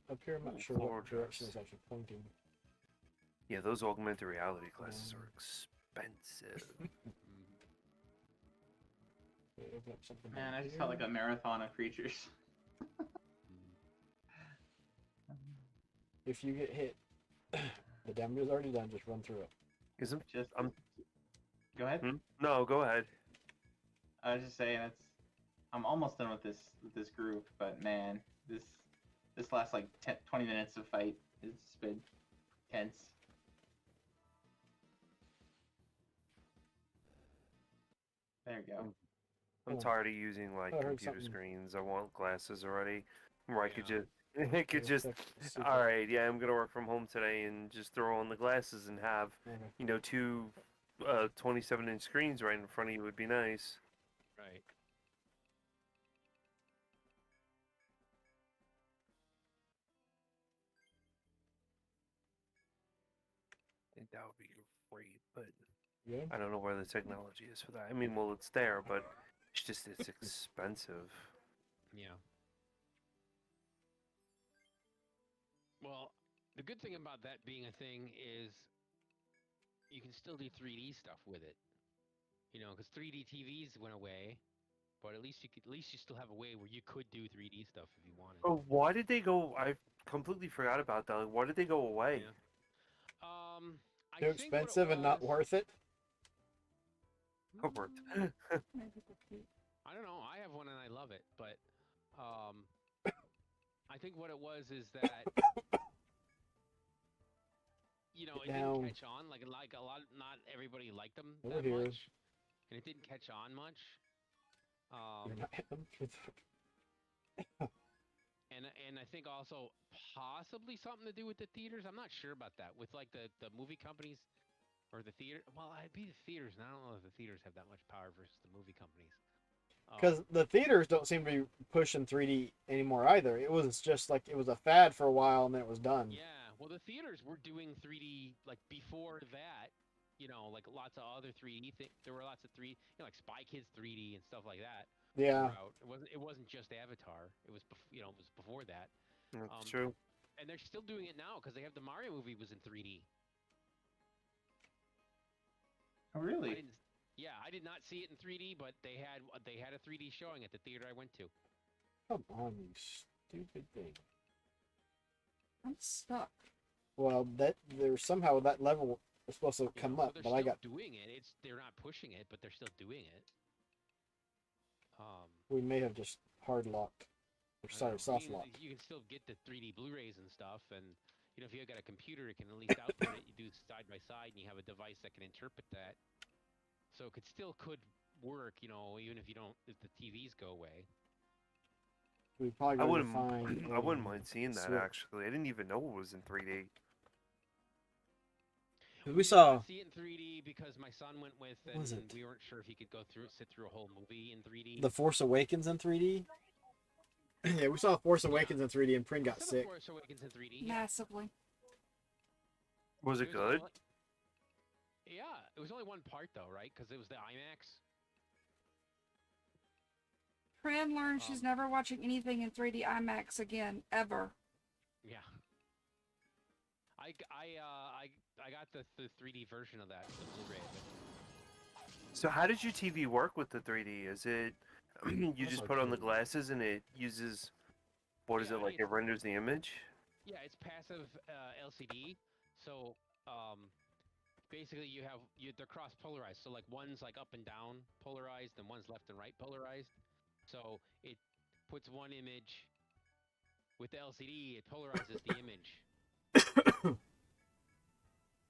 [SPEAKER 1] Up here, I'm not
[SPEAKER 6] Ooh,
[SPEAKER 1] sure what
[SPEAKER 6] Fortress.
[SPEAKER 1] direction is actually pointing.
[SPEAKER 6] Yeah, those augmented reality glasses are expensive.
[SPEAKER 1] Okay, open up something
[SPEAKER 3] Man,
[SPEAKER 1] down
[SPEAKER 3] I just
[SPEAKER 1] here.
[SPEAKER 3] felt like a marathon of creatures.
[SPEAKER 1] If you get hit, the damage is already done. Just run through it.
[SPEAKER 6] Isn't
[SPEAKER 3] Just
[SPEAKER 6] I'm-
[SPEAKER 3] go ahead.
[SPEAKER 6] No, go ahead.
[SPEAKER 3] I was just saying I'm almost done with this group, but man, this last like 20 minutes of fight has been tense. There we go.
[SPEAKER 6] I'm
[SPEAKER 1] Oh.
[SPEAKER 6] tired of using like
[SPEAKER 1] I heard
[SPEAKER 6] computer
[SPEAKER 1] something.
[SPEAKER 6] screens. I want glasses already, where I could
[SPEAKER 4] Yeah.
[SPEAKER 6] just it could just.
[SPEAKER 1] See
[SPEAKER 6] All right, yeah, I'm gonna work from home today and just throw on the glasses and have
[SPEAKER 1] Okay.
[SPEAKER 6] two 27-inch screens right in front of you would be nice.
[SPEAKER 4] Right.
[SPEAKER 6] I think that would be great, but
[SPEAKER 1] Yeah.
[SPEAKER 6] I don't know where the technology is for that. I mean, well, it's there, but it's expensive.
[SPEAKER 4] Yeah. Well, the good thing about that being a thing is you can still do 3D stuff with it. You know, because 3D TVs went away, but at least you still have a way where you could do 3D stuff if you wanted.
[SPEAKER 6] Oh, why did they go? I completely forgot about that. Why did they go away?
[SPEAKER 4] Yeah. I
[SPEAKER 1] Too
[SPEAKER 4] think what it
[SPEAKER 1] expensive and not
[SPEAKER 4] was-
[SPEAKER 1] worth it.
[SPEAKER 6] It worked.
[SPEAKER 4] I don't know. I have one and I love it, but I think what it was is that you know,
[SPEAKER 1] Get
[SPEAKER 4] it
[SPEAKER 1] down.
[SPEAKER 4] didn't catch on. Like a lot, not everybody liked them
[SPEAKER 1] Over
[SPEAKER 4] that
[SPEAKER 1] here.
[SPEAKER 4] much, and it didn't catch on much.
[SPEAKER 1] You're not hitting them.
[SPEAKER 4] And I think also possibly something to do with the theaters. I'm not sure about that. With like the movie companies or the theater. Well, I'd be the theaters, and I don't know if the theaters have that much power versus the movie companies.
[SPEAKER 1] Because the theaters don't seem to be pushing 3D anymore either. It was just like it was a fad for a while and then it was done.
[SPEAKER 4] Yeah, well, the theaters were doing 3D like before that. You know, like lots of other 3D things. There were lots of 3D, you know, like Spy Kids 3D and stuff like that.
[SPEAKER 1] Yeah.
[SPEAKER 4] Were out. It wasn't just Avatar. It was you know, it was before that.
[SPEAKER 6] That's true.
[SPEAKER 4] And they're still doing it now because they have the Mario movie was in 3D.
[SPEAKER 3] Oh,
[SPEAKER 4] I
[SPEAKER 3] really?
[SPEAKER 4] didn't, yeah, I did not see it in 3D, but they had a 3D showing at the theater I went to.
[SPEAKER 1] Come on, you stupid thing.
[SPEAKER 7] I'm stuck.
[SPEAKER 1] Well, that there's somehow that level was supposed to
[SPEAKER 4] You
[SPEAKER 1] come
[SPEAKER 4] know, so
[SPEAKER 1] up,
[SPEAKER 4] they're
[SPEAKER 1] but I
[SPEAKER 4] still
[SPEAKER 1] got
[SPEAKER 4] doing it. They're not pushing it, but they're still doing it.
[SPEAKER 1] we may have just hard locked. Or
[SPEAKER 4] I
[SPEAKER 1] sorry,
[SPEAKER 4] know.
[SPEAKER 1] soft locked.
[SPEAKER 4] You can still get the 3D Blu-rays and stuff, and you know if you got a computer, it can at least output it. You do side by side, and you have a device that can interpret that. So it could work, you know, even if the TVs go away.
[SPEAKER 1] We probably
[SPEAKER 6] I
[SPEAKER 1] going to
[SPEAKER 6] wouldn't.
[SPEAKER 1] find.
[SPEAKER 6] I wouldn't mind seeing that
[SPEAKER 1] Switch.
[SPEAKER 6] actually. I didn't even know it was in 3D.
[SPEAKER 1] We
[SPEAKER 4] did
[SPEAKER 1] saw
[SPEAKER 4] not see it in 3D because my son went with,
[SPEAKER 1] What was
[SPEAKER 4] and
[SPEAKER 1] it?
[SPEAKER 4] we weren't sure if he could sit through a whole movie in 3D.
[SPEAKER 1] The Force Awakens in 3D. Yeah, we saw Force Awakens in 3D, and Prin got
[SPEAKER 4] I saw
[SPEAKER 1] sick.
[SPEAKER 4] The Force Awakens in 3D. Yeah.
[SPEAKER 7] Massively.
[SPEAKER 6] Was it good?
[SPEAKER 4] Yeah, it was only one part though, right? Because it was the IMAX.
[SPEAKER 7] Prin learned she's never watching anything in 3D IMAX again, ever.
[SPEAKER 4] Yeah. I got the 3D version of that, the Blu-ray of it.
[SPEAKER 6] So how does your TV work with the 3D? Is it you
[SPEAKER 1] That's
[SPEAKER 6] just
[SPEAKER 1] not
[SPEAKER 6] put on the
[SPEAKER 1] true.
[SPEAKER 6] glasses and it uses what is
[SPEAKER 4] Yeah,
[SPEAKER 6] it like? It renders the image.
[SPEAKER 4] Yeah, it's passive LCD. So basically they're cross polarized. So like one's like up and down polarized and one's left and right polarized. So it puts one image with the LCD, it polarizes the image.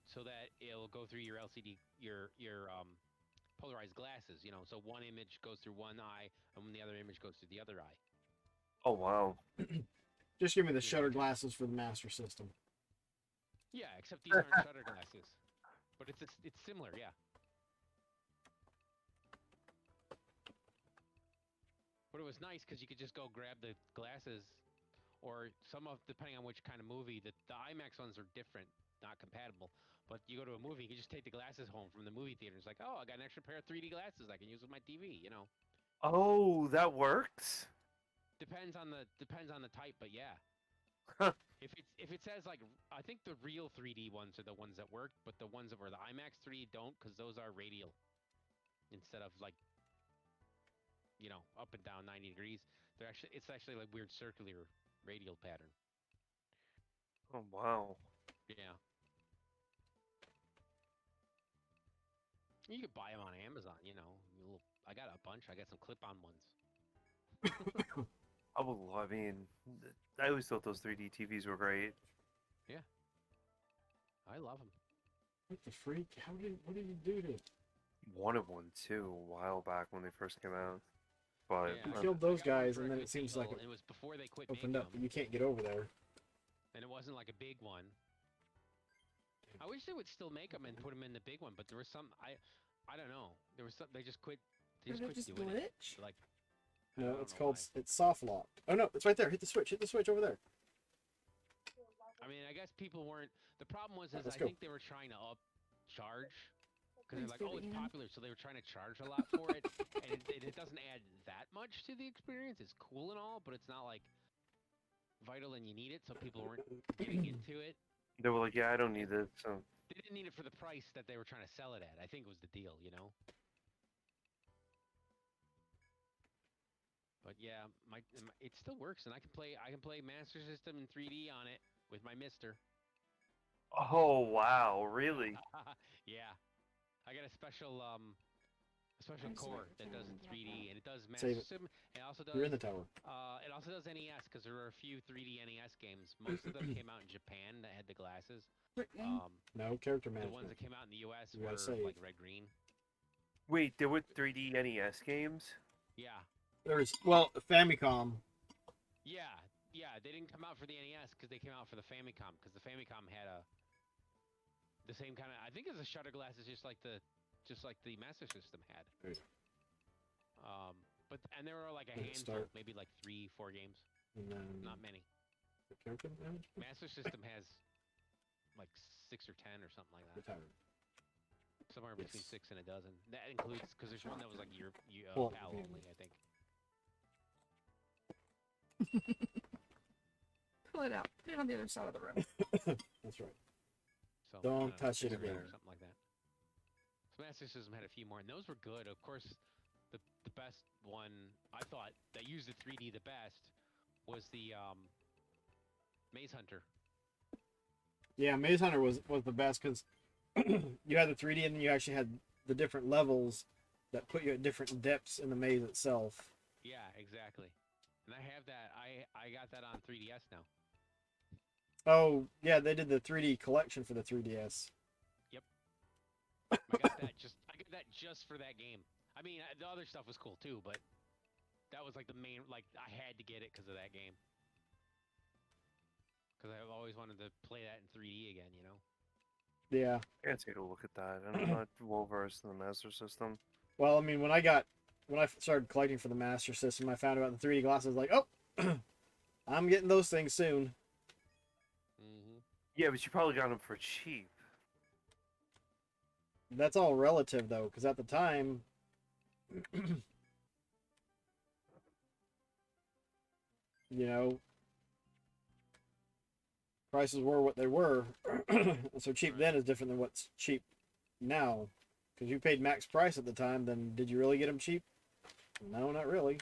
[SPEAKER 4] So that it'll go through your LCD your polarized glasses, you know. So one image goes through one eye and when the other image goes through the other eye.
[SPEAKER 6] Oh wow.
[SPEAKER 1] Just give me the shutter glasses for the Master System.
[SPEAKER 4] Yeah, except these aren't shutter glasses. But it's similar, yeah. But it was nice because you could just go grab the glasses, or depending on which kind of movie. The IMAX ones are different, not compatible. But you go to a movie, you can just take the glasses home from the movie theater. It's like, oh, I got an extra pair of 3D glasses I can use with my TV. You know,
[SPEAKER 6] Oh, that works.
[SPEAKER 4] depends on the type, but yeah.
[SPEAKER 6] Huh.
[SPEAKER 4] If it says like, I think the real 3D ones are the ones that work, but the ones that were the IMAX 3D don't, because those are radial instead of like, you know, up and down 90 degrees. It's actually like weird circular radial pattern.
[SPEAKER 6] Oh wow.
[SPEAKER 4] Yeah. You could buy them on Amazon, you know. I got a bunch. I got some clip-on ones.
[SPEAKER 6] I mean, I always thought those 3D TVs were great.
[SPEAKER 4] I love them.
[SPEAKER 1] What the freak? What did you do to it?
[SPEAKER 6] Wanted one too a while back when they first came out. But
[SPEAKER 4] Yeah,
[SPEAKER 1] You
[SPEAKER 4] I
[SPEAKER 1] killed
[SPEAKER 4] got
[SPEAKER 1] those
[SPEAKER 4] one
[SPEAKER 1] guys,
[SPEAKER 4] for a
[SPEAKER 1] and then
[SPEAKER 4] good
[SPEAKER 1] it seems
[SPEAKER 4] deal,
[SPEAKER 1] like
[SPEAKER 4] and it was before they quit
[SPEAKER 1] opened
[SPEAKER 4] making
[SPEAKER 1] up, but
[SPEAKER 4] them,
[SPEAKER 1] you can't get over there.
[SPEAKER 4] and it wasn't like a big one. I wish they would still make them and put them in the big one, but there was some I don't know. There was some they just quit. They
[SPEAKER 7] Did
[SPEAKER 4] just
[SPEAKER 7] it
[SPEAKER 4] quit
[SPEAKER 7] just
[SPEAKER 4] doing it.
[SPEAKER 7] glitch?
[SPEAKER 4] Like I
[SPEAKER 1] No,
[SPEAKER 4] don't
[SPEAKER 1] it's
[SPEAKER 4] know
[SPEAKER 1] called
[SPEAKER 4] why.
[SPEAKER 1] it's soft locked. Oh no, it's right there. Hit the switch. Hit the switch over there.
[SPEAKER 4] I mean, I guess people weren't. The problem was
[SPEAKER 1] Let's
[SPEAKER 4] I
[SPEAKER 1] go.
[SPEAKER 4] think they were trying to upcharge because they're
[SPEAKER 7] Thanks
[SPEAKER 4] like,
[SPEAKER 7] for
[SPEAKER 4] oh,
[SPEAKER 7] the
[SPEAKER 4] it's
[SPEAKER 7] end.
[SPEAKER 4] popular, so they were trying to charge a lot for it, and it doesn't add that much to the experience. It's cool and all, but it's not like vital and you need it, so people weren't getting into it.
[SPEAKER 6] they were like, yeah, I don't need this. So
[SPEAKER 4] They didn't need it for the price that they were trying to sell it at. I think was the deal, you know. But yeah, it still works, and I can play Master System in 3D on it with my Mister.
[SPEAKER 6] oh wow, really?
[SPEAKER 4] Yeah, I got a special special
[SPEAKER 7] I'm
[SPEAKER 4] core
[SPEAKER 7] sorry,
[SPEAKER 4] that does
[SPEAKER 7] Karen,
[SPEAKER 4] 3D, and it does
[SPEAKER 1] Save
[SPEAKER 4] Master
[SPEAKER 1] it.
[SPEAKER 4] System. It also does.
[SPEAKER 1] You're in the tower.
[SPEAKER 4] It also does NES because there are a few 3D NES games. Most of them came out in Japan that had the glasses.
[SPEAKER 7] Quick game.
[SPEAKER 1] No character
[SPEAKER 4] The
[SPEAKER 1] management.
[SPEAKER 4] ones that came out in the US
[SPEAKER 1] You gotta
[SPEAKER 4] were
[SPEAKER 1] save.
[SPEAKER 4] like red green.
[SPEAKER 6] Wait, there were 3D NES games?
[SPEAKER 4] Yeah,
[SPEAKER 1] There's Famicom.
[SPEAKER 4] yeah, yeah. They didn't come out for the NES because they came out for the Famicom because the Famicom had the same kind of. I think it's a shutter glasses just like the Master System had.
[SPEAKER 1] Right.
[SPEAKER 4] And there were like a
[SPEAKER 1] Let's
[SPEAKER 4] handful,
[SPEAKER 1] start.
[SPEAKER 4] maybe like 3, 4 games,
[SPEAKER 1] And then
[SPEAKER 4] not many.
[SPEAKER 1] the character management.
[SPEAKER 4] Master System has like 6 or 10 or something like
[SPEAKER 1] The
[SPEAKER 4] that.
[SPEAKER 1] tower.
[SPEAKER 4] Somewhere between
[SPEAKER 1] Yes.
[SPEAKER 4] 6 and a dozen. That includes because there's one that was like your
[SPEAKER 1] Well,
[SPEAKER 4] PAL
[SPEAKER 1] yeah.
[SPEAKER 4] only, I think.
[SPEAKER 7] Pull it out. Put it on the other side of the room.
[SPEAKER 1] That's right.
[SPEAKER 4] So
[SPEAKER 1] Don't
[SPEAKER 4] I know,
[SPEAKER 1] touch
[SPEAKER 4] 6
[SPEAKER 1] it
[SPEAKER 4] or 8
[SPEAKER 1] again.
[SPEAKER 4] or something like that. So Master System had a few more, and those were good. Of course, the best one I thought that used the 3D the best was the Maze Hunter.
[SPEAKER 1] Yeah, Maze Hunter was the best because you had the 3D and then you actually had the different levels that put you at different depths in the maze itself.
[SPEAKER 4] Yeah, exactly. And I have that. I got that on 3DS now.
[SPEAKER 1] Oh, yeah, they did the 3D collection for the 3DS.
[SPEAKER 4] I got that just for that game. I mean, the other stuff was cool too, but that was like the main. Like I had to get it because of that game. Because I've always wanted to play that in 3D again. You know.
[SPEAKER 1] Yeah.
[SPEAKER 6] I gotta take a look at that. I'm not well versed in the Master System.
[SPEAKER 1] Well, I mean, when I started collecting for the Master System, I found about the 3D glasses. Like, oh, I'm getting those things soon.
[SPEAKER 4] Mm-hmm.
[SPEAKER 6] Yeah, but you probably got them for cheap.
[SPEAKER 1] That's all relative, though, because at the time, you know, prices were what they were. So cheap
[SPEAKER 4] Right.
[SPEAKER 1] then is different than what's cheap now. Because you paid max price at the time, then did you really get them cheap? No, not really.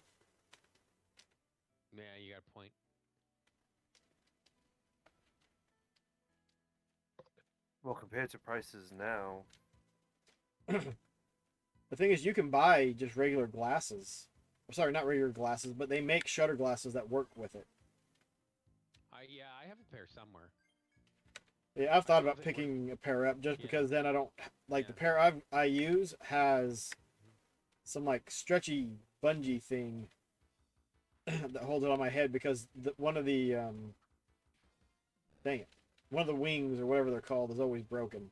[SPEAKER 4] Yeah, you got a point.
[SPEAKER 6] Well, compared to prices now,
[SPEAKER 1] The thing is, you can buy just regular glasses. Sorry, not regular glasses, but they make shutter glasses that work with it.
[SPEAKER 4] I have a pair somewhere.
[SPEAKER 1] Yeah, I've thought
[SPEAKER 4] don't know
[SPEAKER 1] about
[SPEAKER 4] if they work.
[SPEAKER 1] picking a pair up just
[SPEAKER 4] Yeah.
[SPEAKER 1] because then I don't like the
[SPEAKER 4] Yeah.
[SPEAKER 1] pair I use has some like stretchy bungee thing that holds it on my head because one of the dang it, one of the wings or whatever they're called is always broken.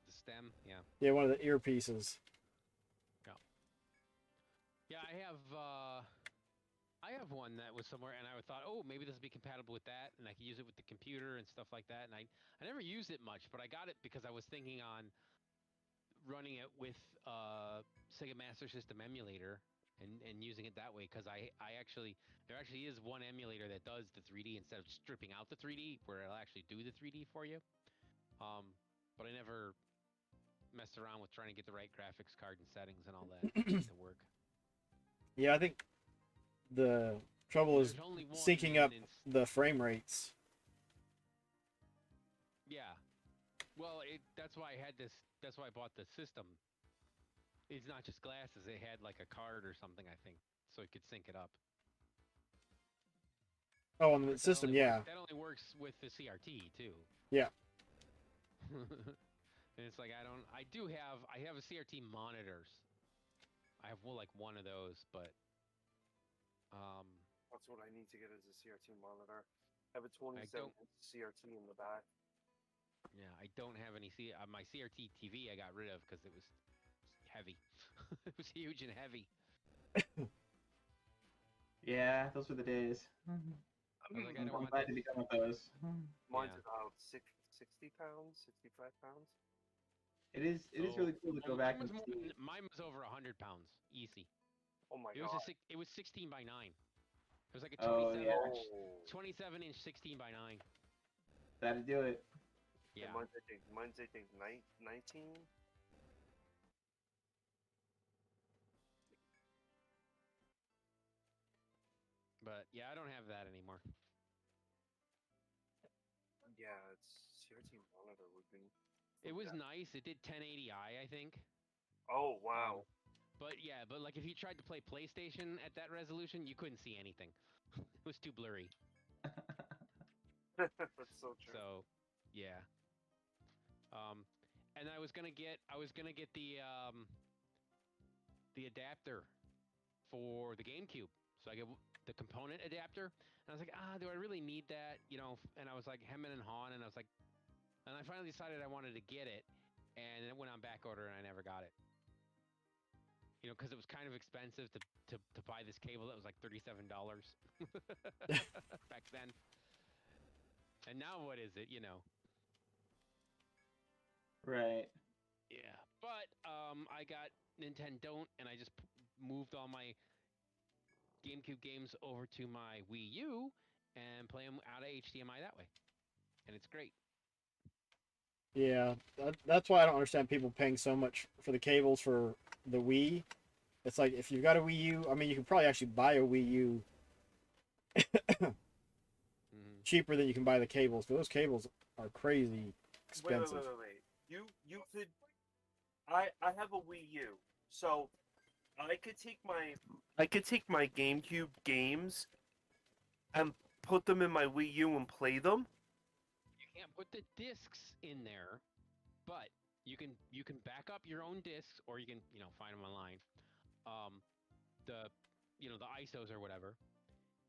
[SPEAKER 4] The stem, yeah.
[SPEAKER 1] Yeah, one of the earpieces.
[SPEAKER 4] Yeah, I have one that was somewhere, and I thought, oh, maybe this would be compatible with that, and I could use it with the computer and stuff like that. And I never used it much, but I got it because I was thinking on running it with Sega Master System emulator and using it that way. Because there actually is one emulator that does the 3D instead of stripping out the 3D, where it'll actually do the 3D for you. But I never messed around with trying to get the right graphics card and settings and all that to work.
[SPEAKER 1] Yeah, I think the trouble is
[SPEAKER 4] There's only one
[SPEAKER 1] syncing up
[SPEAKER 4] in-
[SPEAKER 1] the frame rates.
[SPEAKER 4] Yeah. Well, that's why I had this. That's why I bought the system. It's not just glasses. It had like a card or something, I think, so it could sync it up.
[SPEAKER 1] Oh, on the
[SPEAKER 4] But that
[SPEAKER 1] system,
[SPEAKER 4] only
[SPEAKER 1] yeah.
[SPEAKER 4] that only works with the CRT too.
[SPEAKER 1] Yeah.
[SPEAKER 4] And it's like I have a CRT monitors. I have like one of those, but
[SPEAKER 6] that's what I need to get as a CRT monitor. I have a 27-inch CRT in the back.
[SPEAKER 4] yeah, I don't have any my CRT TV I got rid of because it was heavy. It was huge and heavy.
[SPEAKER 3] Yeah, those were the days.
[SPEAKER 4] I was like, I don't
[SPEAKER 3] I'm
[SPEAKER 4] want
[SPEAKER 3] glad
[SPEAKER 4] that.
[SPEAKER 3] to be done with those.
[SPEAKER 6] Mine's
[SPEAKER 4] Yeah.
[SPEAKER 6] about 60 pounds, 65 pounds.
[SPEAKER 3] It is
[SPEAKER 4] So-
[SPEAKER 3] really cool to go back and see.
[SPEAKER 4] Mine was over 100 pounds, easy.
[SPEAKER 6] Oh my
[SPEAKER 4] It
[SPEAKER 6] god.
[SPEAKER 4] was it was 16 by 9. It was like a
[SPEAKER 3] Oh,
[SPEAKER 4] 27
[SPEAKER 3] yeah.
[SPEAKER 4] inch,
[SPEAKER 6] Oh.
[SPEAKER 4] 27 inch 16 by 9.
[SPEAKER 3] That'd do it.
[SPEAKER 4] Yeah.
[SPEAKER 6] And mine's I think 19.
[SPEAKER 4] But yeah, I don't have that anymore.
[SPEAKER 6] Yeah, it's CRT monitor would be.
[SPEAKER 4] It was nice. It did 1080i, I think.
[SPEAKER 6] Oh wow.
[SPEAKER 4] But yeah, but like if you tried to play PlayStation at that resolution, you couldn't see anything. It was too blurry.
[SPEAKER 6] That's so true.
[SPEAKER 4] So, yeah. And I was gonna get the adapter for the GameCube. So I get the component adapter, and I was like, do I really need that? You know, and I was like hemming and hawing, and I was like, and I finally decided I wanted to get it, and it went on back order, and I never got it. You know, because it was kind of expensive to buy this cable that was like $37 back then. And now what is it? You know.
[SPEAKER 3] Right.
[SPEAKER 4] Yeah, but I got Nintendo, and I just moved all my GameCube games over to my Wii U and play them out of HDMI that way, and it's great.
[SPEAKER 1] Yeah, that's why I don't understand people paying so much for the cables for the Wii. It's like if you've got a Wii U, I mean, you can probably actually buy a Wii U cheaper than you can buy the cables. But those cables are crazy expensive.
[SPEAKER 6] Wait. You could. I have a Wii U, so I could take my GameCube games and put them in my Wii U and play them.
[SPEAKER 4] You can't put the discs in there, but you can back up your own discs, or you can find them online. The ISOs or whatever.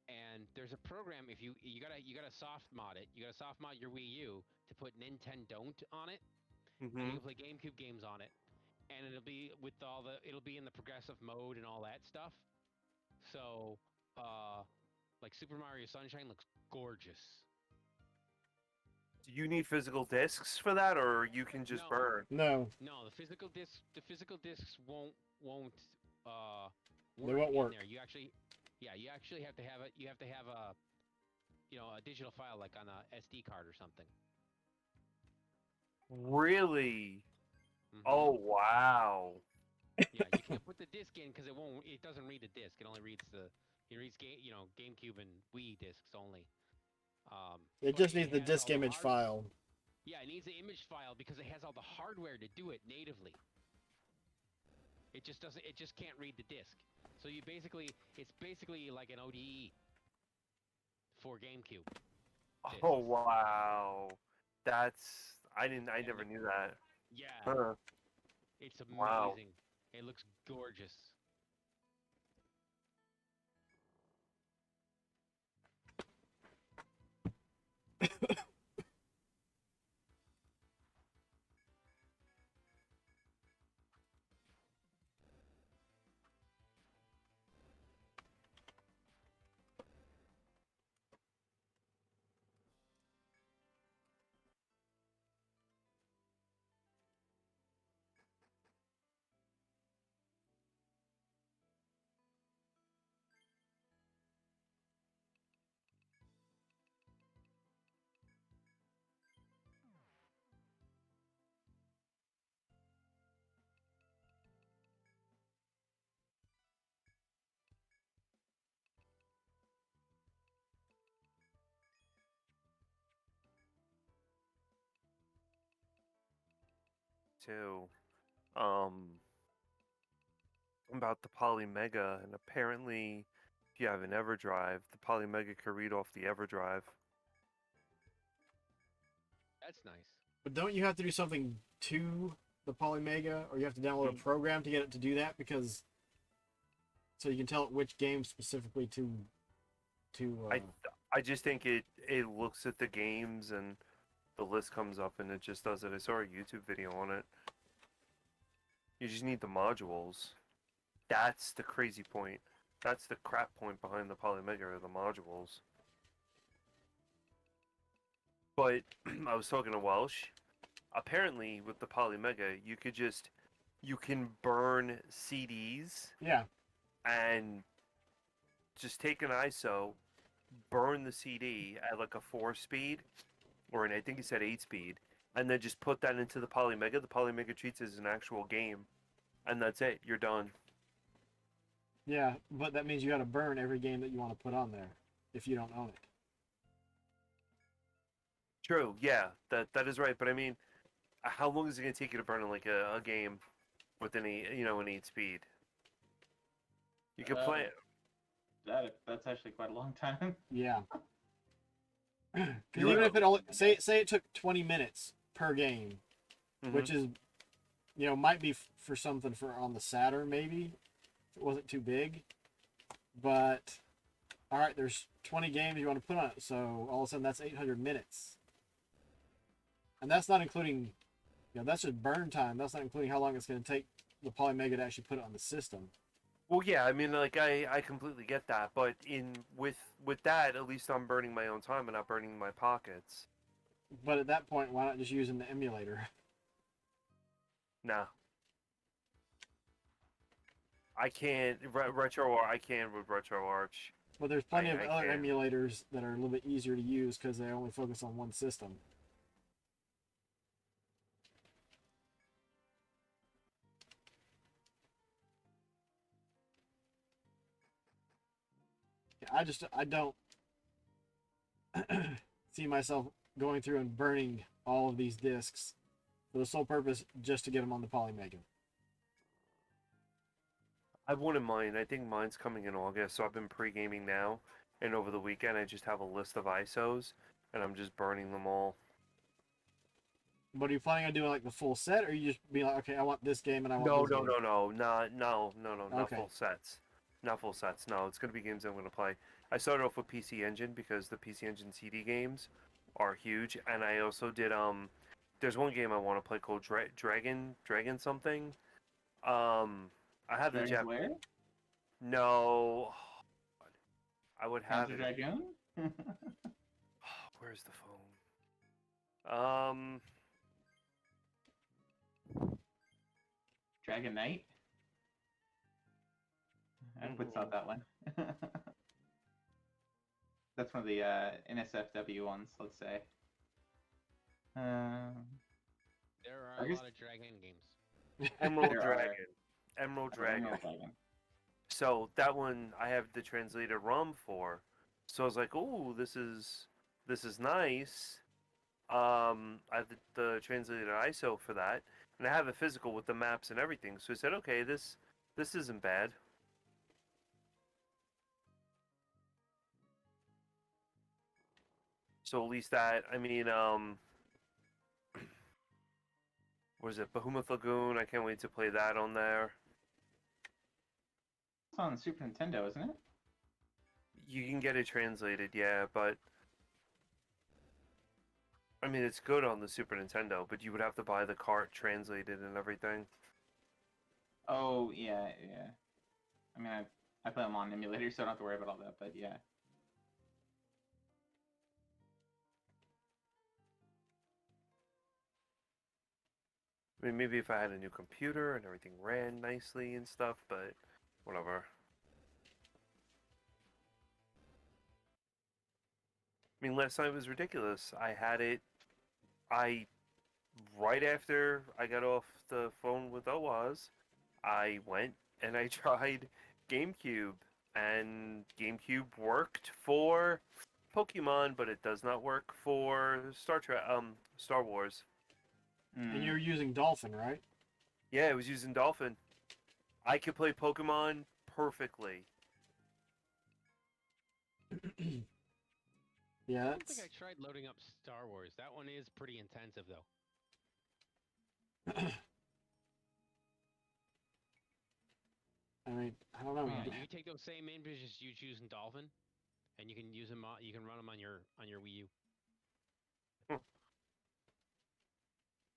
[SPEAKER 4] And there's a program if you gotta soft mod it. You gotta soft mod your Wii U to put Nintendo on it, and you can play GameCube games on it, and it'll be in the progressive mode and all that stuff. So, like Super Mario Sunshine looks gorgeous.
[SPEAKER 6] Do you need physical discs for that, or you can just
[SPEAKER 4] No.
[SPEAKER 6] burn?
[SPEAKER 1] No,
[SPEAKER 4] No, the physical discs won't
[SPEAKER 1] they won't
[SPEAKER 4] in
[SPEAKER 1] work.
[SPEAKER 4] there. You actually have to have it. You have to have a a digital file like on a SD card or something.
[SPEAKER 6] Really?
[SPEAKER 4] Mhm.
[SPEAKER 6] Oh wow!
[SPEAKER 4] Yeah, you can't put the disc in because it doesn't read the disc. It only reads GameCube and Wii discs only.
[SPEAKER 1] It
[SPEAKER 4] But
[SPEAKER 1] just needs the
[SPEAKER 4] has
[SPEAKER 1] disk
[SPEAKER 4] all
[SPEAKER 1] image file.
[SPEAKER 4] Yeah, it needs the image file because it has all the hardware to do it natively. It just doesn't. It just can't read the disc. So it's basically like an ODE for GameCube.
[SPEAKER 6] Oh wow! I never knew that.
[SPEAKER 4] Yeah,
[SPEAKER 6] Huh.
[SPEAKER 4] it's amazing.
[SPEAKER 6] Wow.
[SPEAKER 4] It looks gorgeous.
[SPEAKER 6] Too. About the Polymega, and apparently, if you have an EverDrive, the Polymega can read off the EverDrive.
[SPEAKER 4] That's nice.
[SPEAKER 1] But don't you have to do something to the Polymega, or you have to download a program to get it to do that? Because so you can tell it which game specifically to.
[SPEAKER 6] I just think it looks at the games and the list comes up and it just does it. I saw a YouTube video on it. You just need the modules. That's the crazy point. That's the crap point behind the Polymega, are the modules. But I was talking to Welsh. Apparently, with the Polymega, you can burn CDs
[SPEAKER 1] Yeah.
[SPEAKER 6] and just take an ISO, burn the CD at like a 4-speed, or I think he said 8-speed, and then just put that into the Polymega. The Polymega treats it as an actual game, and that's it. You're done.
[SPEAKER 1] Yeah, but that means you got to burn every game that you want to put on there if you don't own it.
[SPEAKER 6] True. Yeah, that is right. But I mean, how long is it gonna take you to burn like a game with an 8-speed? You can play.
[SPEAKER 3] That's actually quite a long time.
[SPEAKER 1] Yeah. Because
[SPEAKER 6] You
[SPEAKER 1] even
[SPEAKER 6] would-
[SPEAKER 1] if it only say it took 20 minutes per game,
[SPEAKER 6] Mhm.
[SPEAKER 1] which is, might be for something for on the Saturn maybe, if it wasn't too big. But all right, there's 20 games you want to put on it, so all of a sudden that's 800 minutes, and that's not including, that's just burn time. That's not including how long it's going to take the Polymega to actually put it on the system.
[SPEAKER 6] Well, yeah, I mean, like I completely get that, but with that, at least I'm burning my own time and not burning my pockets.
[SPEAKER 1] But at that point, why not just using the emulator?
[SPEAKER 6] Nah. I can't I can with RetroArch.
[SPEAKER 1] But there's plenty of
[SPEAKER 6] I
[SPEAKER 1] other
[SPEAKER 6] can't.
[SPEAKER 1] emulators that are a little bit easier to use because they only focus on one system. I don't see myself going through and burning all of these discs for the sole purpose just to get them on the Polymega.
[SPEAKER 6] I wouldn't mind. I think mine's coming in August, so I've been pre-gaming now, and over the weekend I just have a list of ISOs, and I'm just burning them all.
[SPEAKER 1] But are you planning on doing like the full set, or you just be like, okay, I want this game and I want
[SPEAKER 6] No,
[SPEAKER 1] this
[SPEAKER 6] no,
[SPEAKER 1] game?
[SPEAKER 6] no, not
[SPEAKER 1] Okay.
[SPEAKER 6] full sets. Not full sets. No, it's gonna be games I'm gonna play. I started off with PC Engine because the PC Engine CD games are huge, and I also did There's one game I want to play called Dragon something. I have the
[SPEAKER 3] Dragon's
[SPEAKER 6] Jap.
[SPEAKER 3] Lair?
[SPEAKER 6] No, I would have
[SPEAKER 3] Panzer
[SPEAKER 6] it.
[SPEAKER 3] Dragoon?
[SPEAKER 6] Where's the phone?
[SPEAKER 3] Dragon Knight? I would thought that one. That's one of the NSFW ones, let's say.
[SPEAKER 4] There are
[SPEAKER 3] I
[SPEAKER 4] a
[SPEAKER 3] guess-
[SPEAKER 4] lot of Dragon games.
[SPEAKER 6] Emerald
[SPEAKER 3] There are.
[SPEAKER 6] Dragon. Emerald Dragon.
[SPEAKER 3] Emerald Dragon.
[SPEAKER 6] So that one I have the translated ROM for. So I was like, "Oh, this is nice." I have the translated ISO for that, and I have a physical with the maps and everything. So I said, "Okay, this isn't bad." So at least that, I mean, what is it, Behemoth Lagoon? I can't wait to play that on there.
[SPEAKER 3] It's on the Super Nintendo, isn't it?
[SPEAKER 6] You can get it translated, yeah, but I mean, it's good on the Super Nintendo, but you would have to buy the cart translated and everything.
[SPEAKER 3] Oh, yeah. I mean, I play them on emulator, so I don't have to worry about all that, but yeah.
[SPEAKER 6] I mean, maybe if I had a new computer and everything ran nicely and stuff, but whatever. I mean, last night was ridiculous. I had it. Right after I got off the phone with Oaz, I went and I tried GameCube, and GameCube worked for Pokemon, but it does not work for Star Wars.
[SPEAKER 3] Mm.
[SPEAKER 1] And you're using Dolphin, right?
[SPEAKER 6] Yeah, it was using Dolphin. I could play Pokemon perfectly.
[SPEAKER 1] Yeah,
[SPEAKER 4] I don't
[SPEAKER 1] that's.
[SPEAKER 4] think I tried loading up Star Wars. That one is pretty intensive, though.
[SPEAKER 1] I mean, I don't know.
[SPEAKER 3] Yeah.
[SPEAKER 4] You take those same images you choose in Dolphin, and you can use them. You can run them on your Wii U.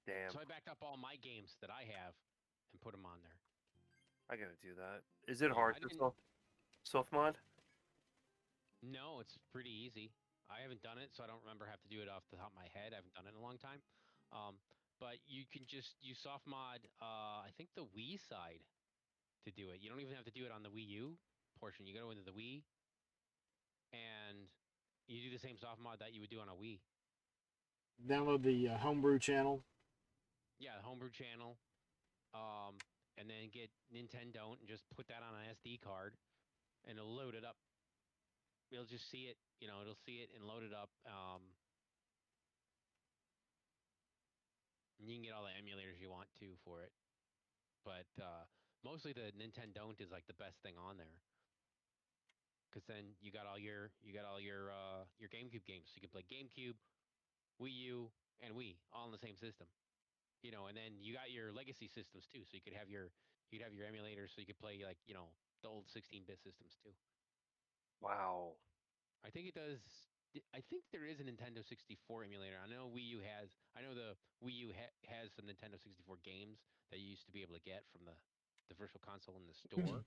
[SPEAKER 6] Damn,
[SPEAKER 4] So I backed up all my games that I have and put them on there.
[SPEAKER 6] I gotta do that. Is it
[SPEAKER 4] Yeah,
[SPEAKER 6] hard
[SPEAKER 4] I
[SPEAKER 6] to
[SPEAKER 4] didn't-
[SPEAKER 6] soft mod?
[SPEAKER 4] No, it's pretty easy. I haven't done it, so I don't remember have to do it off the top of my head. I haven't done it in a long time. But you can just use soft mod. I think the Wii side to do it. You don't even have to do it on the Wii U portion. You go into the Wii, and you do the same soft mod that you would do on a Wii.
[SPEAKER 1] Download the homebrew channel.
[SPEAKER 4] Yeah, the homebrew channel. And then get Nintendo and just put that on an SD card, and it'll load it up. You'll just see it. It'll see it and load it up. And you can get all the emulators you want to for it. But mostly the Nintendo is like the best thing on there. Because then you got all your GameCube games. You can play GameCube, Wii U, and Wii all in the same system. And then you got your legacy systems too. So you'd have your emulators, so you could play like the old 16-bit systems too.
[SPEAKER 6] Wow.
[SPEAKER 4] I think it does. I think there is a Nintendo 64 emulator. I know Wii U has. I know the Wii U has some Nintendo 64 games that you used to be able to get from the Virtual Console in the store.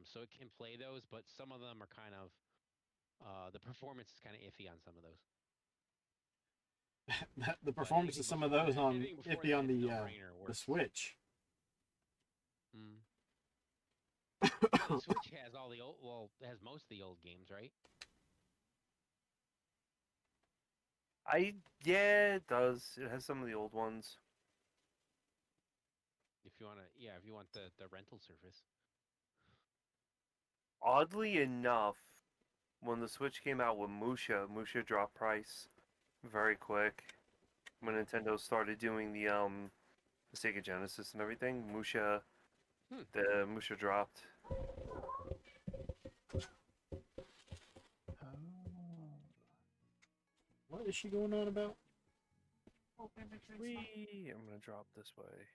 [SPEAKER 4] So it can play those, but some of them are kind of the performance is kind of iffy on some of those.
[SPEAKER 1] The
[SPEAKER 4] But
[SPEAKER 1] performance of some of those on
[SPEAKER 4] anything before
[SPEAKER 1] iffy
[SPEAKER 4] that,
[SPEAKER 1] on
[SPEAKER 4] it's
[SPEAKER 1] the
[SPEAKER 4] no-brainer.
[SPEAKER 1] the
[SPEAKER 4] Works.
[SPEAKER 1] Switch.
[SPEAKER 4] Mm. The Switch has all the old. Well, it has most of the old games, right?
[SPEAKER 6] Yeah, it does. It has some of the old ones.
[SPEAKER 4] If you want to, yeah, if you want the rental service.
[SPEAKER 6] Oddly enough, when the Switch came out with Musha dropped price very quick. When Nintendo started doing the Sega Genesis and everything,
[SPEAKER 4] Hmm.
[SPEAKER 6] the Musha dropped.
[SPEAKER 1] What is she going on about?
[SPEAKER 7] Oh, let me transfer.
[SPEAKER 6] Whee! I'm gonna drop this way.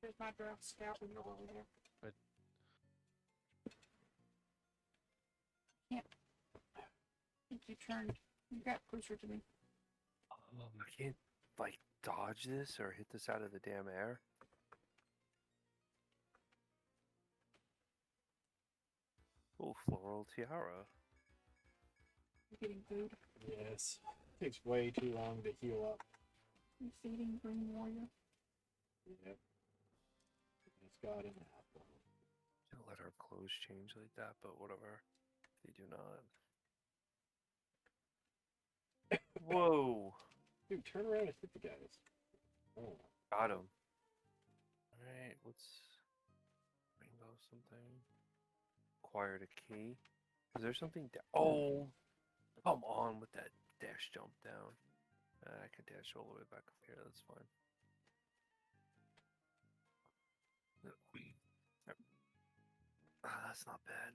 [SPEAKER 7] There's my draft scalpel over there.
[SPEAKER 4] But
[SPEAKER 7] I think you turned. You got closer to me.
[SPEAKER 6] I can't like dodge this or hit this out of the damn air. Oh, floral tiara.
[SPEAKER 7] You getting food?
[SPEAKER 1] Yes. Takes way too long to heal up.
[SPEAKER 7] You feeding Green Warrior?
[SPEAKER 1] Yep. It's got an apple.
[SPEAKER 6] Should let our clothes change like that, but whatever. They do not. Whoa!
[SPEAKER 1] Dude, turn around and hit the guys. Oh.
[SPEAKER 6] Got him. Alright, what's rainbow something? Acquired a key. Is there something oh! Come on with that dash jump down. I can dash all the way back up here, that's fine. That's not bad.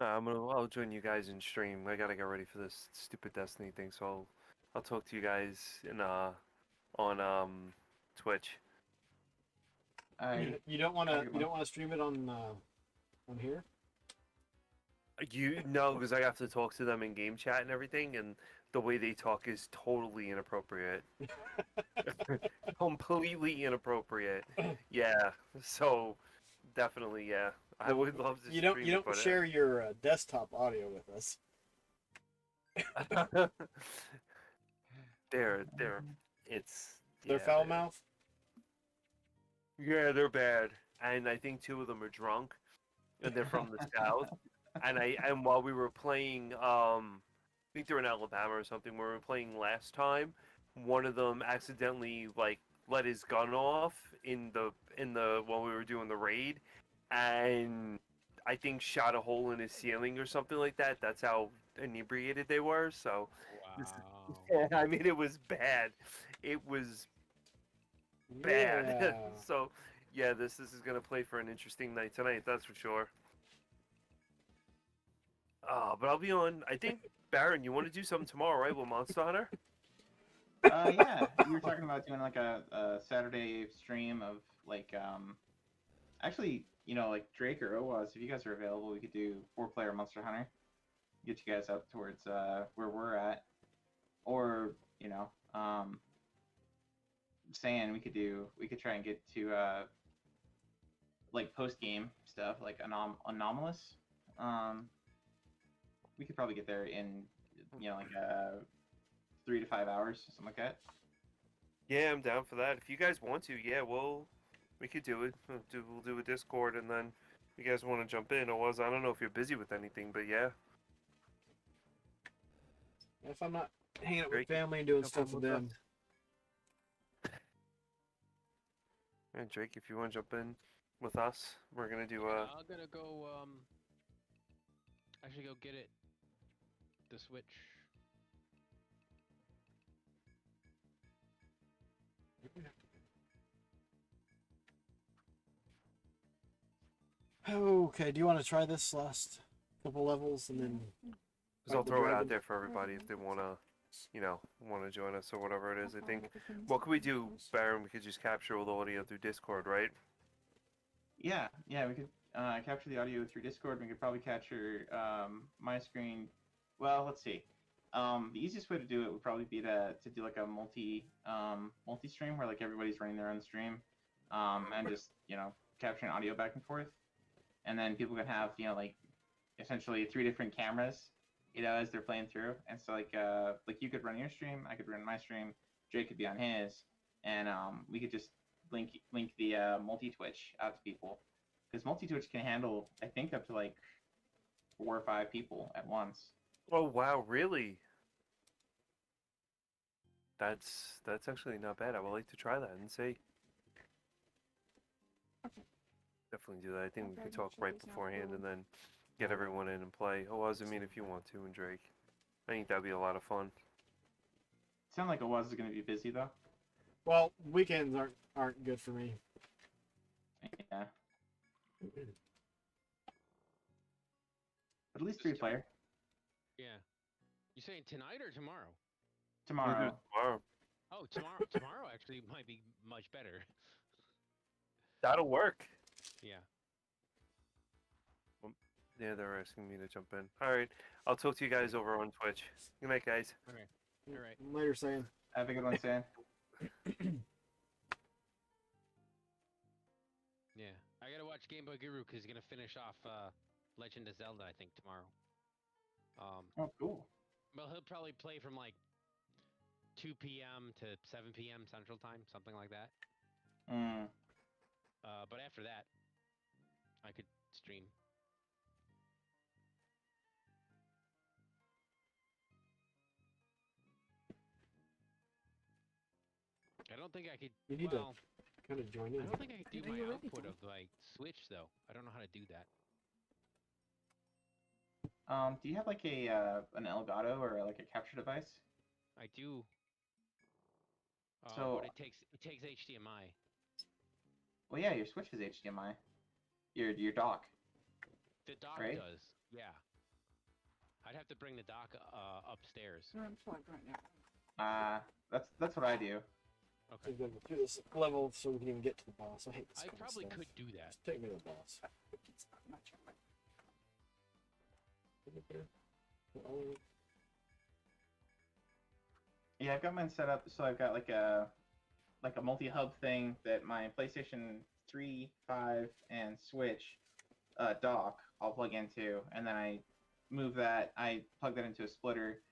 [SPEAKER 6] I'll join you guys in stream. I gotta get ready for this stupid Destiny thing, so I'll talk to you guys in on Twitch.
[SPEAKER 1] You don't want to stream it on here?
[SPEAKER 6] You know, because I have to talk to them in game chat and everything, and the way they talk is totally inappropriate. Completely inappropriate. Yeah. So definitely, yeah. I would love to.
[SPEAKER 1] You don't
[SPEAKER 6] stream it, but,
[SPEAKER 1] share your desktop audio with us.
[SPEAKER 6] they're it's
[SPEAKER 1] They're
[SPEAKER 6] yeah,
[SPEAKER 1] foul mouth.
[SPEAKER 6] Yeah, they're bad, and I think two of them are drunk, and they're from the south. And while we were playing, I think they were in Alabama or something. We were playing last time. One of them accidentally like let his gun off in the while we were doing the raid, and I think shot a hole in his ceiling or something like that. That's how inebriated they were. So,
[SPEAKER 4] wow.
[SPEAKER 6] I mean, it was bad. It was bad.
[SPEAKER 1] Yeah.
[SPEAKER 6] So, yeah, this is gonna play for an interesting night tonight. That's for sure. But I'll be on. I think Baron, you want to do something tomorrow, right? With Monster Hunter.
[SPEAKER 3] Yeah, you were talking about doing like a Saturday stream of like actually, like Drake or Owaz, if you guys are available, we could do 4-player Monster Hunter. Get you guys up towards where we're at. Or, saying we could try and get to like post game stuff, like anomalous. We could probably get there in like 3 to 5 hours, something like that.
[SPEAKER 6] Yeah, I'm down for that. If you guys want to, yeah, we could do it. We'll do a Discord, and then if you guys want to jump in, I don't know if you're busy with anything, but yeah.
[SPEAKER 1] If I'm not hanging out with
[SPEAKER 6] Drake,
[SPEAKER 1] family and doing
[SPEAKER 6] jump
[SPEAKER 1] stuff
[SPEAKER 6] in
[SPEAKER 1] with
[SPEAKER 6] with
[SPEAKER 1] them.
[SPEAKER 6] And Drake, if you want to jump in with us, we're gonna do
[SPEAKER 4] I'm gonna go. I should go get it. The Switch.
[SPEAKER 1] Okay, do you want to try this last couple levels and then?
[SPEAKER 6] Because I'll
[SPEAKER 1] Fight the
[SPEAKER 6] throw it out
[SPEAKER 1] dragon?
[SPEAKER 6] there for everybody if they wanna, wanna join us or whatever it is. I think. What could we do, Baron? We could just capture all the audio through Discord, right?
[SPEAKER 3] Yeah, we could capture the audio through Discord. We could probably capture my screen. Well, let's see. The easiest way to do it would probably be to do like a multi stream where like everybody's running their own stream, and just capturing audio back and forth, and then people can have like essentially 3 different cameras, as they're playing through. And so like you could run your stream, I could run my stream, Jake could be on his, and we could just link the multi Twitch out to people, because multi Twitch can handle I think up to like 4 or 5 people at once.
[SPEAKER 6] Oh wow, really? That's actually not bad. I would like to try that and see. Definitely do that. I think we could talk right beforehand and then get everyone in and play. Oh, I mean, if you want to, and Drake. I think that'd be a lot of fun.
[SPEAKER 3] Sound like Oaz is going to be busy though.
[SPEAKER 1] Well, weekends aren't good for me.
[SPEAKER 3] Yeah. But at least 3 player.
[SPEAKER 4] Yeah. You saying tonight or tomorrow?
[SPEAKER 3] Tomorrow.
[SPEAKER 6] Tomorrow.
[SPEAKER 4] Oh, tomorrow. Tomorrow actually might be much better.
[SPEAKER 6] That'll work.
[SPEAKER 4] Yeah.
[SPEAKER 6] Yeah, they're asking me to jump in. All right, I'll talk to you guys over on Twitch. Good night, guys.
[SPEAKER 4] Okay. All right.
[SPEAKER 1] Later, Sam.
[SPEAKER 3] Have a good one, Sam.
[SPEAKER 4] Yeah. I gotta watch Game Boy Guru because he's gonna finish off Legend of Zelda, I think, tomorrow.
[SPEAKER 3] Oh, cool.
[SPEAKER 4] Well, he'll probably play from like 2 p.m. to 7 p.m. Central Time, something like that.
[SPEAKER 3] Mm.
[SPEAKER 4] But after that, I could stream. I don't think I could.
[SPEAKER 1] You need
[SPEAKER 4] well,
[SPEAKER 1] to kind of join in.
[SPEAKER 4] I don't think I could do
[SPEAKER 7] Are
[SPEAKER 4] my
[SPEAKER 7] you ready,
[SPEAKER 4] output
[SPEAKER 7] Tom?
[SPEAKER 4] of my Switch though. I don't know how to do that.
[SPEAKER 3] Do you have like a an Elgato or like a capture device?
[SPEAKER 4] I do.
[SPEAKER 3] So-
[SPEAKER 4] but it takes HDMI.
[SPEAKER 3] Well, yeah, your Switch is HDMI. Your dock.
[SPEAKER 4] The dock
[SPEAKER 3] Right?
[SPEAKER 4] does. Yeah. I'd have to bring the dock upstairs.
[SPEAKER 7] They're unplugged right now.
[SPEAKER 3] That's what I do.
[SPEAKER 4] Okay.
[SPEAKER 1] We're gonna go through this level so we can even get to the boss. I hate this
[SPEAKER 4] I
[SPEAKER 1] kind of
[SPEAKER 4] probably
[SPEAKER 1] stuff.
[SPEAKER 4] could do that.
[SPEAKER 1] Just take me to the boss.
[SPEAKER 7] It's not much of it.
[SPEAKER 3] Yeah, I've got mine set up so I've got like a multi-hub thing that my PlayStation 3, 5, and Switch dock I'll plug into, and then I plug that into a splitter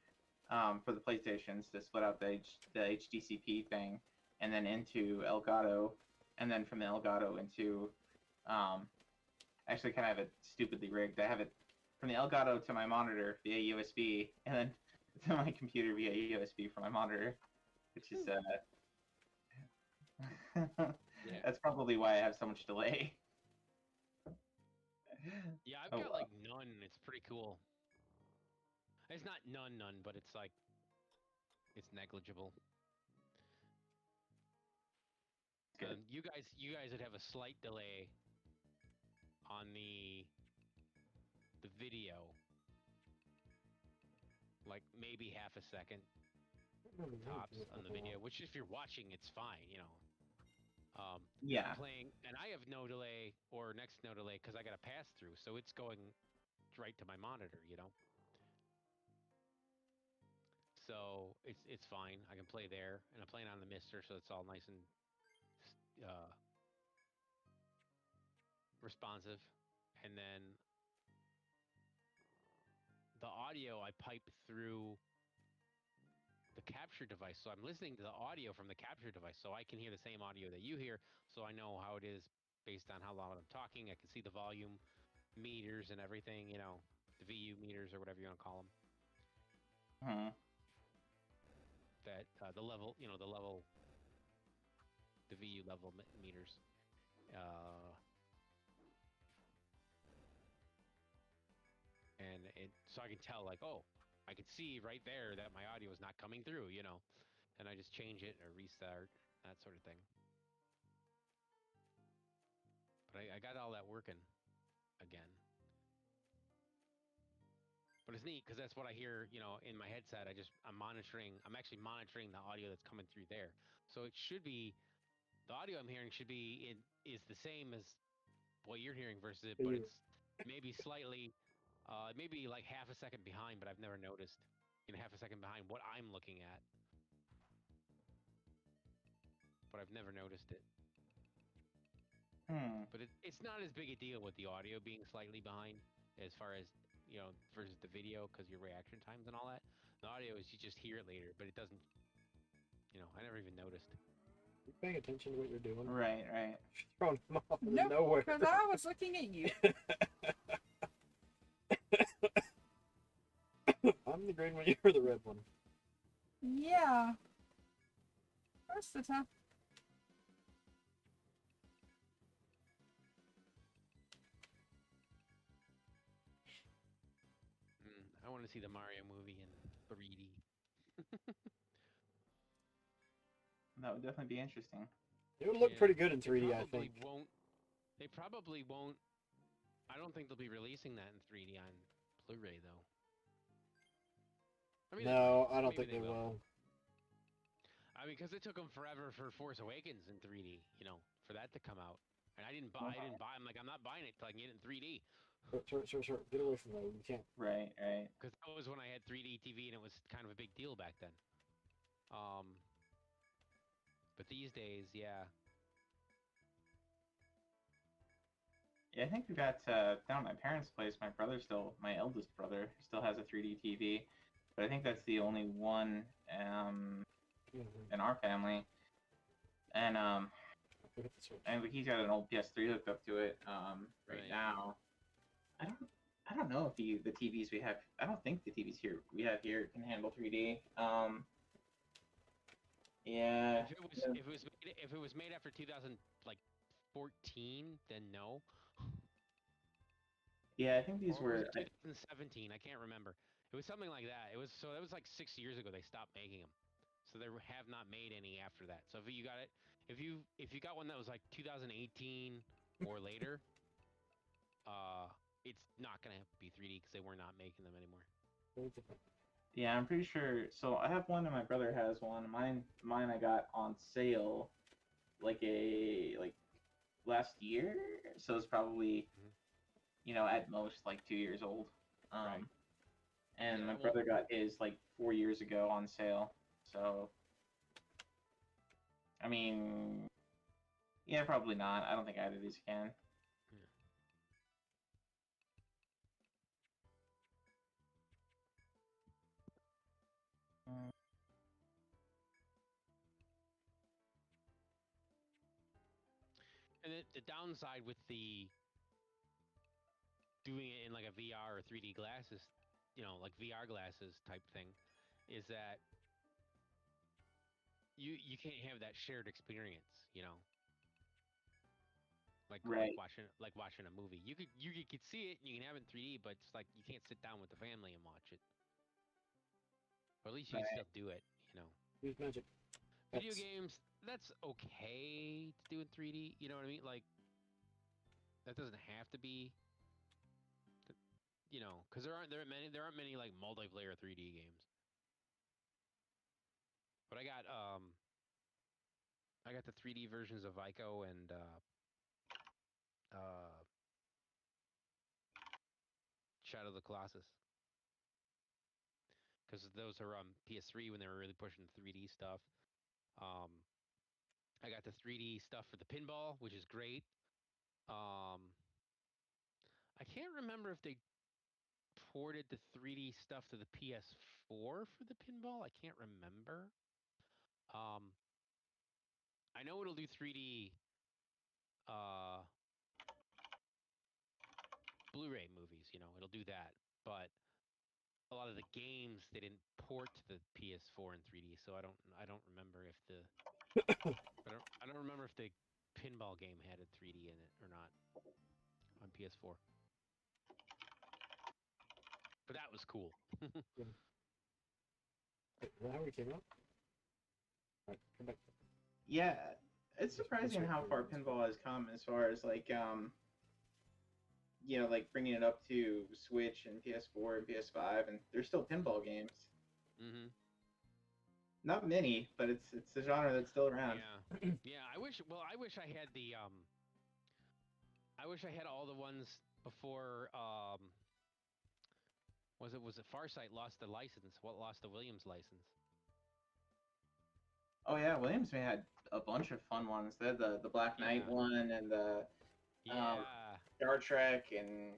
[SPEAKER 3] for the PlayStations to split out the HDCP thing, and then into Elgato, and then from the Elgato into actually kind of have it stupidly rigged. I have it from the Elgato to my monitor via USB, and then to my computer via USB for my monitor, which is that's probably why I have so much delay.
[SPEAKER 4] Yeah, I've
[SPEAKER 3] Oh,
[SPEAKER 4] got
[SPEAKER 3] wow.
[SPEAKER 4] like none. It's pretty cool. It's not none, but it's like it's negligible.
[SPEAKER 3] Good.
[SPEAKER 4] You guys would have a slight delay on the video, like maybe half a second tops on the video. Which, if you're watching, it's fine,
[SPEAKER 3] Yeah.
[SPEAKER 4] I'm playing, and I have no delay or next to no delay because I got a pass through, so it's going right to my monitor, So it's fine. I can play there, and I'm playing on the Mister, so it's all nice and responsive. And then the audio I pipe through the capture device, so I'm listening to the audio from the capture device, so I can hear the same audio that you hear, so I know how it is based on how loud I'm talking. I can see the volume meters and everything, the VU meters or whatever you want to call them.
[SPEAKER 3] Mhm.
[SPEAKER 4] That the level, the VU level meters. and so I can tell like, oh, I can see right there that my audio is not coming through, and I just change it or restart, that sort of thing. But I got all that working again. But it's neat because that's what I hear, in my headset. I'm actually monitoring the audio that's coming through there. So it should be, the audio I'm hearing is the same as what you're hearing versus it, but it's maybe slightly, maybe like half a second behind, but I've never noticed. Half a second behind what I'm looking at. But I've never noticed it. But it's not as big a deal with the audio being slightly behind as far as, versus the video because your reaction times and all that. The audio is you just hear it later, but it doesn't, I never even noticed.
[SPEAKER 1] You paying attention to what you're doing?
[SPEAKER 3] Right, right.
[SPEAKER 1] Throwing them off out of
[SPEAKER 7] Nope,
[SPEAKER 1] nowhere.
[SPEAKER 7] because I was looking at you.
[SPEAKER 1] I'm the green one, you're the red one.
[SPEAKER 7] Yeah. Most of the time.
[SPEAKER 4] I want to see the Mario movie in 3D.
[SPEAKER 3] That would definitely be interesting.
[SPEAKER 1] It would look pretty good in 3D, I think.
[SPEAKER 4] They probably won't. I don't think they'll be releasing that in 3D on Blu-ray though. I mean,
[SPEAKER 1] No, I don't
[SPEAKER 4] maybe
[SPEAKER 1] think they will.
[SPEAKER 4] I mean, because it took them forever for Force Awakens in 3D, for that to come out. And I didn't buy. I'm like, I'm not buying it till I can get it in 3D.
[SPEAKER 1] Sir, get away from that. You can't.
[SPEAKER 3] Right, right.
[SPEAKER 4] Because that was when I had 3D TV, and it was kind of a big deal back then. But these days, yeah.
[SPEAKER 3] Yeah, I think we got down at my parents' place. My eldest brother, still has a 3D TV, but I think that's the only one in our family. And he's got an old PS3 hooked up to it right now. I don't know if the TVs we have. I don't think the TVs we have here can handle 3D. Yeah.
[SPEAKER 4] If it was made after 2014, then no.
[SPEAKER 3] Yeah, I think these
[SPEAKER 4] Or
[SPEAKER 3] were
[SPEAKER 4] was it 2017. I can't remember. It was something like that. It was like 6 years ago they stopped making them. So they have not made any after that. So if you got it, if you got one that was like 2018 or later, it's not gonna have to be 3D because they were not making them anymore.
[SPEAKER 3] Yeah, I'm pretty sure. So I have one, and my brother has one. Mine I got on sale, like last year. So it's probably, at most like 2 years old.
[SPEAKER 4] Right.
[SPEAKER 3] And
[SPEAKER 4] Yeah,
[SPEAKER 3] my
[SPEAKER 4] well-
[SPEAKER 3] brother got his like 4 years ago on sale. So, I mean, yeah, probably not. I don't think either of these can.
[SPEAKER 4] And the downside with the doing it in like a VR or 3D glasses, like VR glasses type thing, is that you can't have that shared experience, like
[SPEAKER 3] Right.
[SPEAKER 4] like watching a movie. You could see it and you can have it in 3D, but it's like you can't sit down with the family and watch it. Or at least you can still do it,
[SPEAKER 1] Use magic.
[SPEAKER 4] Video games, that's okay to do in 3D. You know what I mean? Like that doesn't have to be, because there aren't many like multiplayer 3D games. But I got the 3D versions of Ico and Shadow of the Colossus. Because those are PS3 when they were really pushing the 3D stuff. I got the 3D stuff for the pinball, which is great. I can't remember if they ported the 3D stuff to the PS4 for the pinball. I can't remember. I know it'll do 3D Blu-ray movies, it'll do that. But a lot of the games they didn't port to the PS4 in 3D, so I don't remember if the I don't remember if the pinball game had a 3D in it or not on PS4. but that was cool.
[SPEAKER 1] Is that how we came up? Right, come back.
[SPEAKER 3] Yeah, it's
[SPEAKER 1] Just
[SPEAKER 3] surprising
[SPEAKER 1] right
[SPEAKER 3] how
[SPEAKER 1] there,
[SPEAKER 3] far
[SPEAKER 1] that's
[SPEAKER 3] pinball has come as far as like like bringing it up to Switch and PS4 and PS5, and there's still pinball games.
[SPEAKER 4] Mm-hmm.
[SPEAKER 3] Not many, but it's a genre that's still around.
[SPEAKER 4] Yeah, yeah. I wish. Well, I wish I had the. I wish I had all the ones before. Was it Farsight lost the license? What lost the Williams license?
[SPEAKER 3] Oh yeah, Williams may had a bunch of fun ones. They had the Black Knight
[SPEAKER 4] Yeah.
[SPEAKER 3] one and the
[SPEAKER 4] Yeah.
[SPEAKER 3] Star Trek and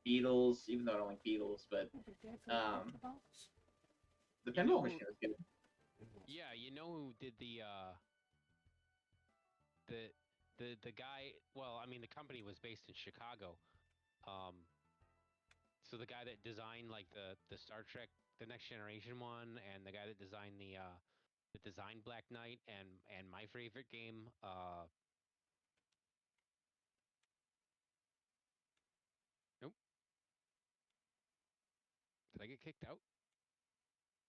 [SPEAKER 3] Beatles. Even though I don't like Beatles, but the
[SPEAKER 4] You
[SPEAKER 3] pinball
[SPEAKER 4] know-
[SPEAKER 3] machine was good.
[SPEAKER 4] Yeah, you know who did the guy? Well, I mean, the company was based in Chicago. So the guy that designed like the Star Trek, the Next Generation one, and the guy that designed the designed Black Knight and my favorite game, nope. Did I get kicked out?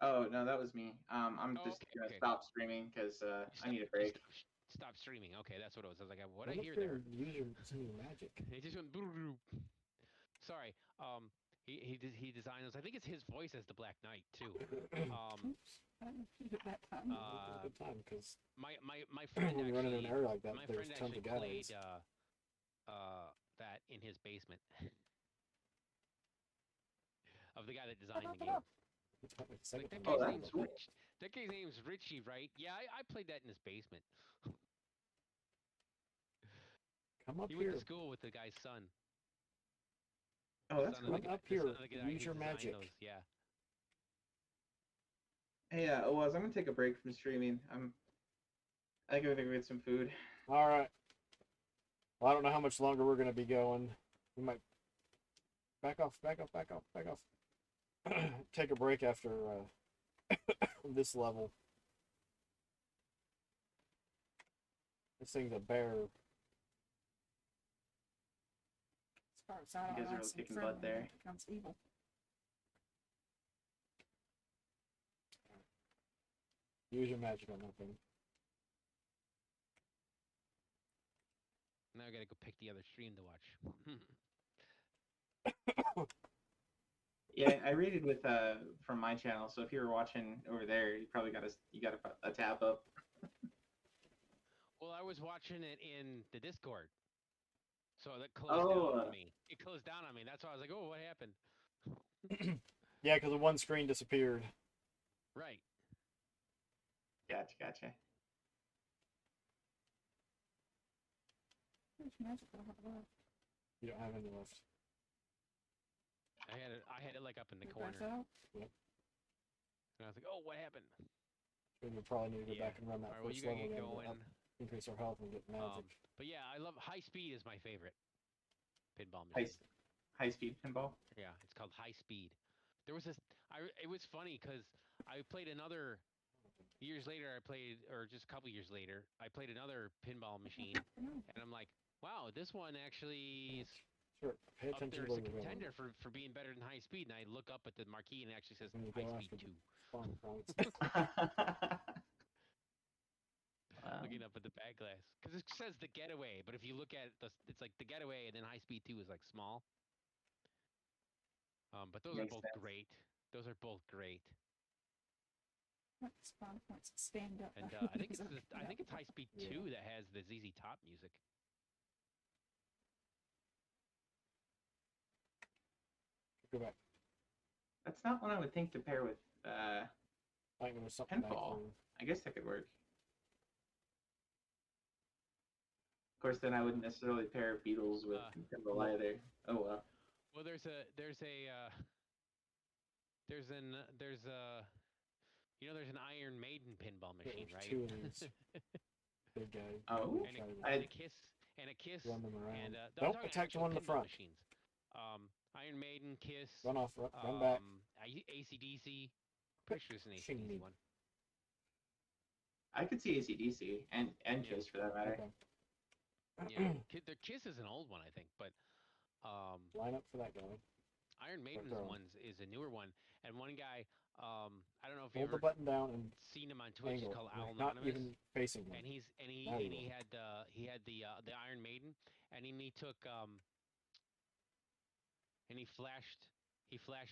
[SPEAKER 3] Oh no, that was me. I'm
[SPEAKER 4] Oh,
[SPEAKER 3] just
[SPEAKER 4] okay,
[SPEAKER 3] gonna
[SPEAKER 4] okay.
[SPEAKER 3] stop streaming because I need a
[SPEAKER 4] You
[SPEAKER 3] break.
[SPEAKER 4] Stop streaming. Okay, that's what it was. I was like, what
[SPEAKER 1] Come
[SPEAKER 4] I
[SPEAKER 1] up
[SPEAKER 4] hear
[SPEAKER 1] here
[SPEAKER 4] there?
[SPEAKER 1] and use some of your magic.
[SPEAKER 4] It just went. Sorry. He designed those. I think it's his voice as the Black Knight too.
[SPEAKER 7] Oops. I didn't repeat it that time.
[SPEAKER 1] A good time because
[SPEAKER 4] My friend
[SPEAKER 1] when you run into an
[SPEAKER 4] actually
[SPEAKER 1] area like that,
[SPEAKER 4] my
[SPEAKER 1] there's
[SPEAKER 4] friend
[SPEAKER 1] tons
[SPEAKER 4] actually
[SPEAKER 1] of
[SPEAKER 4] played
[SPEAKER 1] guys.
[SPEAKER 4] that in his basement of the guy that designed
[SPEAKER 7] Up,
[SPEAKER 4] the
[SPEAKER 7] up,
[SPEAKER 4] game.
[SPEAKER 7] up.
[SPEAKER 1] It's like the
[SPEAKER 4] Like,
[SPEAKER 1] second
[SPEAKER 4] that
[SPEAKER 1] time
[SPEAKER 3] Oh,
[SPEAKER 1] I've
[SPEAKER 3] that's
[SPEAKER 1] done
[SPEAKER 3] cool.
[SPEAKER 1] it.
[SPEAKER 4] That guy's name's Richie, right? Yeah, I played that in his basement.
[SPEAKER 1] Come up
[SPEAKER 4] He went
[SPEAKER 1] here.
[SPEAKER 4] to school with the guy's son.
[SPEAKER 3] Oh, that's
[SPEAKER 4] Son
[SPEAKER 3] cool.
[SPEAKER 4] of the
[SPEAKER 1] Come
[SPEAKER 4] guy,
[SPEAKER 1] up
[SPEAKER 4] the son
[SPEAKER 1] here.
[SPEAKER 4] of the guy
[SPEAKER 1] Use
[SPEAKER 4] who
[SPEAKER 1] your
[SPEAKER 4] designed
[SPEAKER 1] magic.
[SPEAKER 4] those. Yeah.
[SPEAKER 3] Hey, Oz, I'm gonna take a break from streaming. I think I'm gonna go get some food.
[SPEAKER 1] All right. Well, I don't know how much longer we're gonna be going. We might back off. Take a break after this level. This thing's a bear.
[SPEAKER 7] Starts out
[SPEAKER 3] You guys are
[SPEAKER 7] nice and
[SPEAKER 3] kicking
[SPEAKER 7] friendly,
[SPEAKER 3] butt there.
[SPEAKER 7] and becomes evil.
[SPEAKER 1] Use your magic on that thing.
[SPEAKER 4] Now I gotta go pick the other stream to watch.
[SPEAKER 3] Yeah, I rated with from my channel, so if you were watching over there, you probably got a tab up.
[SPEAKER 4] Well, I was watching it in the Discord, so that closed
[SPEAKER 3] Oh,
[SPEAKER 4] down on me. It closed down on me. That's why I was like, "Oh, what happened?"
[SPEAKER 1] Yeah, because the one screen disappeared.
[SPEAKER 4] Right.
[SPEAKER 3] gotcha.
[SPEAKER 7] There's magic I have left.
[SPEAKER 1] You don't have any left.
[SPEAKER 4] I had it like up in the
[SPEAKER 7] Your
[SPEAKER 4] corner,
[SPEAKER 7] breath out.
[SPEAKER 4] and I was like, "Oh, what happened?"
[SPEAKER 1] And we'll probably need to go
[SPEAKER 4] Yeah.
[SPEAKER 1] back and run that
[SPEAKER 4] All right, well, you
[SPEAKER 1] first
[SPEAKER 4] gotta
[SPEAKER 1] level
[SPEAKER 4] get
[SPEAKER 1] again to
[SPEAKER 4] going.
[SPEAKER 1] increase our health and get magic.
[SPEAKER 4] But yeah, I love High Speed is my favorite pinball machine.
[SPEAKER 3] High speed pinball.
[SPEAKER 4] Yeah, it's called High Speed. There was this. It was funny because I played another. Years later, or just a couple years later, I played another pinball machine,
[SPEAKER 7] No.
[SPEAKER 4] and I'm like, wow, this one actually is
[SPEAKER 1] Sure. Pay
[SPEAKER 4] up
[SPEAKER 1] attention
[SPEAKER 4] there
[SPEAKER 1] to
[SPEAKER 4] as
[SPEAKER 1] where
[SPEAKER 4] a
[SPEAKER 1] you're going.
[SPEAKER 4] contender for being better than High Speed. And I look up at the marquee, and it actually says
[SPEAKER 1] When you go
[SPEAKER 4] High
[SPEAKER 1] after
[SPEAKER 4] Speed 2.
[SPEAKER 1] Farm points.
[SPEAKER 3] Wow.
[SPEAKER 4] Looking up at the back glass because it says the Getaway, but if you look at it, it's like the Getaway, and then High Speed 2 is like small. But those
[SPEAKER 3] Makes
[SPEAKER 4] are both
[SPEAKER 3] sense.
[SPEAKER 4] great. Those are both great.
[SPEAKER 7] What spawn points stand up?
[SPEAKER 4] And I think it's High Speed 2 that has the ZZ Top music.
[SPEAKER 1] Go back.
[SPEAKER 3] That's not one I would think to pair with.
[SPEAKER 1] I think there was something back
[SPEAKER 3] Pinball.
[SPEAKER 1] there.
[SPEAKER 3] I guess that could work. Of course, then I wouldn't necessarily pair Beatles with pinball
[SPEAKER 1] no.
[SPEAKER 3] either. Oh well.
[SPEAKER 4] Well, there's an Iron Maiden pinball machine,
[SPEAKER 1] There's
[SPEAKER 4] right?
[SPEAKER 1] two of these big guys.
[SPEAKER 3] Oh,
[SPEAKER 1] Try to
[SPEAKER 3] I-
[SPEAKER 4] and a Kiss,
[SPEAKER 1] run them around.
[SPEAKER 4] and I'm
[SPEAKER 1] Don't
[SPEAKER 4] talking
[SPEAKER 1] attack the
[SPEAKER 4] actual
[SPEAKER 1] one in the
[SPEAKER 4] pinball
[SPEAKER 1] front.
[SPEAKER 4] Machines. Iron Maiden, Kiss,
[SPEAKER 1] Run off. Run back.
[SPEAKER 4] AC/DC. Pretty sure it's an
[SPEAKER 1] Shing
[SPEAKER 4] AC/DC
[SPEAKER 1] me.
[SPEAKER 4] one.
[SPEAKER 3] I could see AC/DC and Kiss for that matter.
[SPEAKER 1] Okay.
[SPEAKER 4] Yeah, the Kiss is an old one, I think, but
[SPEAKER 1] Line up for that guy.
[SPEAKER 4] Iron Maiden's one's is a newer one, and one guy, I don't know if you
[SPEAKER 1] Hold the
[SPEAKER 4] ever
[SPEAKER 1] button down and
[SPEAKER 4] seen him on Twitch. He's
[SPEAKER 1] angle.
[SPEAKER 4] called
[SPEAKER 1] You're
[SPEAKER 4] Owl
[SPEAKER 1] not
[SPEAKER 4] Anonymous,
[SPEAKER 1] even facing him.
[SPEAKER 4] and
[SPEAKER 1] Now you
[SPEAKER 4] he
[SPEAKER 1] are.
[SPEAKER 4] had the Iron Maiden, and he took and he flashed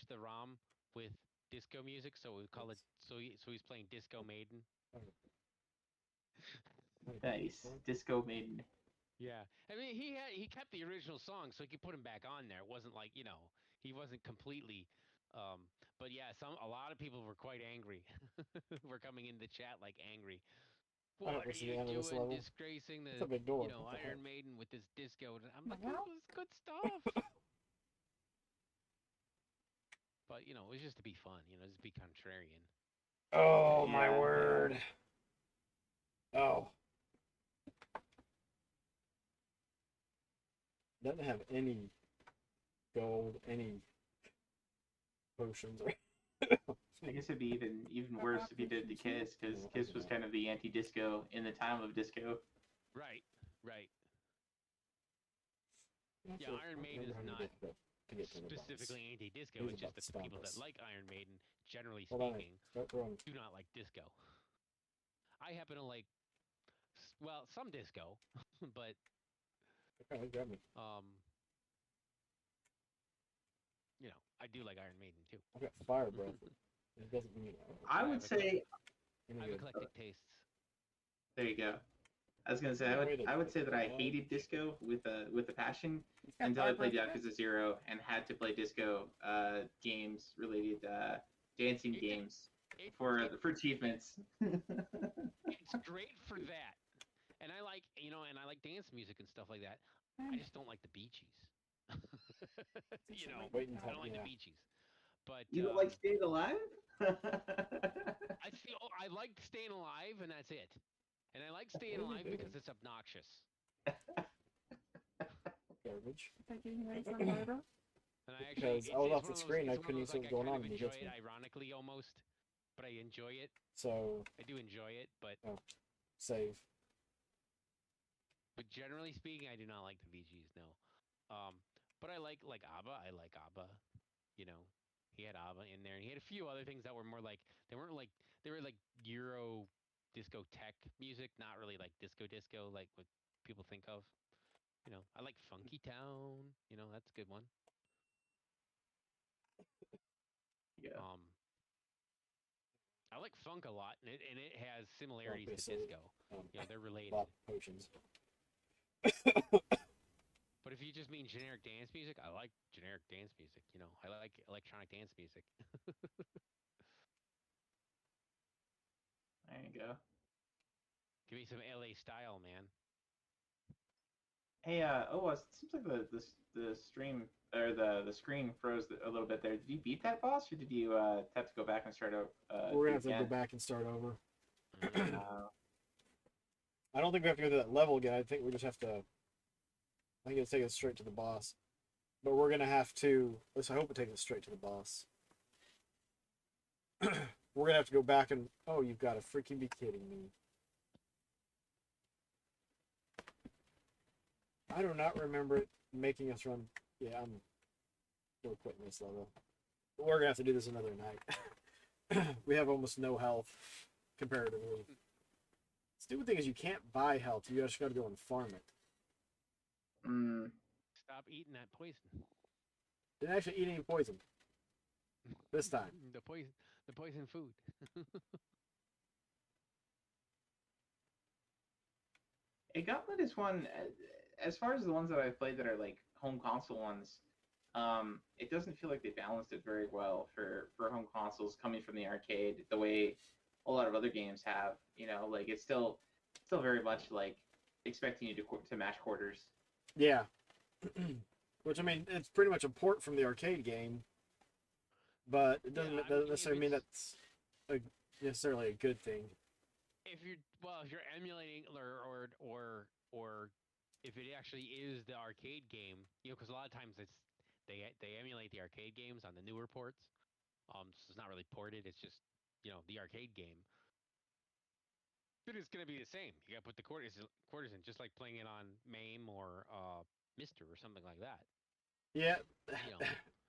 [SPEAKER 4] the ROM with disco music, so we call it so he's playing Disco Maiden.
[SPEAKER 3] Nice. Disco Maiden.
[SPEAKER 4] Yeah, I mean he kept the original song, so he could put him back on there. It wasn't like he wasn't completely, but yeah, a lot of people were quite angry. Were coming in the chat like angry.
[SPEAKER 1] I don't
[SPEAKER 4] What are
[SPEAKER 1] listen to the
[SPEAKER 4] you
[SPEAKER 1] end of this
[SPEAKER 4] doing,
[SPEAKER 1] level.
[SPEAKER 4] disgracing
[SPEAKER 1] It's a
[SPEAKER 4] the
[SPEAKER 1] big door. What the heck?
[SPEAKER 4] Iron Maiden with this disco? And I'm like,
[SPEAKER 7] Well.
[SPEAKER 4] it was good stuff. But it was just to be fun, just be contrarian.
[SPEAKER 1] Oh my
[SPEAKER 3] Yeah.
[SPEAKER 1] word. Oh. Doesn't have any gold, any potions.
[SPEAKER 3] I guess it'd be even worse if you did the Kiss, because Kiss was kind of the anti-disco in the time of disco.
[SPEAKER 4] Right.
[SPEAKER 1] Not
[SPEAKER 4] Yeah,
[SPEAKER 1] sure-
[SPEAKER 4] Iron
[SPEAKER 1] I don't
[SPEAKER 4] Maiden
[SPEAKER 1] remember
[SPEAKER 4] is
[SPEAKER 1] how to get to the boss.
[SPEAKER 4] specifically anti-disco.
[SPEAKER 1] He's
[SPEAKER 4] It's
[SPEAKER 1] about
[SPEAKER 4] just
[SPEAKER 1] to
[SPEAKER 4] that the
[SPEAKER 1] stop
[SPEAKER 4] people
[SPEAKER 1] us.
[SPEAKER 4] that like Iron Maiden, generally
[SPEAKER 1] Hold on,
[SPEAKER 4] speaking,
[SPEAKER 1] start throwing.
[SPEAKER 4] do not like disco. I happen to like, well, some disco, but
[SPEAKER 1] Okay, grab me.
[SPEAKER 4] I do like Iron Maiden too.
[SPEAKER 1] I've got fire breath. It doesn't mean
[SPEAKER 3] I would say,
[SPEAKER 1] any
[SPEAKER 4] I have
[SPEAKER 1] good.
[SPEAKER 4] eclectic tastes.
[SPEAKER 3] there you go. I was gonna say I would say that I hated disco with a passion
[SPEAKER 7] It's got
[SPEAKER 3] until I played
[SPEAKER 7] fire breath.
[SPEAKER 3] Yakuza 0 and had to play disco games related dancing
[SPEAKER 4] It-
[SPEAKER 3] games
[SPEAKER 4] It,
[SPEAKER 3] for
[SPEAKER 4] it-
[SPEAKER 3] achievements.
[SPEAKER 4] it's great for that, and I like and I like dance music and stuff like that. I just don't like the Bee Gees.
[SPEAKER 1] Wait
[SPEAKER 4] I don't
[SPEAKER 1] until
[SPEAKER 4] like
[SPEAKER 1] yeah.
[SPEAKER 4] the Bee Gees. But
[SPEAKER 3] You don't like Staying Alive?
[SPEAKER 4] I like Staying Alive, and that's it. And I like Staying Alive because it's obnoxious.
[SPEAKER 1] Garbage.
[SPEAKER 7] They're getting ready for murder.
[SPEAKER 4] And I actually,
[SPEAKER 1] Because I was off the
[SPEAKER 4] it's one of those-
[SPEAKER 1] screen, I
[SPEAKER 4] it's one of
[SPEAKER 1] couldn't
[SPEAKER 4] those,
[SPEAKER 1] see what
[SPEAKER 4] like,
[SPEAKER 1] was going
[SPEAKER 4] I
[SPEAKER 1] on,
[SPEAKER 4] kind of
[SPEAKER 1] and he
[SPEAKER 4] enjoy
[SPEAKER 1] hits
[SPEAKER 4] it
[SPEAKER 1] me.
[SPEAKER 4] ironically almost, but I enjoy it.
[SPEAKER 1] So
[SPEAKER 4] I do enjoy it, but
[SPEAKER 1] save.
[SPEAKER 4] generally speaking, I do not like the Bee Gees. No, but I like ABBA. I like ABBA. He had ABBA in there, and he had a few other things that were more like they were like Euro discotheque music, not really like disco like what people think of. I like Funky Town. That's a good one.
[SPEAKER 3] Yeah.
[SPEAKER 4] I like funk a lot, and it has similarities to
[SPEAKER 1] Obviously,
[SPEAKER 4] disco. They're
[SPEAKER 1] A
[SPEAKER 4] related.
[SPEAKER 1] lot of potions.
[SPEAKER 4] But if you just mean generic dance music, I like generic dance music. I like electronic dance music.
[SPEAKER 3] There you go.
[SPEAKER 4] Give me some LA style, man.
[SPEAKER 3] Hey, it seems like the stream or the screen froze a little bit there. Did you beat that boss, or did you have to go back and start out?
[SPEAKER 1] We're gonna have to go back and start over.
[SPEAKER 3] Uh,
[SPEAKER 1] I don't think we have to go to that level again. I think we just have to. I think it'll take us straight to the boss. But we're gonna have to. At least I hope it takes us straight to the boss. We're gonna have to go back and. Oh, you've got to freaking be kidding me! I do not remember it making us run. Yeah, we're quitting this level. But we're gonna have to do this another night. We have almost no health comparatively. Stupid thing is you can't buy health. You just gotta go and farm it.
[SPEAKER 4] Stop eating that poison.
[SPEAKER 1] Didn't actually eat any poison this time.
[SPEAKER 4] The poison food.
[SPEAKER 3] A Gauntlet is one, as far as the ones that I've played that are like home console ones, it doesn't feel like they balanced it very well for home consoles coming from the arcade the way a lot of other games have. Like it's still very much like expecting you to match quarters.
[SPEAKER 1] Yeah. Which, I mean, it's pretty much a port from the arcade game, but it doesn't,
[SPEAKER 4] Yeah,
[SPEAKER 1] it doesn't necessarily mean
[SPEAKER 4] it's-
[SPEAKER 1] that's necessarily a good thing.
[SPEAKER 4] If you're emulating or if it actually is the arcade game, because a lot of times they emulate the arcade games on the newer ports. So it's not really ported. It's just the arcade game. But it's gonna be the same. You gotta put the quarters in, just like playing it on MAME or Mister or something like that.
[SPEAKER 1] Yeah.
[SPEAKER 4] You know.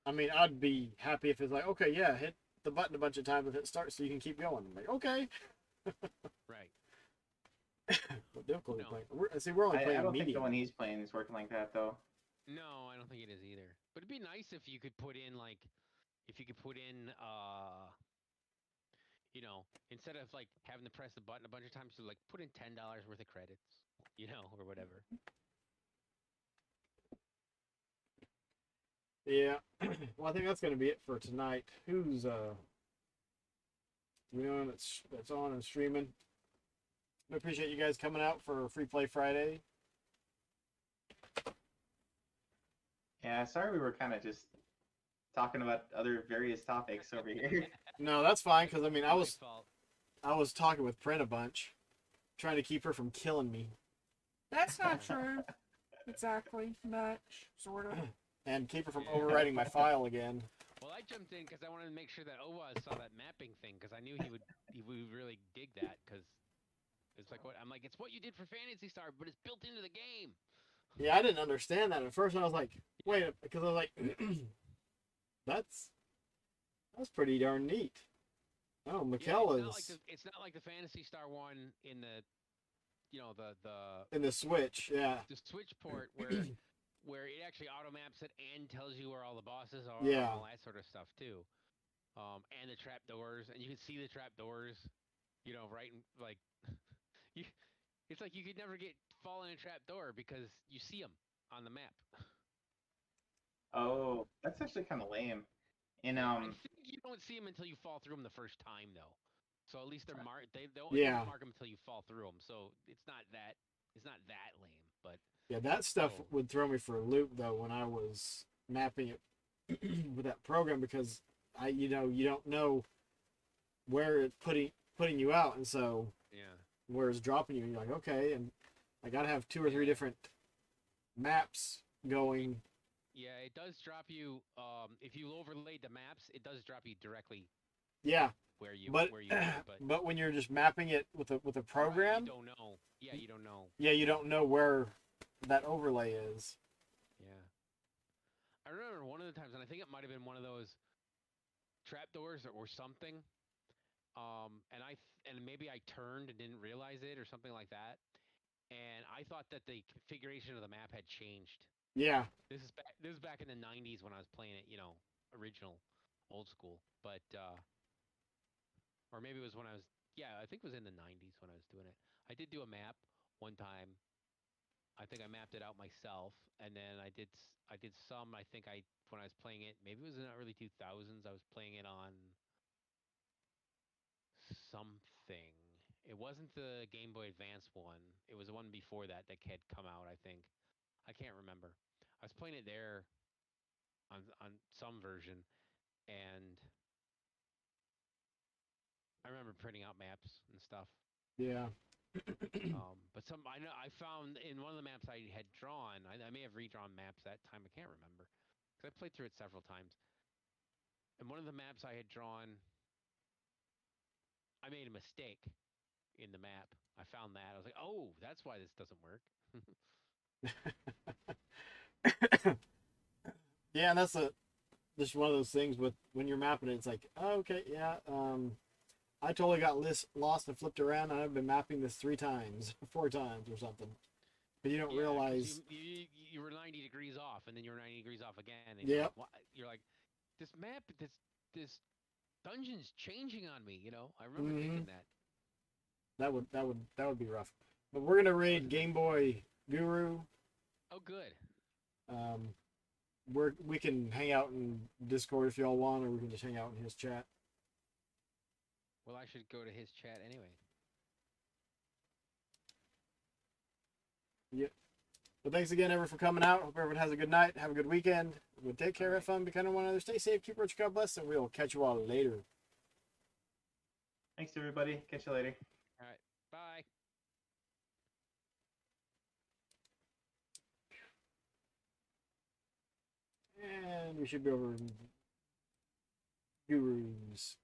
[SPEAKER 1] I mean, I'd be happy if it's like, okay, yeah, hit the button a bunch of times if it starts so you can keep going. I'm like, okay.
[SPEAKER 4] Right.
[SPEAKER 1] What difficulty
[SPEAKER 4] No.
[SPEAKER 1] playing? We're only
[SPEAKER 3] I
[SPEAKER 1] playing
[SPEAKER 3] don't think the
[SPEAKER 1] medium.
[SPEAKER 3] one he's playing is working like that though.
[SPEAKER 4] No, I don't think it is either. But it'd be nice if you could put in like, if you could put in, you know, instead of like having to press the button a bunch of times, to like put in $10 worth of credits, you know, or whatever.
[SPEAKER 1] Yeah. Well, I think that's gonna be it for tonight. Who's you know that's on and streaming? I appreciate you guys coming out for Free Play Friday.
[SPEAKER 3] Yeah, sorry we were kind of just talking about other various topics over here.
[SPEAKER 1] No, that's fine because I mean
[SPEAKER 4] My fault.
[SPEAKER 1] I was talking with Print a bunch, trying to keep her from killing me
[SPEAKER 7] That's not true. Exactly. Much. Sort of.
[SPEAKER 1] and keep her from overwriting my file again.
[SPEAKER 4] Well, I jumped in because I wanted to make sure that Owa saw that mapping thing because I knew he would really dig that because it's like what I'm like it's what you did for Fantasy Star, but it's built into the game.
[SPEAKER 1] Yeah, I didn't understand that at first. I was like, wait, because I was like, that's pretty darn neat. Oh,
[SPEAKER 4] Yeah,
[SPEAKER 1] Mikkel
[SPEAKER 4] it's not like the Fantasy Star one in the, you know, the
[SPEAKER 1] in the Switch. Yeah,
[SPEAKER 4] the Switch port where it actually auto maps it and tells you where all the bosses are and
[SPEAKER 1] Yeah.
[SPEAKER 4] all that sort of stuff too. And the trap doors, and you can see the trap doors, you know, right in, like you. It's like you could never fall in a trap door because you see them on the map.
[SPEAKER 3] Oh, that's actually kind of lame. And
[SPEAKER 4] I think you don't see them until you fall through them the first time though. So at least they're marked. They don't mark them until you fall through them. So it's not that lame, but
[SPEAKER 1] yeah, that stuff
[SPEAKER 4] Oh.
[SPEAKER 1] would throw me for a loop though when I was mapping it with that program because you don't know where it's putting you out, and so
[SPEAKER 4] yeah.
[SPEAKER 1] where it's dropping you, and you're like, okay, and I gotta have 2 or 3 different maps going.
[SPEAKER 4] Yeah, it does drop you. If you overlaid the maps, it does drop you directly
[SPEAKER 1] Yeah,
[SPEAKER 4] where you
[SPEAKER 1] but
[SPEAKER 4] where you are. But
[SPEAKER 1] but when you're just mapping it with a
[SPEAKER 4] right,
[SPEAKER 1] program,
[SPEAKER 4] you don't know. Yeah, you don't know.
[SPEAKER 1] yeah, you don't know where that overlay is.
[SPEAKER 4] Yeah, I remember one of the times, and I think it might have been one of those trapdoors or something. And maybe I turned and didn't realize it or something like that. And I thought that the configuration of the map had changed.
[SPEAKER 1] Yeah,
[SPEAKER 4] This is back in the '90s when I was playing it, you know, original, old school. But or maybe it was when I was, yeah, I think it was in the '90s when I was doing it. I did do a map one time. I think I mapped it out myself, and then I did some. I think I when I was playing it, maybe it was in the early 2000s. I was playing it on something. It wasn't the Game Boy Advance one. It was the one before that had come out, I think. I can't remember. I was playing it there on some version, and I remember printing out maps and stuff.
[SPEAKER 1] yeah.
[SPEAKER 4] But some I know I found in one of the maps I had drawn. I may have redrawn maps that time. I can't remember because I played through it several times. And one of the maps I had drawn, I made a mistake in the map. I found that. I was like, oh, that's why this doesn't work.
[SPEAKER 1] Yeah, and that's just one of those things with when you're mapping it. It's like, oh, okay, yeah. I totally got lost and flipped around. And I've been mapping this 3 times, 4 times, or something. But you don't
[SPEAKER 4] 'Cause
[SPEAKER 1] realize.
[SPEAKER 4] you were 90 degrees off, and then you were 90 degrees off again. And
[SPEAKER 1] Yep.
[SPEAKER 4] you're like, this map, this dungeon's changing on me. You know, I remember
[SPEAKER 1] Mhm.
[SPEAKER 4] thinking that.
[SPEAKER 1] That would be rough. But we're gonna raid Game Boy Guru.
[SPEAKER 4] Oh, good.
[SPEAKER 1] We can hang out in Discord if y'all want, or we can just hang out in his chat.
[SPEAKER 4] Well, I should go to his chat anyway.
[SPEAKER 1] Yep. But thanks again, everyone, for coming out. Hope everyone has a good night. Have a good weekend. We'll take care, have fun, be kind of one another. Stay safe, keep rich, God bless, and we'll catch you all later.
[SPEAKER 3] thanks everybody. Catch you later.
[SPEAKER 4] All right. Bye.
[SPEAKER 1] And we should be over in Gurus.